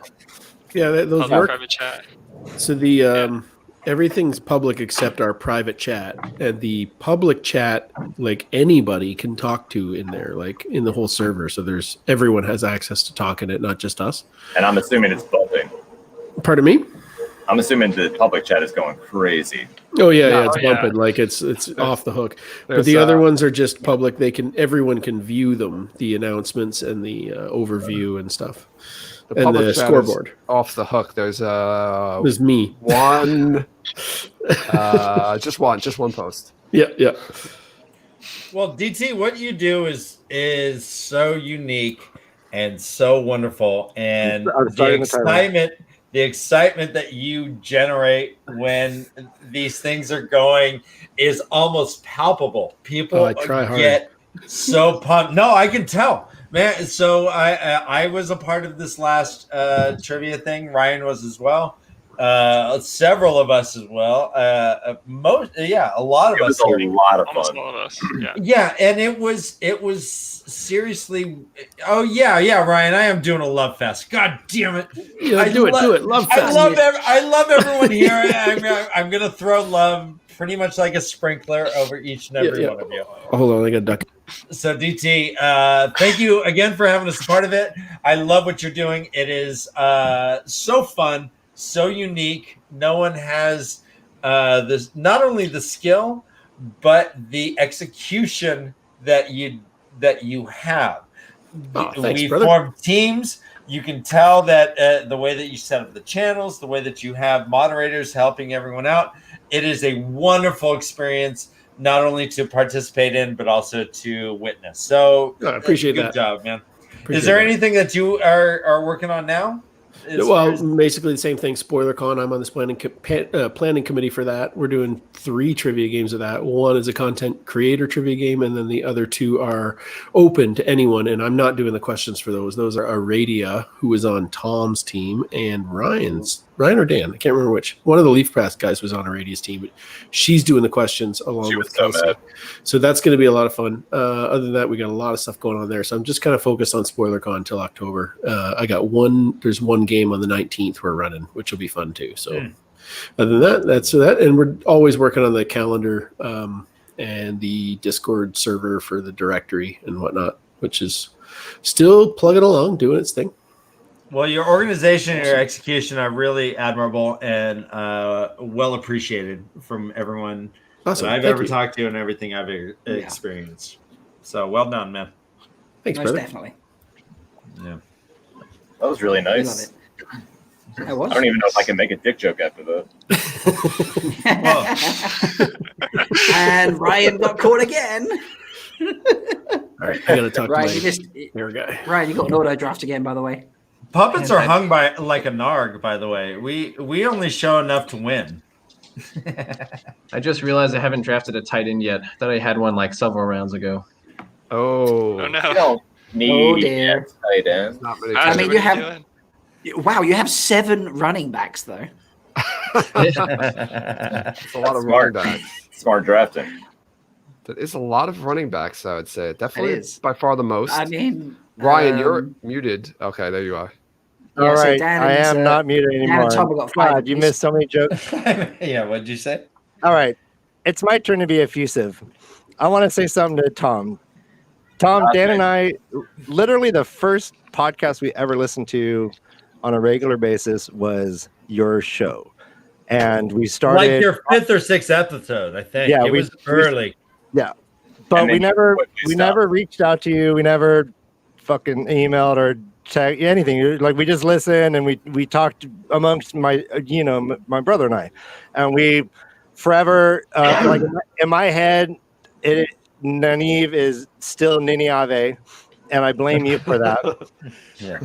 S12: Yeah, those
S3: Public
S12: work.
S3: private chat.
S12: So the everything's public except our private chat, and the public chat, like anybody can talk to in there, like in the whole server. So everyone has access to talk in it, not just us.
S6: And I'm assuming it's bumping.
S12: Pardon me?
S6: I'm assuming the public chat is going crazy.
S12: Oh yeah, it's bumping, like it's off the hook. But the other ones are just public. Everyone can view them, the announcements and the overview and stuff,
S7: The
S12: and
S7: public
S12: the
S7: chat
S12: scoreboard.
S7: is off the hook. There's
S12: me.
S7: One, just one post.
S12: Yeah.
S5: Well, DT, what you do is so unique and so wonderful, and the excitement that you generate when these things are going is almost palpable. People get so pumped. No, I can tell, man. So I was a part of this last trivia thing. Ryan was as well. Several of us as well. A lot of us.
S6: It was a lot of
S3: Almost
S6: fun.
S3: all of us. Yeah.
S5: Yeah, and it was seriously. Oh yeah, Ryan. I am doing a love fest. God damn it!
S12: Do it. Love fest.
S5: I love everyone here. I'm gonna throw love pretty much like a sprinkler over each and every one of you.
S12: Hold on, I got duck.
S5: So DT, thank you again for having us a part of it. I love what you're doing. It is so fun, so unique. No one has this, not only the skill, but the execution that you have.
S12: Thanks,
S5: We
S12: brother.
S5: form teams. You can tell that the way that you set up the channels, the way that you have moderators helping everyone out, it is a wonderful experience, not only to participate in, but also to witness. So
S12: I appreciate
S5: good
S12: that.
S5: job, man.
S12: Appreciate
S5: Is there
S12: that.
S5: anything that you are working on now?
S12: Basically the same thing. SpoilerCon. I'm on this planning committee for that. We're doing 3 trivia games of that. One is a content creator trivia game, and then the other 2 are open to anyone. And I'm not doing the questions for those. Those are Aradia, who is on Tom's team, and Ryan or Dan, I can't remember which. One of the Leaf Pass guys was on Aradia's team, but she's doing the questions along with Kelsey. So that's going to be a lot of fun. Other than that, we got a lot of stuff going on there. So I'm just kind of focused on SpoilerCon until October. I got there's one game on the 19th we're running, which will be fun too. So other than that, that's that. And we're always working on the calendar and the Discord server for the directory and whatnot, which is still plugging along, doing its thing.
S5: Well, your organization and your execution are really admirable and well appreciated from everyone
S12: Awesome.
S5: that I've
S12: Thank
S5: ever
S12: you.
S5: talked to and everything I've experienced. So well done, man.
S12: Thanks,
S11: Most
S12: brother.
S11: definitely.
S5: Yeah.
S6: That was really
S11: We love
S6: nice.
S11: it. It was.
S6: I don't even know if I can make a dick joke after that.
S11: And Ryan got caught again.
S12: All right, I got to talk
S11: Ryan,
S12: to
S11: you
S12: my
S11: just
S12: guy.
S11: Ryan, you got an auto draft again, by the way.
S5: Puppets are hung by like a narg, by the way. We only show enough to win.
S1: I just realized I haven't drafted a tight end yet. Thought I had one like several rounds ago.
S6: Oh
S3: no.
S6: You don't need
S11: Oh, dear.
S6: a tight end.
S7: Not many
S11: I mean,
S3: What
S11: you
S3: are
S11: have.
S3: doing?
S11: Wow, you have 7 running backs though.
S7: It's a lot of running backs.
S6: Smart drafting.
S7: That is a lot of running backs, I would say. Definitely
S11: It is.
S7: by far the most.
S11: I mean,
S7: Ryan, you're muted. Okay, there you are.
S11: Yeah,
S2: All
S11: so
S2: right,
S11: Dan
S2: I
S11: and,
S2: am not muted
S11: Dan and
S2: anymore.
S11: Tom have got 5
S2: God, you
S11: apiece.
S2: missed so many jokes.
S5: Yeah, what'd you say?
S2: All right, it's my turn to be effusive. I want to say something to Tom. Tom, Dan, and I, literally the first podcast we ever listened to on a regular basis was your show, and we started
S5: Like your 5th or 6th episode, I think.
S2: Yeah,
S5: it was early.
S2: Yeah, but we never reached out to you. We never fucking emailed or checked anything. Like we just listened and we talked amongst my my brother and I, and we forever like in my head Nanive is still Niniave, and I blame you for that.
S5: Yeah.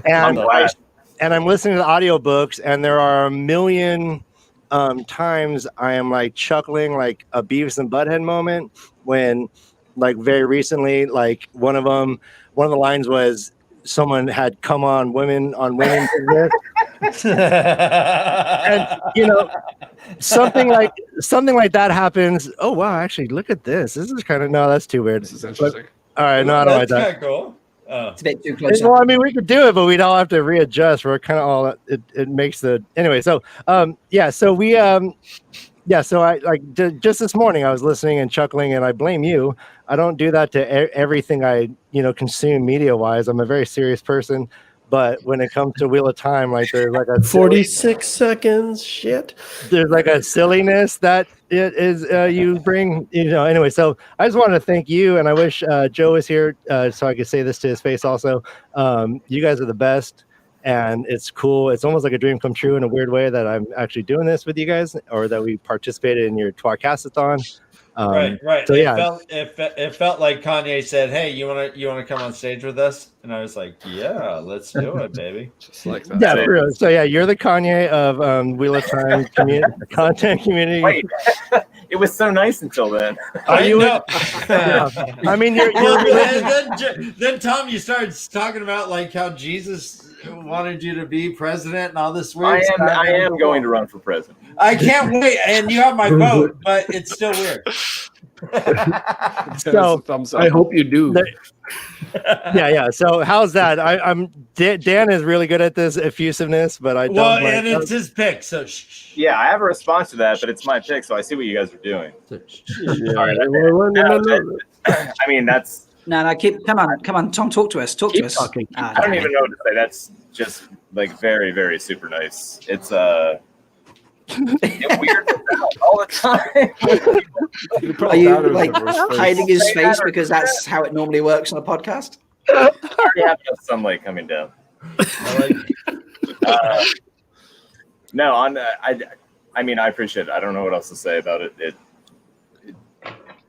S2: And I'm listening to the audiobooks, and there are a million times I am like chuckling like a Beavis and Butthead moment when like very recently. Like one of the lines was someone had come on women business. And something like that happens. Oh wow, actually look at this. This is kind of that's too weird.
S7: This is interesting.
S2: All right, no, I don't like
S5: That's
S2: that.
S5: kind of cool.
S11: It's a bit too close.
S2: Well, I mean, we could do it, but we'd all have to readjust. We're kind of all it makes the anyway. So so we so I just this morning I was listening and chuckling, and I blame you. I don't do that to everything I consume media wise. I'm a very serious person. But when it comes to Wheel of Time, like there's like a
S12: 46 seconds. Shit.
S2: There's like a silliness that it is you bring. Anyway, so I just wanted to thank you, and I wish Joe was here so I could say this to his face. Also, you guys are the best, and it's cool. It's almost like a dream come true in a weird way that I'm actually doing this with you guys, or that we participated in your Twarcastathon.
S5: Right.
S2: So
S5: It felt like Kanye said, "Hey, you wanna come on stage with us?" And I was like, "Yeah, let's do it, baby."
S7: Just like that.
S2: Yeah, for real. So yeah, you're the Kanye of Wheel of Time content community.
S6: Wait, it was so nice until then.
S2: Are you?
S5: know.
S2: I mean, you're
S5: then Tom, you started talking about like how Jesus wanted you to be president and all this weird stuff.
S6: I am going to run for president.
S5: I can't wait, and you have my vote, but it's still weird.
S2: So
S7: thumbs up.
S12: I hope you do.
S2: Yeah. So how's that? Dan is really good at this effusiveness, but I don't.
S5: And it's his pick, so
S6: Yeah, I have a response to that, but it's my pick, so I see what you guys are doing. Sorry,
S12: No.
S6: I mean, that's.
S11: No, come on, Tom, talk to us. Talk to us.
S12: Talking.
S6: I don't even know what to say. That's just like very, very super nice. It's it weirds us out all the time.
S11: Are you like hiding his face because that's how it normally works on a podcast?
S6: I already have enough sunlight coming down. No, I mean, I appreciate it. I don't know what else to say about it.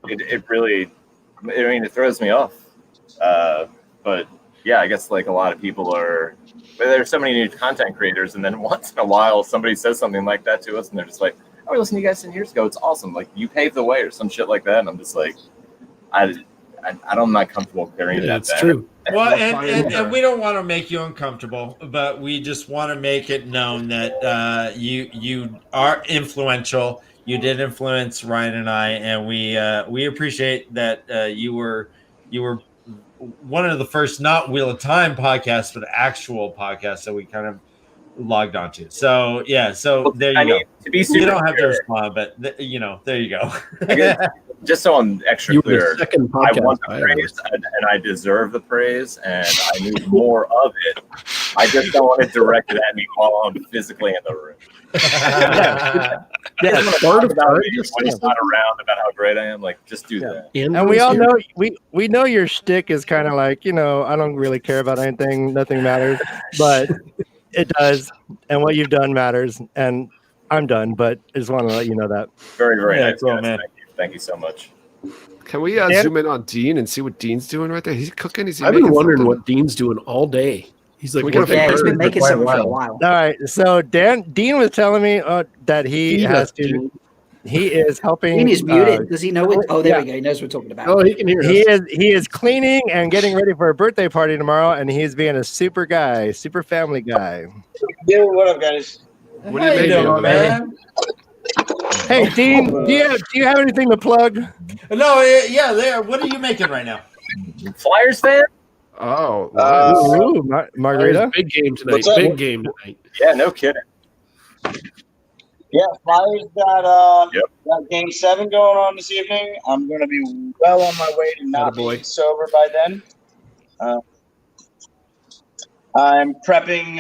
S6: It really, I mean, it throws me off. But yeah, I guess like a lot of people are. There's so many new content creators, and then once in a while somebody says something like that to us, and they're just like, "Oh, we listened to you guys 10 years ago. It's awesome. Like you paved the way," or some shit like that. And I'm just like, I'm not comfortable carrying that.
S12: That's true.
S5: Well, and we don't want to make you uncomfortable, but we just want to make it known that you are influential. You did influence Ryan and I, and we appreciate that you were one of the first not Wheel of Time podcasts, but actual podcasts that we kind of logged onto. So yeah, there you go.
S6: To be super
S5: you don't have to
S6: clear,
S5: respond, but there you go.
S6: Just so I'm extra clear, I want the
S12: podcast.
S6: praise and I deserve the praise, and I need more of it. I just don't want it directed at me while I'm physically in the room.
S2: Yeah,
S6: talk about me when he's not around about how great I am. Like, just do that.
S2: And we all know we know your shtick is kind of like, I don't really care about anything, nothing matters, but it does, and what you've done matters. And I'm done, but I just want to let you know that.
S6: Very, very nice,
S5: cool,
S6: guys.
S5: man.
S6: Thank you so much.
S7: Can we zoom in on Dean and see what Dean's doing right there? He's cooking.
S12: I've been wondering what Dean's doing all day. He's like,
S11: he's been making something for a while.
S2: All right, so Dean was telling me that he is helping.
S11: Dean is muted. Does he know it? Oh, there we go. He knows what we're talking about.
S12: Oh, he can hear us.
S2: He is cleaning and getting ready for a birthday party tomorrow, and he's being a super family guy.
S17: Yeah, what up, guys?
S7: What are you making, man?
S2: Hey, Dean, do you have anything to plug?
S5: No, yeah, there. What are you making right now?
S6: Flyers fan?
S7: Oh,
S2: Margarita.
S12: Big game tonight. Big game tonight.
S6: Yeah, no kidding.
S17: Yeah, Flyers got Game 7 going on this evening. I'm going to be well on my way to not being sober by then. I'm prepping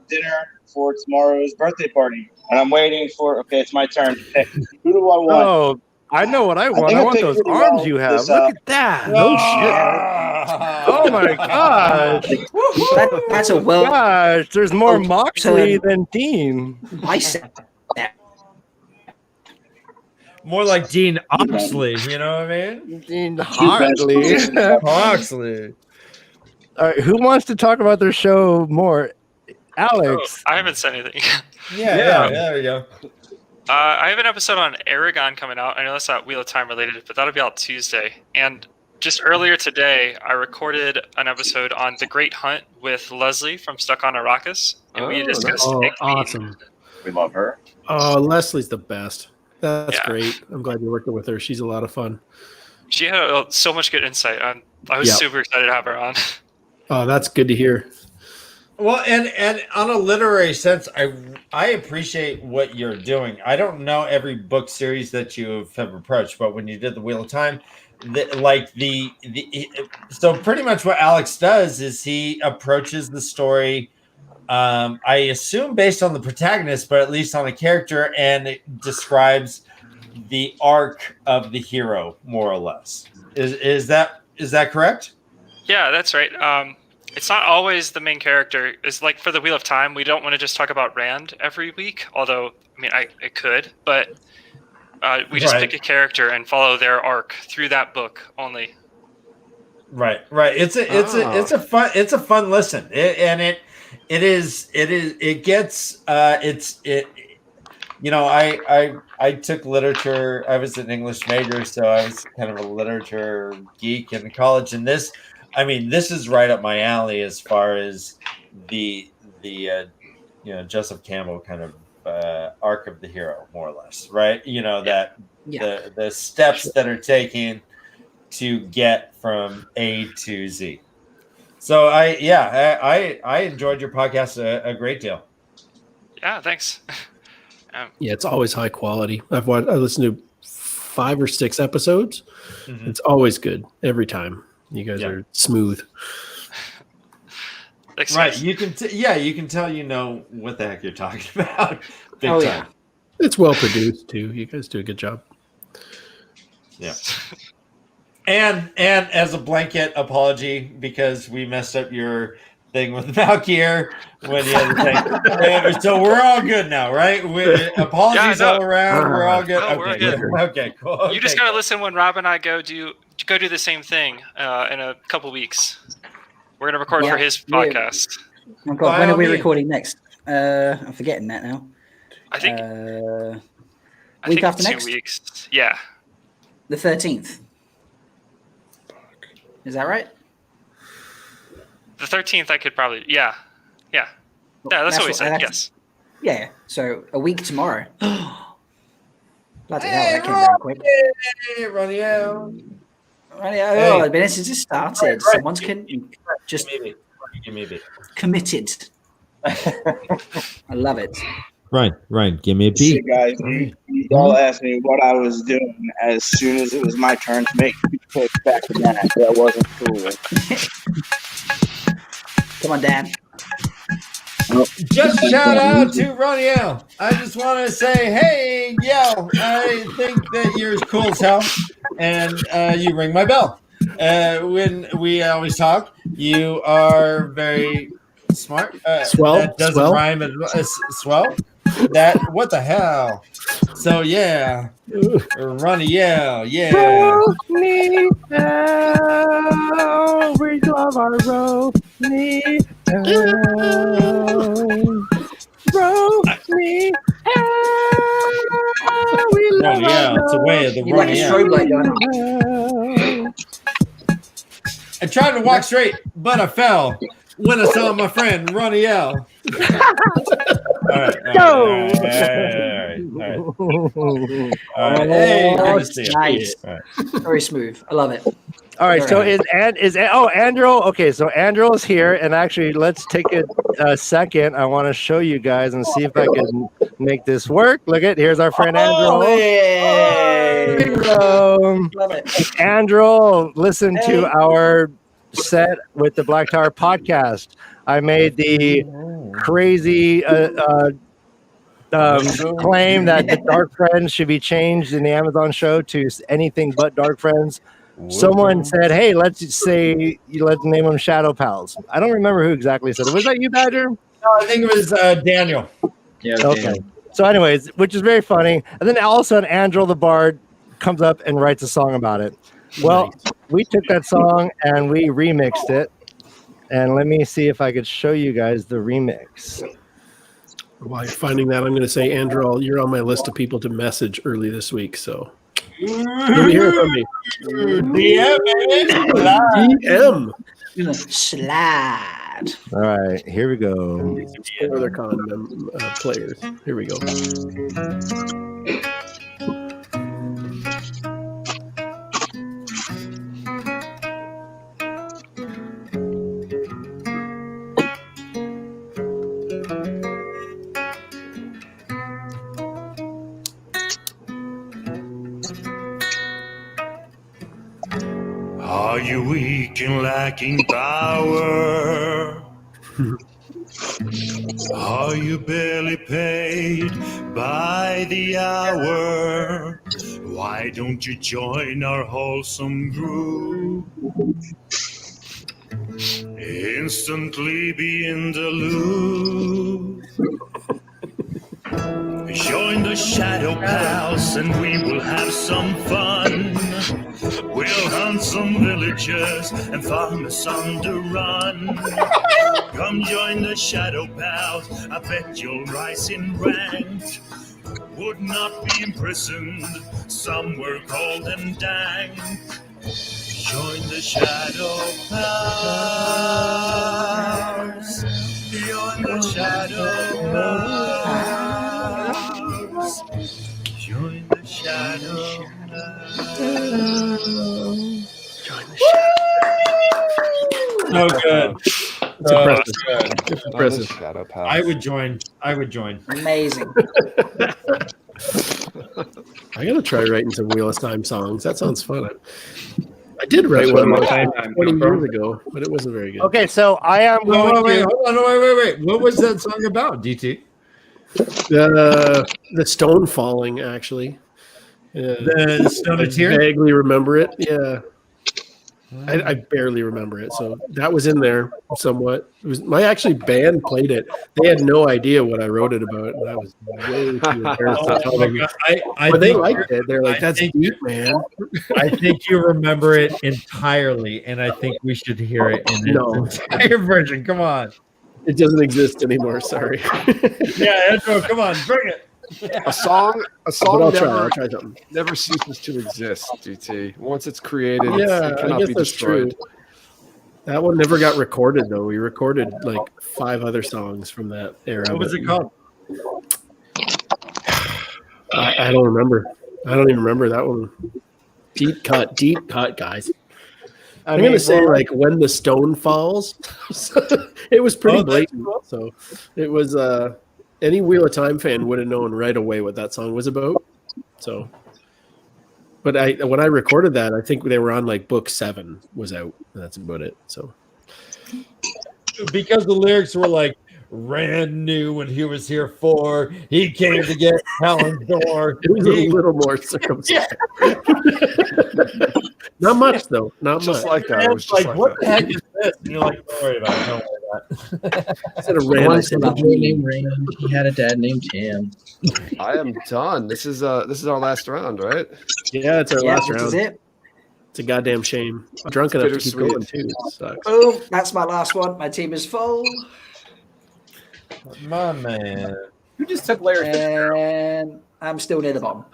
S17: dinner for tomorrow's birthday party, and I'm waiting for. Okay, it's my turn to pick. Who do I want?
S2: Oh, I know what I want. I want those arms you have. Look at that. No shit. Oh my gosh.
S11: That's a well.
S2: Gosh, there's more Moxley than Dean.
S11: I said that.
S5: More like Dean Oxley, you know what I mean?
S2: Dean Oxley.
S5: Oxley.
S2: All right, who wants to talk about their show more? Alex.
S3: I haven't said anything.
S5: Yeah, there we go.
S3: I have an episode on Aragon coming out. I know that's not Wheel of Time related, but that'll be out Tuesday. And just earlier today, I recorded an episode on The Great Hunt with Leslie from Stuck on Arrakis, and we discussed Egg Queen.
S12: Awesome.
S6: We love her.
S12: Oh, Leslie's the best. That's great. I'm glad you're working with her. She's a lot of fun.
S3: She had so much good insight. I was super excited to have her on.
S12: Oh, that's good to hear.
S5: Well, and on a literary sense, I appreciate what you're doing. I don't know every book series that you have approached, but when you did the Wheel of Time, so pretty much what Alex does is he approaches the story, I assume based on the protagonist, but at least on a character, and it describes the arc of the hero more or less. Is that correct?
S3: Yeah, that's right. It's not always the main character. It's like for the Wheel of Time, we don't want to just talk about Rand every week. Although, I mean, I could, but we just pick a character and follow their arc through that book only.
S5: Right. It's a fun listen, it I took literature. I was an English major, so I was kind of a literature geek in college, and this is right up my alley as far as the Joseph Campbell kind of arc of the hero, more or less, right? The steps that are taken to get from A to Z. So I enjoyed your podcast a great deal.
S3: Yeah, thanks.
S12: Yeah, it's always high quality. I listened to 5 or 6 episodes. Mm-hmm. It's always good every time. You guys are smooth.
S3: Thanks,
S5: right. You can tell what the heck you're talking about. Big time.
S12: Yeah. It's well produced too. You guys do a good job.
S5: Yeah. And as a blanket apology, because we messed up your thing with Malkier when you had the thing. So we're all good now, right? Apologies all around. We're all good.
S3: No, we're good.
S5: Okay, cool. Okay,
S3: you just gotta listen when Rob and I go do the same thing in a couple weeks. We're gonna record for his podcast.
S11: Oh God, when are we recording next? I'm forgetting that now.
S3: I think
S11: week after
S3: 2
S11: next.
S3: weeks. Yeah.
S11: The 13th. Is that right?
S3: The 13th, I could probably. Yeah. That's what we said. Yes.
S11: Yeah. So a week tomorrow. Bloody hell, that came down quick.
S5: Hey, Ronnie.
S11: Oh, this has just started. Someone's just committed. I love it.
S18: Ryan, give me a beat.
S17: Shit, guys, you all asked me what I was doing as soon as it was my turn to make picks back to that. That wasn't cool.
S11: Come on, Dan.
S5: Just shout out to Ronnie L. I just want to say, hey, yo, I think that you're as cool as hell, and you ring my bell. When we always talk, you are very smart.
S12: Swell.
S5: That doesn't rhyme as swell. What the hell? So yeah, Ronnie L. Yeah.
S12: Me down, we love our road. Me down, me we love
S5: yeah, it's a way of the
S11: you Ronnie
S5: L. I tried to walk straight, but I fell when I saw my friend Ronnie L. All right. Hey, good to see you.
S11: Nice.
S5: All right.
S11: Very smooth. I love it.
S2: All right, so Andrew? Okay, so Andrew is here, and actually, let's take a second. I want to show you guys and see if I can make this work. Here's our friend Andrew.
S11: Hey. Love it.
S2: Andrew, listen to our set with the Black Tower podcast. I made the crazy claim that the Dark Friends should be changed in the Amazon show to anything but Dark Friends. Someone said, hey, let's name them Shadow Pals. I don't remember who exactly said it. Was that you, Badger?
S5: No, I think it was Daniel.
S1: Yeah.
S2: Okay.
S1: Daniel.
S2: So anyways, which is very funny. And then all of a sudden, Andrew the Bard comes up and writes a song about it. Well, we took that song and we remixed it. And let me see if I could show you guys the remix.
S12: While you're finding that, I'm going to say, Andrew, you're on my list of people to message early this week. So you'll be hearing from me.
S5: DM, baby.
S12: DM.
S11: Gonna slide.
S18: All right, here we go.
S12: Spoiler con players. Here we go.
S9: Are you weak and lacking power? Are you barely paid by the hour? Why don't you join our wholesome group? Instantly be in the loop. Join the Shadow Pals and we will have some fun. We'll hunt some villagers and farmers on the run. Come join the Shadow Pals, I bet you'll rise in rank. Would not be imprisoned, some were cold and dank. Join the Shadow Pals. Join the Shadow Pals. Join the Shadow Pals.
S12: Join the Shadow.
S5: So good.
S12: It's impressive. It's impressive.
S7: Shadow Pals.
S5: I would join.
S11: Amazing.
S12: I gotta try writing some Wheel of Time songs. That sounds fun. I did write one like 20 years ago, but it wasn't very good.
S2: Okay, so I am going
S5: Wait,
S2: to.
S5: hold on, wait. What was that song about, DT?
S12: The stone falling, actually.
S5: The Stone
S12: I
S5: of Tear?
S12: vaguely remember it. Yeah. I barely remember it, so that was in there somewhat. It was my actually band played it. They had no idea what I wrote it about, and I was way too embarrassed to tell them. But they liked it. They're like, "That's deep, man."
S5: I think you remember it entirely, and I think we should hear it in its entire version. Come on.
S12: It doesn't exist anymore. Sorry.
S5: Yeah, Andrew, come on, bring it.
S7: A song
S12: But I'll try something.
S7: never ceases to exist, GT. Once it's created,
S12: Yeah,
S7: it
S12: I
S7: cannot
S12: guess
S7: be
S12: that's
S7: destroyed.
S12: true. That one never got recorded though. We recorded like 5 other songs from that era.
S5: What was it called?
S12: I don't remember. I don't even remember that one. Deep cut, guys. I'm gonna say like When the Stone Falls. It was pretty blatant. So it was any Wheel of Time fan would have known right away what that song was about. So, but when I recorded that, I think they were on like book 7 was out. That's about it. So
S5: Because the lyrics were like, Rand knew when he was here for, he came to get Helen's door.
S12: It was a little more circumspect. Not much though. Not
S7: Just
S12: much.
S7: like that. It was just like
S5: what
S7: that.
S5: the heck is this? And you're like, don't worry about it. Don't worry about it.
S12: Instead of Rand, I
S1: Once
S12: said
S1: a boy named Rand, he had a dad named Tam.
S7: I am done. This is our last round, right?
S12: Yeah, it's our last
S11: this
S12: round.
S11: is it.
S12: It's a goddamn shame. I'm drunk enough to keep
S7: Bittersweet.
S12: going too. It sucks.
S11: Boom. That's my last one. My team is full.
S5: My man.
S6: Who just took Larry Fitzgerald?
S11: And I'm still near the bottom.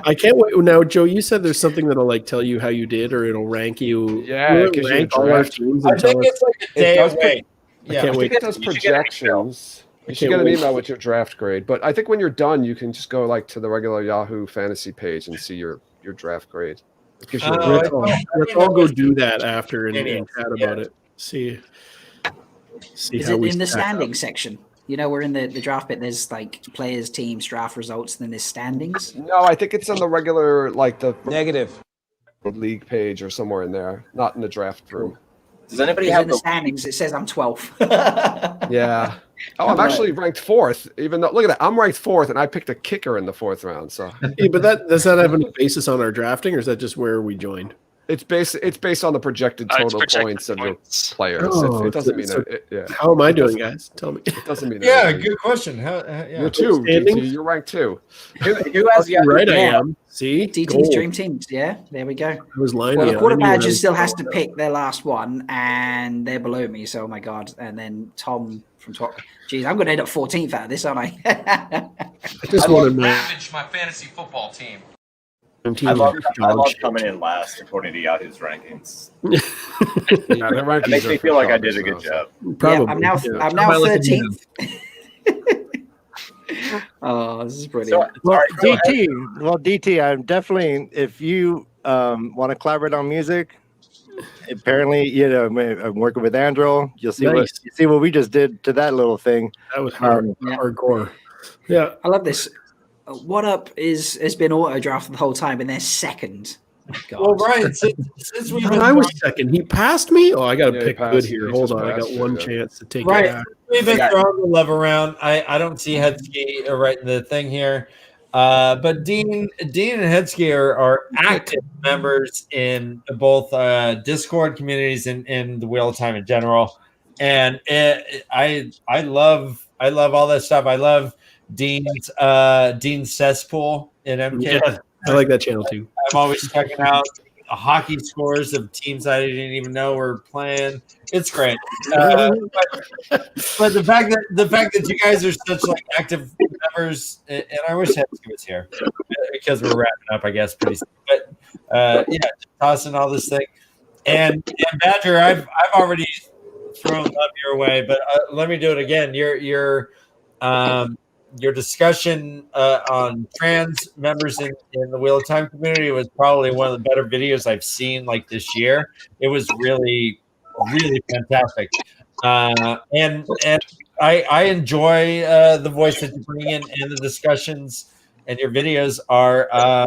S12: I can't wait. Now, Joe, you said there's something that'll like tell you how you did, or it'll rank you.
S7: Yeah,
S12: Will
S7: it
S12: it
S7: gives you a
S12: rank all our
S7: draft.
S12: teams
S5: I
S12: and tell
S5: think
S12: us.
S5: it's like a
S7: It
S5: day
S7: does
S5: away.
S12: I can't
S7: I
S12: wait.
S7: think it does projections. You should get an email with your draft grade. But I think when you're done, you can just go like to the regular Yahoo Fantasy page and see your draft grade. It gives you a
S12: Let's all go do that after and chat about it. See
S11: Is
S12: how
S11: it
S12: we
S11: in the
S12: stack up.
S11: standing section? You know, we're in the draft bit. There's like players, teams, draft results, and then there's standings.
S7: No, I think it's on the regular, like the
S14: Negative.
S7: league page or somewhere in there, not in the draft room.
S6: Does anybody
S11: Because
S6: have
S11: in the
S6: the
S11: standings, it says I'm 12th.
S7: Yeah. Oh, I'm actually ranked 4th. Even though, look at that, I'm ranked 4th, and I picked a kicker in the 4th round. So
S12: Yeah, but does that have any basis on our drafting, or is that just where we joined?
S7: it's based on the projected
S3: It's
S7: total
S3: projected
S7: points of your
S3: points.
S7: players.
S12: Oh,
S7: it doesn't mean
S12: so-
S7: yeah.
S12: How am I doing, guys? Tell me.
S7: It doesn't mean
S5: Yeah,
S7: anything.
S5: good question. Yeah.
S7: You're 2,
S12: Standings?
S7: DT. You're ranked 2.
S6: who has the
S12: Right, I
S11: Yeah.
S12: am. See,
S11: DT's
S12: Gold.
S11: dream teams. Yeah, there we go.
S12: I was lying.
S11: Well,
S12: to
S11: the
S12: you.
S11: quarter
S12: I knew what I
S11: badger
S12: was
S11: still has to
S12: doing.
S11: pick their last one, and they're below me. So, oh my god! And then Tom from top. Geez, I'm going to end up 14th out of this, aren't I?
S12: I just wanted my.
S14: Ravage my fantasy football team.
S6: I love coming in last according to Yahoo's rankings.
S7: Yeah, their
S6: It
S7: rankings
S6: makes
S7: are
S6: me
S7: for
S6: feel like I
S7: sharks
S6: did a good
S7: now,
S6: job.
S11: Yeah, I'm now 13th. Oh, this is brilliant.
S2: Well, DT, I'm definitely, if you want to collaborate on music, apparently, I'm working with Andrew. You'll see what we just did to that little thing.
S12: That was hardcore. Yeah,
S11: I love this. What Up has been auto drafted the whole time, and they're second. God.
S5: Well, right. Since we've
S12: I was second. He passed me. Oh, I got to pick good here. Hold on, I got one
S7: you.
S12: chance to take
S5: right.
S12: it back.
S5: We've been throwing the love around. I don't see Hedsky right in the thing here. But Dean and Hedsky are active members in both Discord communities and the Wheel of Time in general. And I love all that stuff. I love Dean's cesspool in MK.
S12: Yeah, I like that channel too.
S5: I'm always checking out hockey scores of teams I didn't even know were playing. It's great. But the fact that you guys are such like active members, and I wish Hedsky was here because we're wrapping up, I guess, pretty soon. But yeah, tossing all this thing. And Badger, I've already thrown love your way, but let me do it again. Your discussion on trans members in the Wheel of Time community was probably one of the better videos I've seen like this year. It was really, really fantastic. And I enjoy the voice that you bring in, and the discussions and your videos are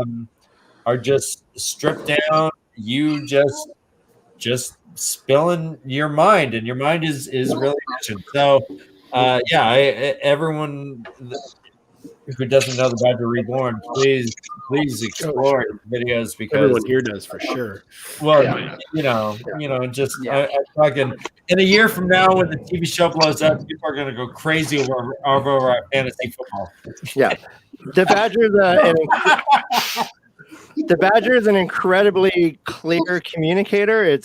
S5: just stripped down. You just spilling your mind, and your mind is really rich. So everyone who doesn't know the Badger Reborn, please explore videos, because
S12: Everyone here does for sure.
S5: Well, I fucking in a year from now, when the TV show blows up, people are going to go crazy over our fantasy football.
S2: Yeah, the Badger is an incredibly clear communicator.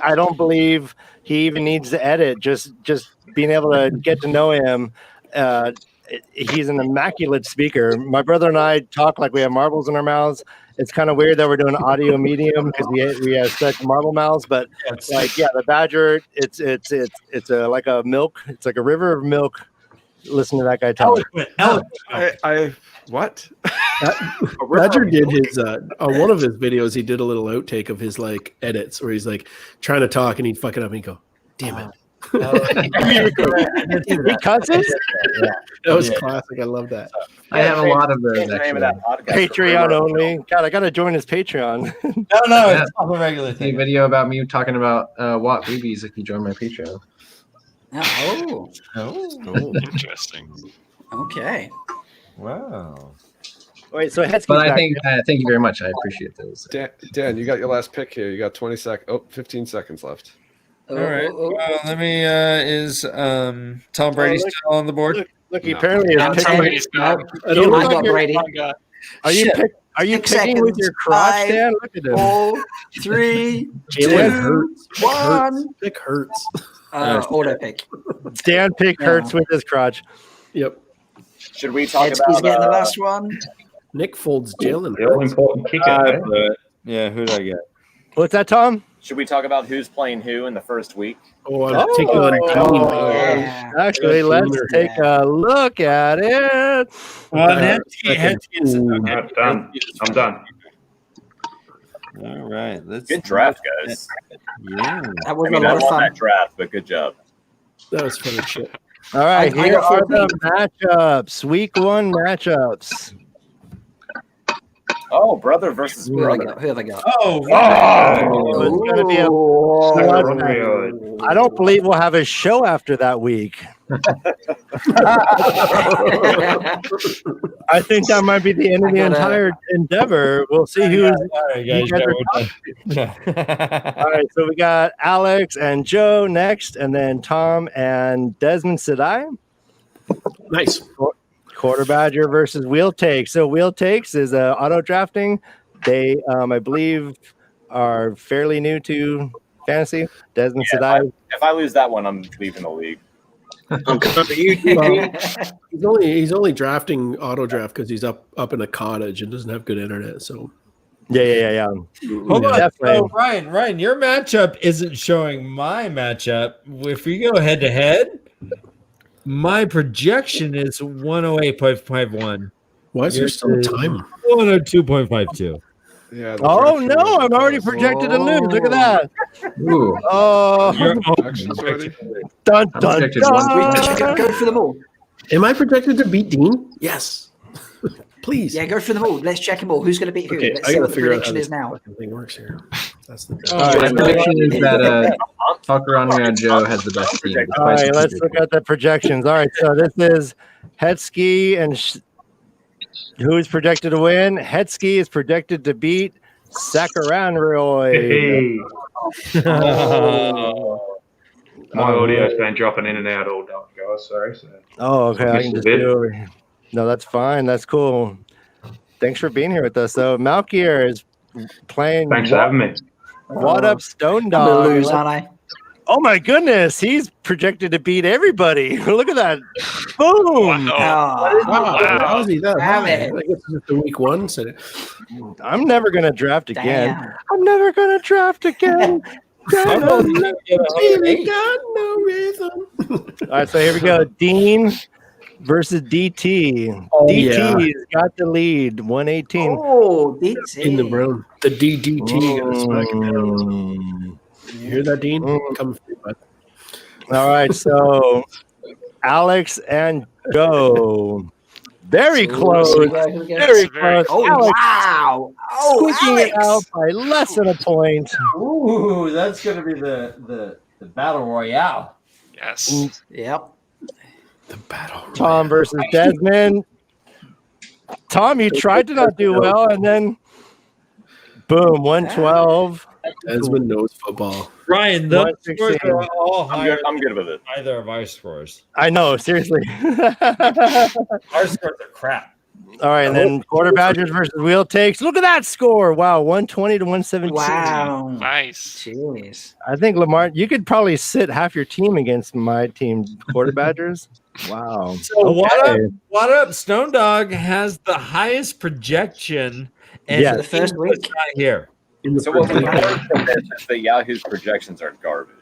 S2: I don't believe he even needs to edit. Just being able to get to know him. He's an immaculate speaker. My brother and I talk like we have marbles in our mouths. It's kind of weird that we're doing audio medium because we have such marble mouths. But the Badger, it's like a milk. It's like a river of milk. Listen to that guy talk.
S7: What?
S12: Badger did his on one of his videos. He did a little outtake of his like edits where he's like trying to talk and he'd fuck it up and he'd go, "Damn it."
S2: He cusses?
S12: Yeah. That was classic. I love that.
S1: I have a lot of those.
S2: Patreon only. God, I gotta join his Patreon.
S5: No, it's not a regular thing.
S1: A video about me talking about Watt boobies if you join my Patreon.
S11: Oh,
S3: interesting.
S11: Okay.
S5: Wow.
S2: Wait, so
S1: but I think thank you very much. I appreciate those.
S7: Dan, you got your last pick here. You got 15 seconds left.
S5: All right. Well, let me. Is Tom Brady still on the board?
S2: Look, he apparently is picking.
S11: I got Brady.
S2: Are you picking with your crotch, Dan? Look at him.
S11: 4, 3, 2, 1.
S12: Pick hurts.
S11: Auto pick.
S2: Dan picked Hurts with his crotch.
S12: Yep.
S6: Should we talk
S11: He's
S6: about
S11: getting the last one?
S12: Nick folds Jalen.
S4: The all important kicker.
S5: Yeah, who did I get?
S2: What's that, Tom?
S6: Should we talk about who's playing who in the first week?
S12: Oh, I'm taking on
S2: yeah. Actually, let's take a look at it.
S5: Well,
S4: I'm done. I'm done.
S5: All right,
S6: good draft, guys.
S5: Yeah,
S11: that was
S6: I mean,
S11: a lot
S6: I
S11: of
S6: won
S11: fun.
S6: that draft, but good job.
S12: That was funny shit.
S2: All right,
S11: I
S2: here
S11: got
S2: are
S11: 14.
S2: the matchups. Week 1 matchups.
S6: Oh, brother versus brother.
S11: Who have I got?
S5: Oh,
S2: It's going to be I don't believe we'll have a show after that week. I think that might be the end of the entire endeavor. We'll see who's.
S5: All right, guys.
S2: All right, so we got Alex and Joe next, and then Tom and Desmond Sedai.
S12: Nice.
S2: Quarter Badger versus Wheel Takes. So Wheel Takes is auto drafting. They, I believe, are fairly new to fantasy. Desmond Sedai.
S6: If I lose that one, I'm leaving the league.
S10: I'm coming for you, DP.
S12: He's only drafting auto draft because he's up in a cottage and doesn't have good internet. So
S2: yeah.
S5: Hold on. So, Ryan, your matchup isn't showing my matchup. If we go head to head, my projection is 108.51.
S12: Why is there still a time?
S5: 102.52.
S7: Yeah.
S2: Oh no, I'm already projected to lose. Look at that.
S1: Ooh.
S2: Oh,
S7: Actions ready?
S2: dun
S1: I'm
S2: dun
S1: projected
S2: dun.
S11: Go for them all.
S12: Am I projected to beat Dean? Yes. Please.
S11: Yeah, go for them all. Let's check them all. Who's going to beat who?
S12: Okay,
S11: Let's
S12: I
S11: see
S12: gotta
S11: what the
S12: figure out how
S11: prediction
S12: this
S11: is now.
S12: fucking thing works here. That's the
S1: My prediction is that Tucker on Joe has the best team.
S2: All right, let's look at the projections. All right, so this is Hetsky and who is projected to win? Hetsky is projected to beat Sakaranroy.
S4: My audio's been dropping in and out all day, guys. Sorry. So.
S2: Oh, okay. I can just do over here. No, that's fine. That's cool. Thanks for being here with us. So Malkier is playing.
S4: Thanks for having me.
S2: What up, Stone
S11: I'm
S2: Dog?
S11: going to lose, aren't I?
S2: Oh my goodness, he's projected to beat everybody. Look at that. Boom.
S12: Wow. How is he that
S11: Damn
S12: high?
S11: it.
S12: I guess it's the week one. So
S2: I'm never going to draft again.
S11: Damn.
S2: I'm never going to draft again.
S5: I'm only gonna get 108.
S12: got no rhythm.
S2: All right, so here we go. Dean versus DT. DT's got the lead, 118.
S11: Oh, DT.
S12: In the room. The DDT gonna smack it down. You hear that, Dean? Come through, bud.
S2: All right, so Alex and Joe. Very close. Very close.
S11: Oh,
S2: Alex
S11: wow. Oh,
S2: squeaking it
S11: Alex.
S2: out by less than a point.
S5: Ooh, that's gonna be the battle royale.
S3: Yes.
S11: Yep.
S12: The battle.
S2: Tom versus Desmond. Tom, you tried to not do well, and then boom, 112.
S12: Desmond knows football.
S5: Ryan, those scores
S2: 116.
S5: are all higher
S6: I'm good with it.
S5: than either of our scores.
S2: I know, seriously.
S5: Our scores are crap.
S2: All right, and then Quarter Badgers versus Wheel Takes. Look at that score. Wow, 120 to 117.
S11: Wow.
S3: Nice.
S11: Jeez.
S2: I think, Lamar, you could probably sit half your team against my team, Quarter Badgers. Wow.
S5: So what up? Stone Dog has the highest projection, and
S2: Yeah.
S11: The first
S5: Dean was
S11: week.
S5: not here.
S6: So what we learned from this is that Yahoo's projections are garbage.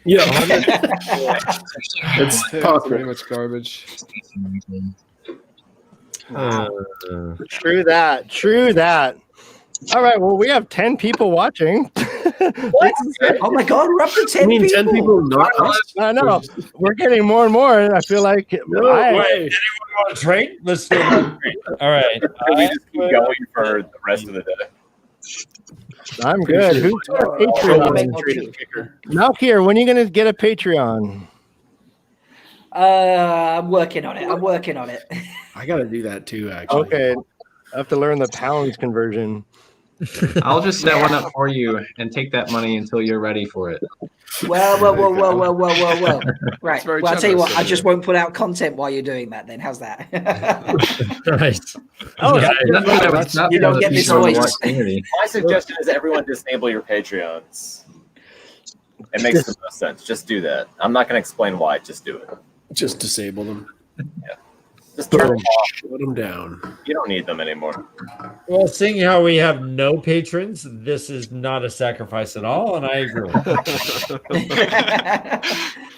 S12: Yeah. It's
S7: Pretty much garbage.
S2: True that. True that. All right, well, we have 10 people watching.
S11: Oh my God, we're up to 10
S12: I mean,
S11: people.
S12: 10 people not us?
S2: I know. We're getting more and more, and I feel like
S12: No
S2: I-
S12: way.
S5: Anyone want to trade? Let's do a trade. All right.
S6: We just keep going for the rest of the day.
S2: I'm good. Who's got a Patreon? Malkier, when are you going to get a Patreon?
S11: I'm working on it.
S12: I got to do that too, actually.
S2: Okay. I have to learn the pounds conversion.
S1: I'll just set one up for you and take that money until you're ready for it.
S11: Well. Right.
S7: very
S11: Well, I'll tell you what,
S7: generous
S11: I
S7: of
S11: just
S7: you.
S11: won't put out content while you're doing that then. How's that?
S5: Nice.
S2: Oh,
S5: Yeah,
S11: you don't get this voice.
S6: My suggestion is everyone disable your Patreons. It makes the most sense. Just do that. I'm not going to explain why. Just do it.
S12: Just disable them.
S6: Yeah. Just turn them off.
S12: Shut them down.
S6: You don't need them anymore.
S5: Well, seeing how we have no patrons, this is not a sacrifice at all, and I agree.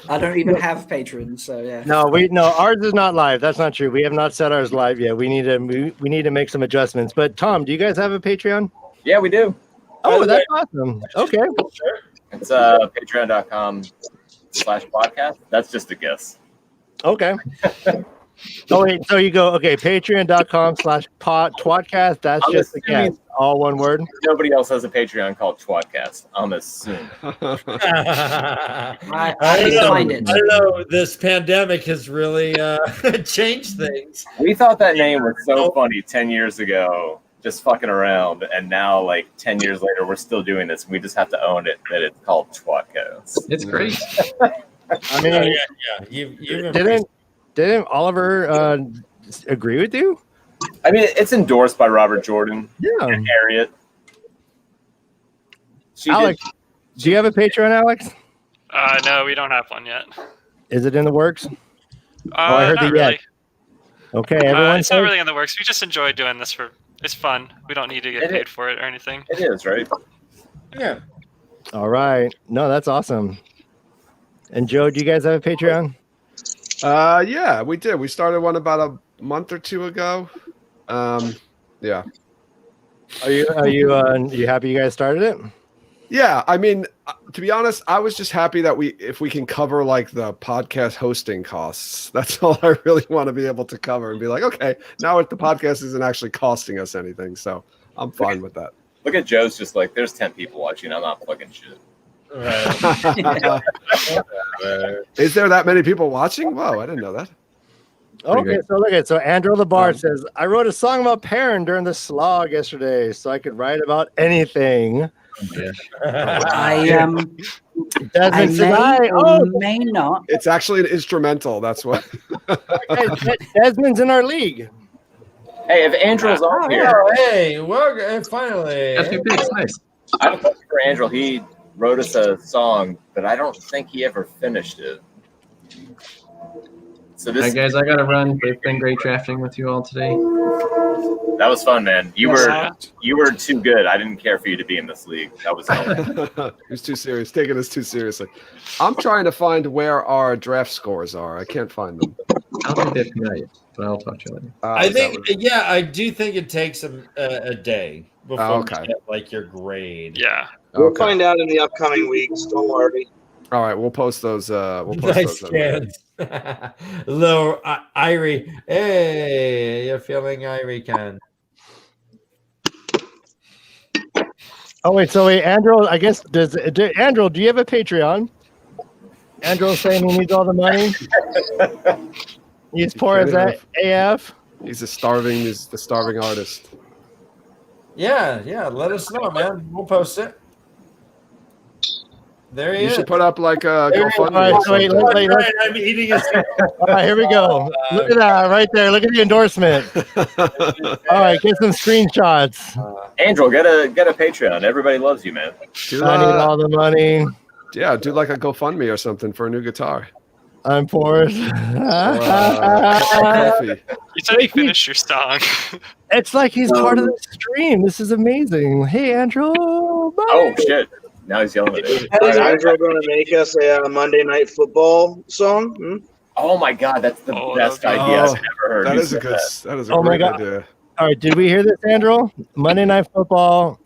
S11: I don't even have patrons, so yeah.
S2: No, ours is not live. That's not true. We have not set ours live yet. We need to make some adjustments. But Tom, do you guys have a Patreon?
S6: Yeah, we do.
S2: Oh, that's awesome. Okay.
S6: It's patreon.com/podcast. That's just a guess.
S2: Okay. Oh wait, so you go patreon.com/twatcast. That's
S6: I'm
S2: just a
S6: assuming-
S2: guess. All one word.
S6: Nobody else has a Patreon called Twatcast. I'm assuming.
S11: I
S5: I
S11: need to find it.
S5: don't know. This pandemic has really changed things.
S6: We thought that name was so funny 10 years ago, just fucking around, and now, like 10 years later, we're still doing this. We just have to own it that it's called Twatcast.
S1: It's great.
S2: I mean,
S5: Yeah. You
S2: didn't Oliver agree with you?
S6: I mean, it's endorsed by Robert Jordan
S2: Yeah.
S6: and Harriet.
S2: Alex, do you have a Patreon, Alex?
S3: No, we don't have one yet.
S2: Is it in the works? I heard
S3: not
S2: the
S3: really.
S2: yet. Okay, everyone.
S3: It's not really in the works. We just enjoy doing this it's fun. We don't need to get paid for it or anything.
S6: It is, right?
S5: Yeah.
S2: All right. No, that's awesome. And Joe, do you guys have a Patreon?
S7: Yeah, we did. We started one about a month or two ago. Yeah.
S2: Are you happy you guys started it?
S7: Yeah, I mean, to be honest, I was just happy that if we can cover like the podcast hosting costs. That's all I really want to be able to cover and be like, okay, now the podcast isn't actually costing us anything, so I'm fine with that.
S6: Look at Joe's just like, there's 10 people watching. I'm not plugging shit.
S7: Is there that many people watching? Wow, I didn't know that.
S2: Okay, so look at Andrew the Bard says, I wrote a song about Perrin during the slog yesterday, so I could write about anything.
S11: I may not.
S7: It's actually an instrumental. That's what.
S2: Desmond's in our league.
S6: Hey, if Andrew's on here.
S5: Oh, hey, well, finally.
S1: That's nice.
S6: I have a question for Andrew. He wrote us a song, but I don't think he ever finished it. So
S1: All right, guys, I gotta run. It's been great drafting with you all today.
S6: That was fun, man. You were too good. I didn't care for you to be in this league. That was
S7: It was too serious. Taking us too seriously. I'm trying to find where our draft scores are. I can't find them.
S1: I'll do that tonight, but I'll talk to you later.
S5: I think, I do think it takes a day before you get like your grade.
S3: Yeah,
S17: we'll find out in the upcoming weeks. Don't worry.
S7: All right, we'll post those.
S5: Nice chance. Hello, Irie. Hey, you're feeling Irie, Ken.
S2: Oh wait, Andrew, I guess Andrew, do you have a Patreon? Andrew's saying he needs all the money. He's poor as AF.
S7: He's the starving artist.
S5: Yeah, let us know, man. We'll post it. There he is.
S7: You should put up like a GoFundMe.
S2: All right,
S5: I'm eating a
S2: all right, here we go. Look at that right there. Look at the endorsement. All right, get some screenshots.
S6: Andrew, get a Patreon. Everybody loves you, man.
S2: I need all the money.
S7: Yeah, do like a GoFundMe or something for a new guitar.
S2: I'm poor.
S7: Coffee.
S3: You said you finished your song.
S2: It's like he's part of the stream. This is amazing. Hey, Andrew. Bye.
S6: Oh shit! Now he's yelling at me.
S17: Is Andrew going to make us a Monday Night Football song?
S6: Oh my god, that's the best idea I've ever heard.
S7: That is a great idea.
S2: All right, did we hear this, Andrew? Monday Night Football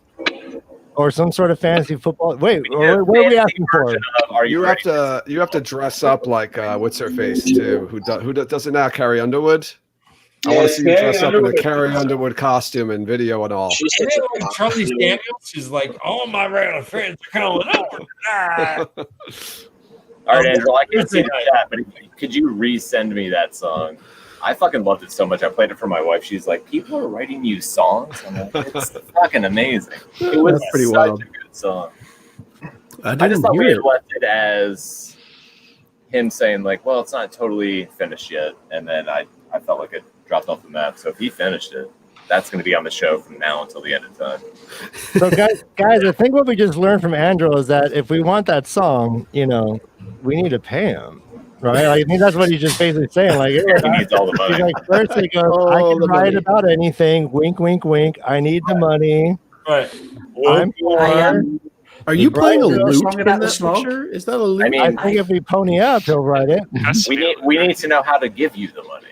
S2: or some sort of fantasy football. Wait, what are we asking for?
S7: You have to dress up like what's her face too? Who doesn't now? Carrie Underwood. I want to see you dress up in a Carrie Underwood costume and video and all.
S5: Isn't it like Charlie Daniels? She's like, all my regular friends are coming over.
S6: All right, Andrew, I can't see the chat, but could you resend me that song? I fucking loved it so much. I played it for my wife. She's like, people are writing you songs? I'm like, it's fucking amazing. It was
S12: pretty
S6: such
S12: wild.
S6: a good song.
S12: I
S6: just thought
S12: hear
S6: we had
S12: it.
S6: left it as him saying, like, well, it's not totally finished yet. And then I felt like it dropped off the map. So if he finished it, that's going to be on the show from now until the end of time.
S2: So guys, I think what we just learned from Andrew is that if we want that song, we need to pay him. Right? Like, I think that's what he's just basically saying. Like,
S6: He needs all the money.
S2: he's like, first he goes, I can write about anything. Wink, wink, wink. I need the money.
S5: Right.
S2: I'm poor.
S12: Are you playing a lute
S11: song
S12: in
S11: about the
S12: that
S11: smoke?
S12: picture? Is that a lute?
S6: I mean,
S2: I think if we pony up, he'll write it.
S6: we need to know how to give you the money.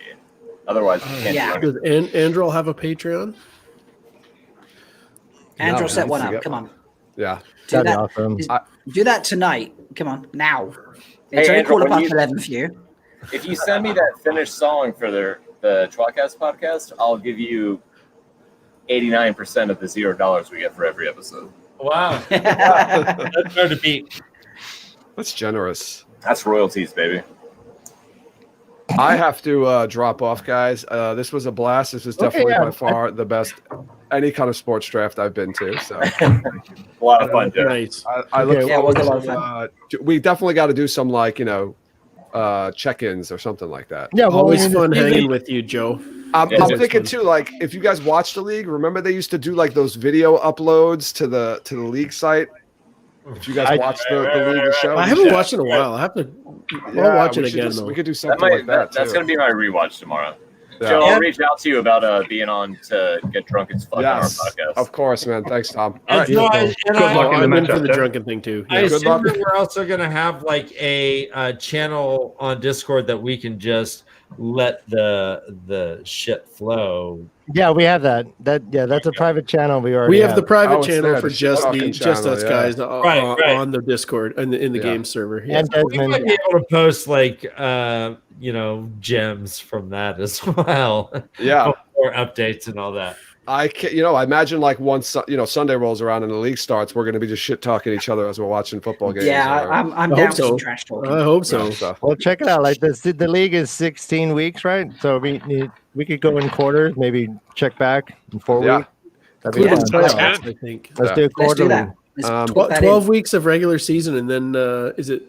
S6: Otherwise, we can't
S11: Yeah.
S6: do anything.
S12: Does Andrew have a Patreon?
S11: Andrew,
S7: No,
S11: set one
S7: I
S11: up.
S7: forget
S11: Come
S7: one.
S11: on.
S7: Yeah.
S11: Do
S2: That'd be
S11: that.
S2: awesome.
S11: Do that tonight. Come on, now. It's
S6: Hey,
S11: only
S6: Andrew,
S11: quarter
S6: when
S11: past
S6: you-
S11: 11 for you.
S6: If you send me that finished song for the Twatcast podcast, I'll give you 89% of the $0 we get for every episode.
S5: Wow. That's hard to beat.
S7: That's generous.
S6: That's royalties, baby.
S7: I have to drop off, guys. This was a blast. This is definitely by far the best any kind of sports draft I've been to. So
S6: A lot of fun, Joe.
S12: Nice.
S7: I look
S11: Yeah, it was
S7: forward
S11: a lot of fun.
S7: we definitely got to do some check-ins or something like that.
S2: Yeah, well,
S12: Always
S2: we need
S12: fun
S2: to-
S12: hanging with you, Joe.
S7: I'm
S6: Yeah,
S7: thinking
S12: fun.
S7: too, like if you guys watch the league, remember they used to do like those video uploads to the league site. If you guys watch the league show,
S12: I haven't watched it in a while. I have to. I'll watch it again.
S7: We could do something like that.
S6: That's
S7: too.
S6: going to be my rewatch tomorrow.
S7: Yeah.
S6: Joe, I'll reach out to you about being on to get drunk as fuck on our podcast.
S7: Of course, man. Thanks, Tom. All right.
S12: I'm in for the drunken thing too.
S5: I
S12: Yeah.
S5: assume that we're also going to have like a channel on Discord that we can just let the shit flow.
S2: Yeah, we have that. That's a private channel.
S12: We have the private channel
S7: there,
S12: for
S7: the
S12: just
S7: fucking
S12: just us
S7: channel,
S12: guys
S5: Right.
S12: on the Discord and in the game server. Yeah.
S2: And
S5: We might be able to post like gems from that as well.
S7: Yeah.
S5: Or updates and all that.
S7: I imagine like once Sunday rolls around and the league starts, we're going to be just shit talking each other as we're watching football games.
S11: Yeah, I'm down for some trash talking.
S12: I hope so.
S2: Well, check it out. Like the league is 16 weeks, right? So we could go in quarters, maybe check back in 4 weeks. That'd be fun.
S12: Playoffs, I think.
S2: Let's do a quarterly.
S11: Let's do that.
S12: 12 weeks of regular season, and then is it?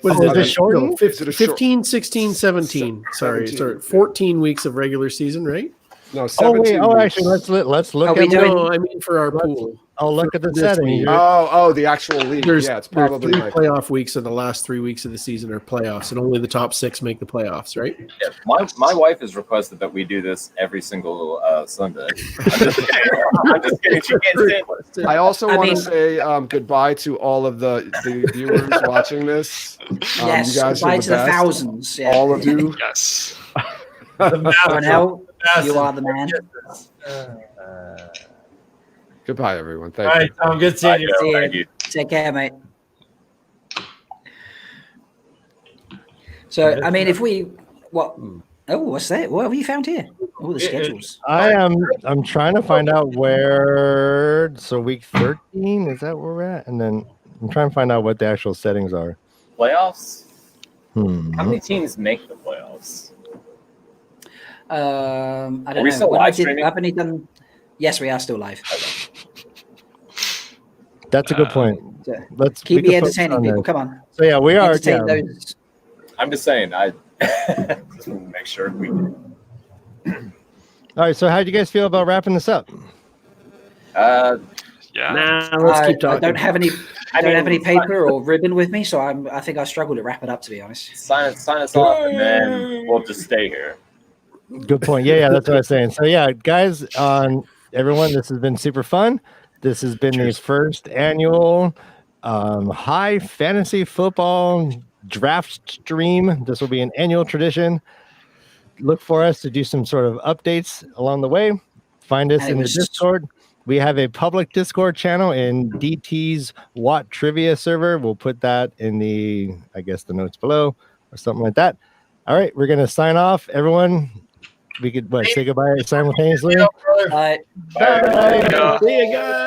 S12: What is it shortened? No, 15, 16, 17. Sorry, 14 weeks of regular season, right?
S7: No, 17
S2: actually, let's look at.
S12: No, I mean for our pool.
S2: I'll look at the settings.
S7: The actual league.
S12: There's
S7: probably
S12: 3 playoff weeks, and the last 3 weeks of the season are playoffs, and only the top 6 make the playoffs, right?
S6: Yeah, my wife has requested that we do this every single Sunday. I'm just kidding. She can't stand it.
S7: I also want to say goodbye to all of the viewers watching this.
S11: Yes,
S7: you guys
S11: goodbye
S7: are
S11: to the
S7: best.
S11: thousands. Yeah.
S7: All of you.
S3: Yes.
S11: Cornell, you are the man.
S7: Goodbye, everyone.
S5: All
S7: Thank
S5: right,
S7: you.
S5: Tom. Good seeing you.
S6: Thank you.
S11: Take care, mate. So, I mean, if we what's that? What have you found here? Oh, the schedules.
S2: I'm trying to find out where. So week 13, is that where we're at? And then I'm trying to find out what the actual settings are.
S6: Playoffs? How many teams make the playoffs?
S11: I don't
S6: Are
S11: know.
S6: we still live streaming?
S11: Haven't you done? Yes, we are still live.
S2: That's a good point. Let's
S11: Keep
S2: we
S11: me
S2: can focus
S11: entertaining,
S2: on
S11: people.
S2: this.
S11: Come on.
S2: So yeah, we are.
S11: Entertain
S2: Yeah.
S11: those.
S6: I'm just saying. I just want to make sure we.
S2: All right. So how do you guys feel about wrapping this up?
S3: Yeah.
S12: Nah, let's keep talking.
S11: I don't have any. I don't have any paper or ribbon with me, so I think I struggle to wrap it up. To be honest.
S6: Sign us off, and then we'll just stay here.
S2: Good point. Yeah, that's what I was saying. So yeah, guys, everyone, this has been super fun. This has been the first annual high fantasy football draft stream. This will be an annual tradition. Look for us to do some sort of updates along the way. Find us in the Discord. We have a public Discord channel in DT's Watt Trivia server. We'll put that in the notes below or something like that. All right, we're gonna sign off, everyone. We could say goodbye simultaneously.
S11: Bye.
S6: Bye.
S2: See you guys.